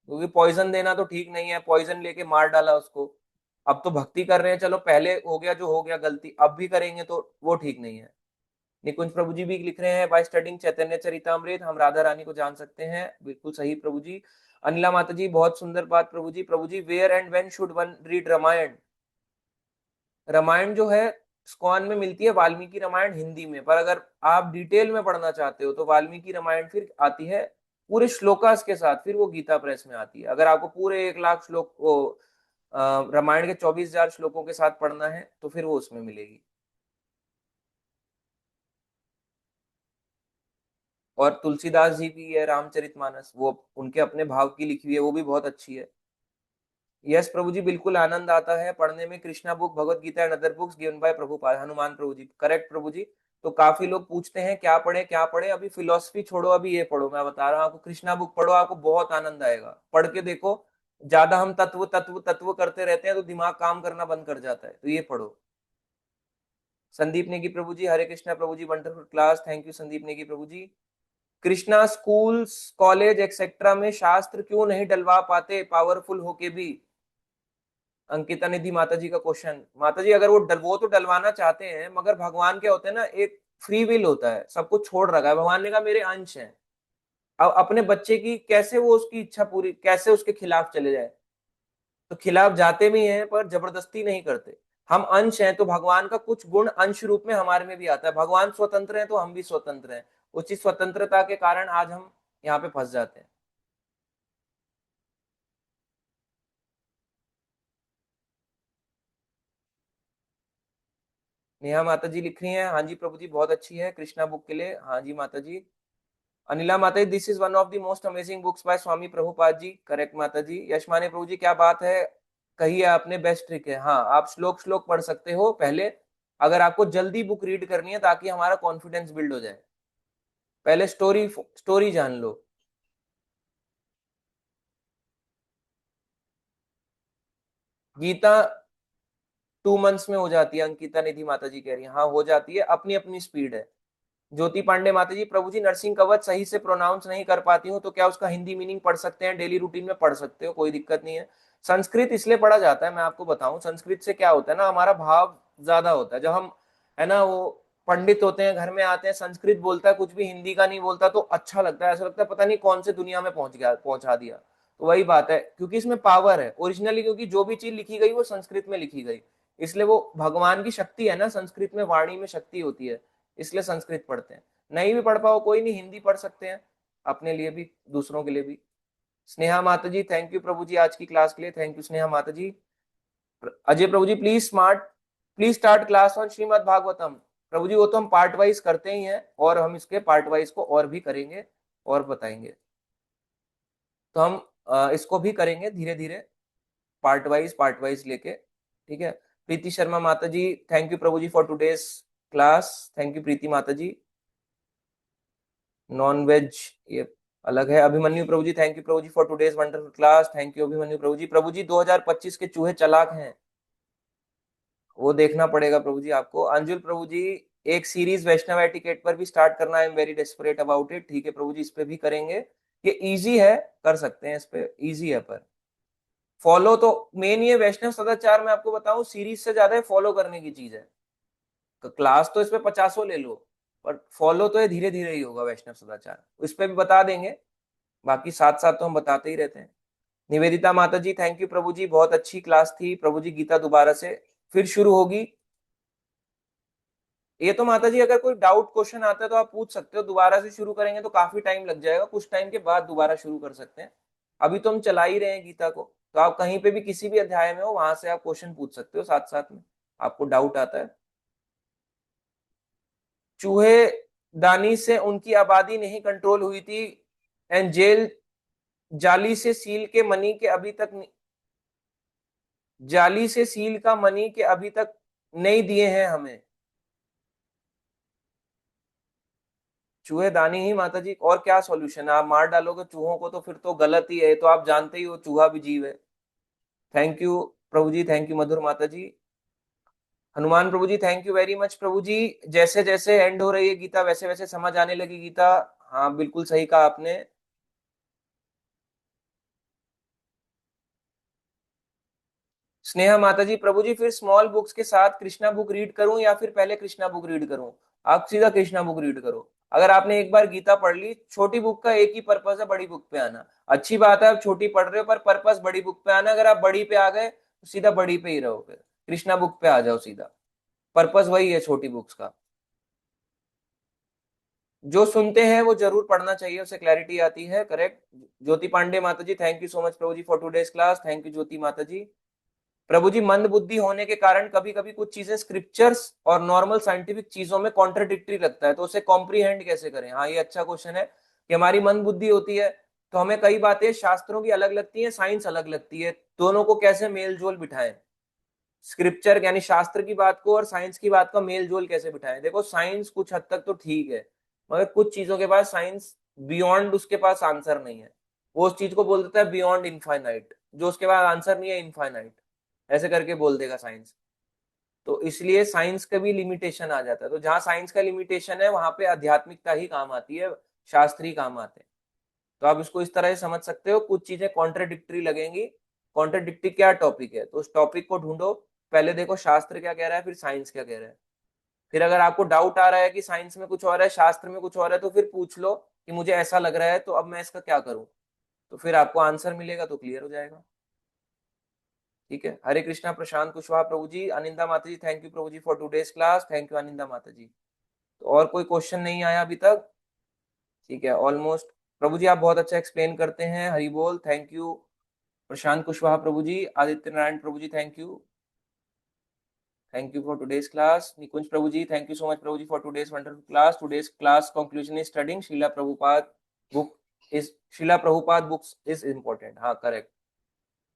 S1: क्योंकि पॉइजन देना तो ठीक नहीं है, पॉइजन लेके मार डाला उसको। अब तो भक्ति कर रहे हैं, चलो पहले हो गया जो हो गया गलती, अब भी करेंगे तो वो ठीक नहीं है। निकुंज प्रभु जी भी लिख रहे हैं, बाय स्टडिंग चैतन्य चरितमृत हम राधा रानी को जान सकते हैं। बिल्कुल सही प्रभु जी। अनिला माता जी बहुत सुंदर बात प्रभु जी। प्रभु जी where and when should one read Ramayana? Ramayana जो है स्कॉन में मिलती है वाल्मीकि रामायण हिंदी में, पर अगर आप डिटेल में पढ़ना चाहते हो तो वाल्मीकि रामायण फिर आती है पूरे श्लोकास के साथ, फिर वो गीता प्रेस में आती है। अगर आपको पूरे 1 लाख श्लोक वो रामायण के 24,000 श्लोकों के साथ पढ़ना है तो फिर वो उसमें मिलेगी। और तुलसीदास जी की है रामचरितमानस, वो उनके अपने भाव की लिखी हुई है, वो भी बहुत अच्छी है। यस प्रभु जी, बिल्कुल आनंद आता है पढ़ने में। Krishna book, Bhagavad Gita and other books given by Prabhupada, Hanuman प्रभु जी, करेक्ट प्रभु जी। तो काफी लोग पूछते हैं क्या पढ़े क्या पढ़े, अभी फिलोसफी छोड़ो, अभी ये पढ़ो, मैं बता रहा हूँ आपको, कृष्णा बुक पढ़ो, आपको बहुत आनंद आएगा। पढ़ के देखो, ज्यादा हम तत्व तत्व तत्व करते रहते हैं तो दिमाग काम करना बंद कर जाता है, तो ये पढ़ो। संदीप नेगी प्रभु जी, हरे कृष्णा प्रभु जी, wonderful class, thank you Sandeep Negi प्रभु जी। कृष्णा स्कूल्स कॉलेज एक्सेट्रा में शास्त्र क्यों नहीं डलवा पाते पावरफुल होके भी? अंकिता निधि माता जी का क्वेश्चन। माता जी अगर वो तो डलवाना चाहते हैं, मगर भगवान क्या होते हैं ना, एक फ्री विल होता है, सब कुछ छोड़ रखा है भगवान ने, कहा मेरे अंश हैं। अब अपने बच्चे की कैसे वो उसकी इच्छा पूरी, कैसे उसके खिलाफ चले जाए? तो खिलाफ जाते भी हैं पर जबरदस्ती नहीं करते। हम अंश हैं तो भगवान का कुछ गुण अंश रूप में हमारे में भी आता है। भगवान स्वतंत्र है तो हम भी स्वतंत्र हैं, उसी स्वतंत्रता के कारण आज हम यहाँ पे फंस जाते हैं। नेहा माता जी लिख रही हैं, हाँ जी प्रभु जी बहुत अच्छी है कृष्णा बुक के लिए, हाँ जी माता जी। अनिला माता जी, this is one of the most amazing books by Swami Prabhupada ji, correct माता जी। यशमाने प्रभु जी क्या बात है, कही है आपने, बेस्ट ट्रिक है। हाँ आप श्लोक श्लोक पढ़ सकते हो पहले, अगर आपको जल्दी बुक रीड करनी है ताकि हमारा कॉन्फिडेंस बिल्ड हो जाए, पहले स्टोरी स्टोरी जान लो। गीता 2 मंथ्स में हो जाती है, अंकिता निधि माता जी कह रही है, हाँ हो जाती है, अपनी अपनी स्पीड है। ज्योति पांडे माता जी, प्रभु जी नरसिंह कवच सही से प्रोनाउंस नहीं कर पाती हूँ तो क्या उसका हिंदी मीनिंग पढ़ सकते हैं? डेली रूटीन में पढ़ सकते हो, कोई दिक्कत नहीं है। संस्कृत इसलिए पढ़ा जाता है, मैं आपको बताऊं, संस्कृत से क्या होता है ना, हमारा भाव ज्यादा होता है। जब हम है ना वो पंडित होते हैं, घर में आते हैं, संस्कृत बोलता है, कुछ भी हिंदी का नहीं बोलता, तो अच्छा लगता है, ऐसा लगता है पता नहीं कौन से दुनिया में पहुंच गया, पहुंचा दिया। तो वही बात है, क्योंकि इसमें पावर है ओरिजिनली, क्योंकि जो भी चीज लिखी गई वो संस्कृत में लिखी गई, इसलिए वो भगवान की शक्ति है ना, संस्कृत में वाणी में शक्ति होती है, इसलिए संस्कृत पढ़ते हैं। नहीं भी पढ़ पाओ कोई नहीं, हिंदी पढ़ सकते हैं, अपने लिए भी दूसरों के लिए भी। स्नेहा माता जी, थैंक यू प्रभु जी आज की क्लास के लिए, थैंक यू स्नेहा माता जी। अजय प्रभु जी, please start class on Shrimad Bhagavatam. प्रभु जी वो तो हम पार्ट वाइज करते ही हैं, और हम इसके पार्ट वाइज को और भी करेंगे और बताएंगे, तो हम इसको भी करेंगे धीरे धीरे, पार्ट वाइज लेके, ठीक है। प्रीति शर्मा माता जी, थैंक यू प्रभु जी for today's class, thank you Preeti माता जी। नॉन वेज ये अलग है। अभिमन्यु प्रभु जी, थैंक यू प्रभु जी for today's wonderful class, thank you Abhimanyu प्रभु जी। प्रभु जी 2025 के चूहे चालाक हैं, वो देखना पड़ेगा प्रभु जी आपको। अंजुल प्रभु जी, एक सीरीज वैष्णव एटिकेट पर भी स्टार्ट करना, I am very desperate about it, ठीक है प्रभु जी, इस पे भी करेंगे। ये इजी है, कर सकते हैं, इस पे इजी है, पर फॉलो तो मेन ये वैष्णव सदाचार में आपको बताऊं सीरीज से ज्यादा फॉलो करने की चीज है। क्लास तो इसमें 50 ले लो, पर फॉलो तो ये धीरे धीरे ही होगा वैष्णव सदाचार, इस पे भी बता देंगे, बाकी साथ साथ तो हम बताते ही रहते हैं। निवेदिता माता जी, थैंक यू प्रभु जी, बहुत अच्छी क्लास थी प्रभु जी, गीता दोबारा से फिर शुरू होगी। ये तो माता जी अगर कोई डाउट क्वेश्चन आता है तो आप पूछ सकते हो, दोबारा से शुरू करेंगे तो काफी टाइम लग जाएगा, कुछ टाइम के बाद दोबारा शुरू कर सकते हैं। अभी तो हम चला ही रहे हैं गीता को, तो आप कहीं पे भी किसी भी अध्याय में हो वहां से आप क्वेश्चन पूछ सकते हो साथ साथ में, आपको डाउट आता है। चूहे दानी से उनकी आबादी नहीं कंट्रोल हुई थी, एंड जेल जाली से सील के मनी के अभी तक जाली से सील का मनी के अभी तक नहीं दिए हैं हमें। चूहे दानी ही माता जी, और क्या सॉल्यूशन है? आप मार डालोगे चूहों को तो फिर तो गलत ही है, तो आप जानते ही हो चूहा भी जीव है। थैंक यू प्रभु जी, थैंक यू मधुर माता जी। हनुमान प्रभु जी थैंक यू वेरी मच प्रभु जी। जैसे जैसे एंड हो रही है गीता वैसे वैसे समझ आने लगी गीता। हाँ बिल्कुल सही कहा आपने। स्नेहा माता जी, प्रभु जी फिर स्मॉल बुक्स के साथ कृष्णा बुक रीड करूं या फिर पहले कृष्णा बुक रीड करूं? आप सीधा कृष्णा बुक रीड करो। अगर आपने एक बार गीता पढ़ ली, छोटी बुक का एक ही पर्पस है, बड़ी बुक पे आना। अच्छी बात है आप छोटी पढ़ रहे हो, पर पर्पस बड़ी बुक पे आना। अगर आप बड़ी पे आ गए तो सीधा बड़ी पे ही रहो, फिर कृष्णा बुक पे आ जाओ सीधा। पर्पस वही है छोटी बुक्स का। जो सुनते हैं वो जरूर पढ़ना चाहिए, उससे क्लैरिटी आती है। करेक्ट। ज्योति पांडे माता जी thank you so much Prabhu ji for today's class. Thank you Jyoti माता जी। प्रभु जी मंद बुद्धि होने के कारण कभी कभी कुछ चीजें स्क्रिप्चर्स और नॉर्मल साइंटिफिक चीजों में कॉन्ट्रडिक्टरी लगता है, तो उसे कॉम्प्रीहेंड कैसे करें? हाँ ये अच्छा क्वेश्चन है कि हमारी मंद बुद्धि होती है तो हमें कई बातें शास्त्रों की अलग लगती है, साइंस अलग लगती है, दोनों को कैसे मेल जोल बिठाएं? स्क्रिप्चर यानी शास्त्र की बात को और साइंस की बात का मेल जोल कैसे बिठाएं? देखो साइंस कुछ हद तक तो ठीक है, मगर कुछ चीजों के पास साइंस बियॉन्ड उसके पास आंसर नहीं है। वो उस चीज को बोल देता है बियॉन्ड इनफाइनाइट, जो उसके पास आंसर नहीं है इनफाइनाइट, ऐसे करके बोल देगा साइंस। तो इसलिए साइंस का भी लिमिटेशन आ जाता है। तो जहां साइंस का लिमिटेशन है वहां पे आध्यात्मिकता ही काम आती है, शास्त्र ही काम आते हैं। तो आप इसको इस तरह से समझ सकते हो, कुछ चीजें कॉन्ट्रडिक्टरी लगेंगी। कॉन्ट्रडिक्टरी क्या टॉपिक है, तो उस टॉपिक को ढूंढो। पहले देखो शास्त्र क्या कह रहा है, फिर साइंस क्या कह रहा है। फिर अगर आपको डाउट आ रहा है कि साइंस में कुछ और है शास्त्र में कुछ और है, तो फिर पूछ लो कि मुझे ऐसा लग रहा है तो अब मैं इसका क्या करूं। तो फिर आपको आंसर मिलेगा तो क्लियर हो जाएगा। ठीक है। हरे कृष्णा प्रशांत कुशवाहा प्रभु जी। अनिंदा माता जी थैंक यू प्रभु जी for today's class. Thank you Aninda माता जी। तो और कोई क्वेश्चन नहीं आया अभी तक? ठीक है ऑलमोस्ट। प्रभु जी आप बहुत अच्छा एक्सप्लेन करते हैं, हरि बोल। Thank you Prashant Kushwaha Prabhu ji. Aditya Narayan Prabhu ji thank you for today's class. Nikunj Prabhu ji thank you so much Prabhu ji for today's wonderful class. Today's class conclusion is studying Shila Prabhupada book is Shila Prabhupada books is important. हाँ correct.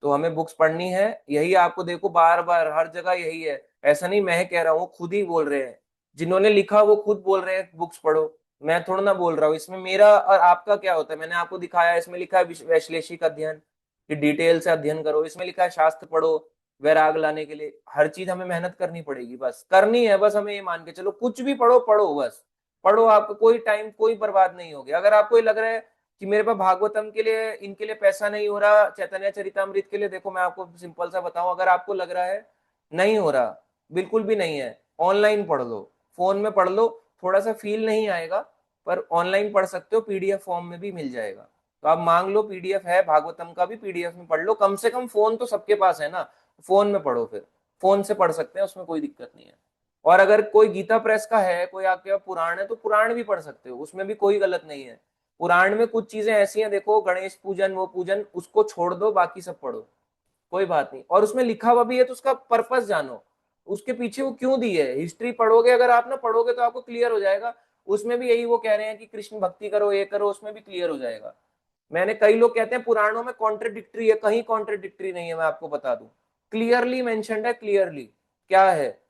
S1: तो हमें books पढ़नी है, यही आपको देखो बार बार हर जगह यही है। ऐसा नहीं मैं कह रहा हूँ, खुद ही बोल रहे हैं, जिन्होंने लिखा वो खुद बोल रहे हैं बुक्स पढ़ो। मैं थोड़ा ना बोल रहा हूँ। इसमें मेरा और आपका क्या होता है? मैंने आपको दिखाया, इसमें लिखा है वैश्लेषिक अध्ययन कि डिटेल से अध्ययन करो, इसमें लिखा है शास्त्र पढ़ो वैराग लाने के लिए। हर चीज हमें मेहनत करनी पड़ेगी, बस करनी है। बस हमें ये मान के चलो, कुछ भी पढ़ो पढ़ो बस पढ़ो। आपको कोई टाइम कोई बर्बाद नहीं होगी। अगर आपको ये लग रहा है कि मेरे पास भागवतम के लिए इनके लिए पैसा नहीं हो रहा, चैतन्य चरितमृत के लिए, देखो मैं आपको सिंपल सा बताऊं, अगर आपको लग रहा है नहीं हो रहा, बिल्कुल भी नहीं है, ऑनलाइन पढ़ लो, फोन में पढ़ लो। थोड़ा सा फील नहीं आएगा, पर ऑनलाइन पढ़ सकते हो, पीडीएफ फॉर्म में भी मिल जाएगा। तो आप मांग लो, पीडीएफ है भागवतम का भी, पीडीएफ में पढ़ लो। कम से कम फोन तो सबके पास है ना, फोन में पढ़ो। फिर फोन से पढ़ सकते हैं, उसमें कोई दिक्कत नहीं है। और अगर कोई गीता प्रेस का है, कोई आपके पास पुराण है, तो पुराण भी पढ़ सकते हो, उसमें भी कोई गलत नहीं है। पुराण में कुछ चीजें ऐसी हैं, देखो गणेश पूजन वो पूजन उसको छोड़ दो, बाकी सब पढ़ो, कोई बात नहीं। और उसमें लिखा हुआ भी है तो उसका पर्पस जानो, उसके पीछे वो क्यों दी है। हिस्ट्री पढ़ोगे, अगर आप ना पढ़ोगे तो आपको क्लियर हो जाएगा। उसमें भी यही वो कह रहे हैं कि कृष्ण भक्ति करो, ये करो, उसमें भी क्लियर हो जाएगा। मैंने कई लोग कहते हैं पुराणों में कॉन्ट्रडिक्टरी है, कहीं कॉन्ट्रडिक्टरी नहीं है। मैं आपको बता दूं, क्लियरली मेंशन्ड है। क्लियरली क्या है,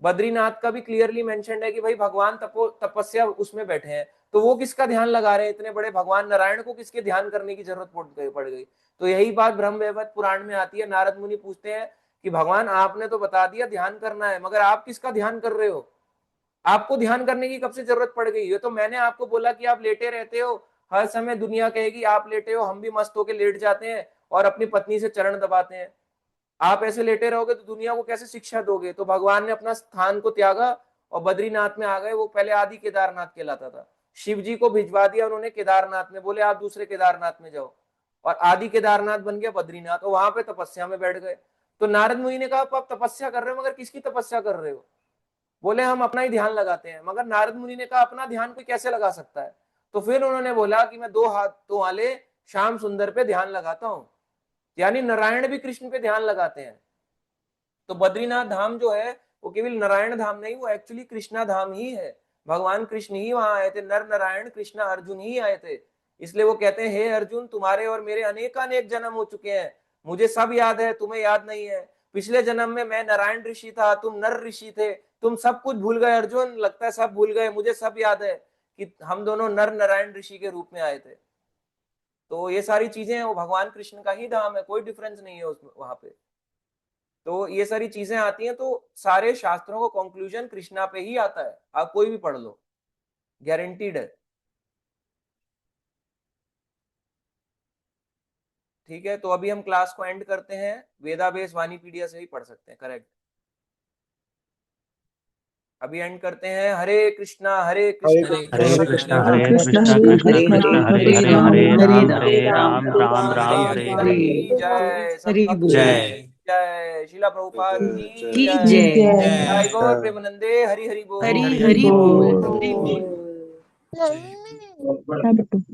S1: बद्रीनाथ का भी क्लियरली मेंशन्ड है कि भाई भगवान तपस्या उसमें बैठे हैं, तो वो किसका ध्यान लगा रहे हैं? इतने बड़े भगवान नारायण को किसके ध्यान करने की जरूरत पड़ गई? तो यही बात ब्रह्म वैवर्त पुराण में आती है। नारद मुनि पूछते हैं कि भगवान आपने तो बता दिया ध्यान करना है, मगर आप किसका ध्यान कर रहे हो? आपको ध्यान करने की कब से जरूरत पड़ गई? ये तो मैंने आपको बोला कि आप लेटे रहते हो, हर समय दुनिया कहेगी आप लेटे हो, हम भी मस्त होके लेट जाते हैं और अपनी पत्नी से चरण दबाते हैं। आप ऐसे लेटे रहोगे तो दुनिया को कैसे शिक्षा दोगे? तो भगवान ने अपना स्थान को त्यागा और बद्रीनाथ में आ गए। वो पहले आदि केदारनाथ कहलाता था, शिव जी को भिजवा दिया उन्होंने केदारनाथ में, बोले आप दूसरे केदारनाथ में जाओ, और आदि केदारनाथ बन गया बद्रीनाथ, और वहां पे तपस्या में बैठ गए। तो नारद मुनि ने कहा आप तपस्या कर रहे हो, मगर किसकी तपस्या कर रहे हो? बोले हम अपना ही ध्यान लगाते हैं। मगर नारद मुनि ने कहा अपना ध्यान कोई कैसे लगा सकता है? तो फिर उन्होंने बोला कि मैं दो हाथों वाले श्याम सुंदर पे ध्यान लगाता हूं। यानी नारायण भी कृष्ण पे ध्यान लगाते हैं। तो बद्रीनाथ धाम जो है वो केवल नारायण धाम नहीं, वो एक्चुअली कृष्णा धाम ही है। भगवान कृष्ण ही वहां आए थे, नर नारायण कृष्णा अर्जुन ही आए थे। इसलिए वो कहते हैं हे अर्जुन, तुम्हारे और मेरे अनेकानेक जन्म हो चुके हैं, मुझे सब याद है, तुम्हें याद नहीं है। पिछले जन्म में मैं नारायण ऋषि था, तुम नर ऋषि थे, तुम सब कुछ भूल गए अर्जुन, लगता है सब भूल गए, मुझे सब याद है कि हम दोनों नर नारायण ऋषि के रूप में आए थे। तो ये सारी चीजें वो भगवान कृष्ण का ही धाम है, कोई डिफरेंस नहीं है उसमें वहां पे। तो ये सारी चीजें आती हैं, तो सारे शास्त्रों को कंक्लूजन कृष्णा पे ही आता है, आप कोई भी पढ़ लो, गारंटीड है। ठीक है, तो अभी हम क्लास को एंड करते हैं, वेदाबेस वाणीपीडिया से ही पढ़ सकते हैं, करेक्ट। अभी एंड करते हैं। हरे कृष्णा
S4: हरे
S2: हरे
S4: कृष्णा
S2: कृष्णा
S4: हरे
S2: कृष्ण
S4: कृष्णा कृष्ण
S5: हरे
S4: कृष्ण
S5: हरे
S4: हरे
S5: हरे
S4: हरे
S5: राम
S4: हरे
S5: हरे
S4: राम
S5: राम
S4: हरे
S5: राम
S4: राम राम राम
S5: हरे
S4: हरे
S5: हरे।
S4: हरे।
S1: की जय, सब
S5: हरि
S1: भक्तों
S5: बोल।
S2: जय
S1: की जय, शिला प्रभुपाद की
S5: की
S1: जय,
S5: जय।
S2: जय
S1: जय गौर प्रेमानंदे, हरि हरि बोल।
S5: हरि
S2: हरि
S5: हरि
S2: बोल।
S5: बोल।
S1: बोल।
S2: जय।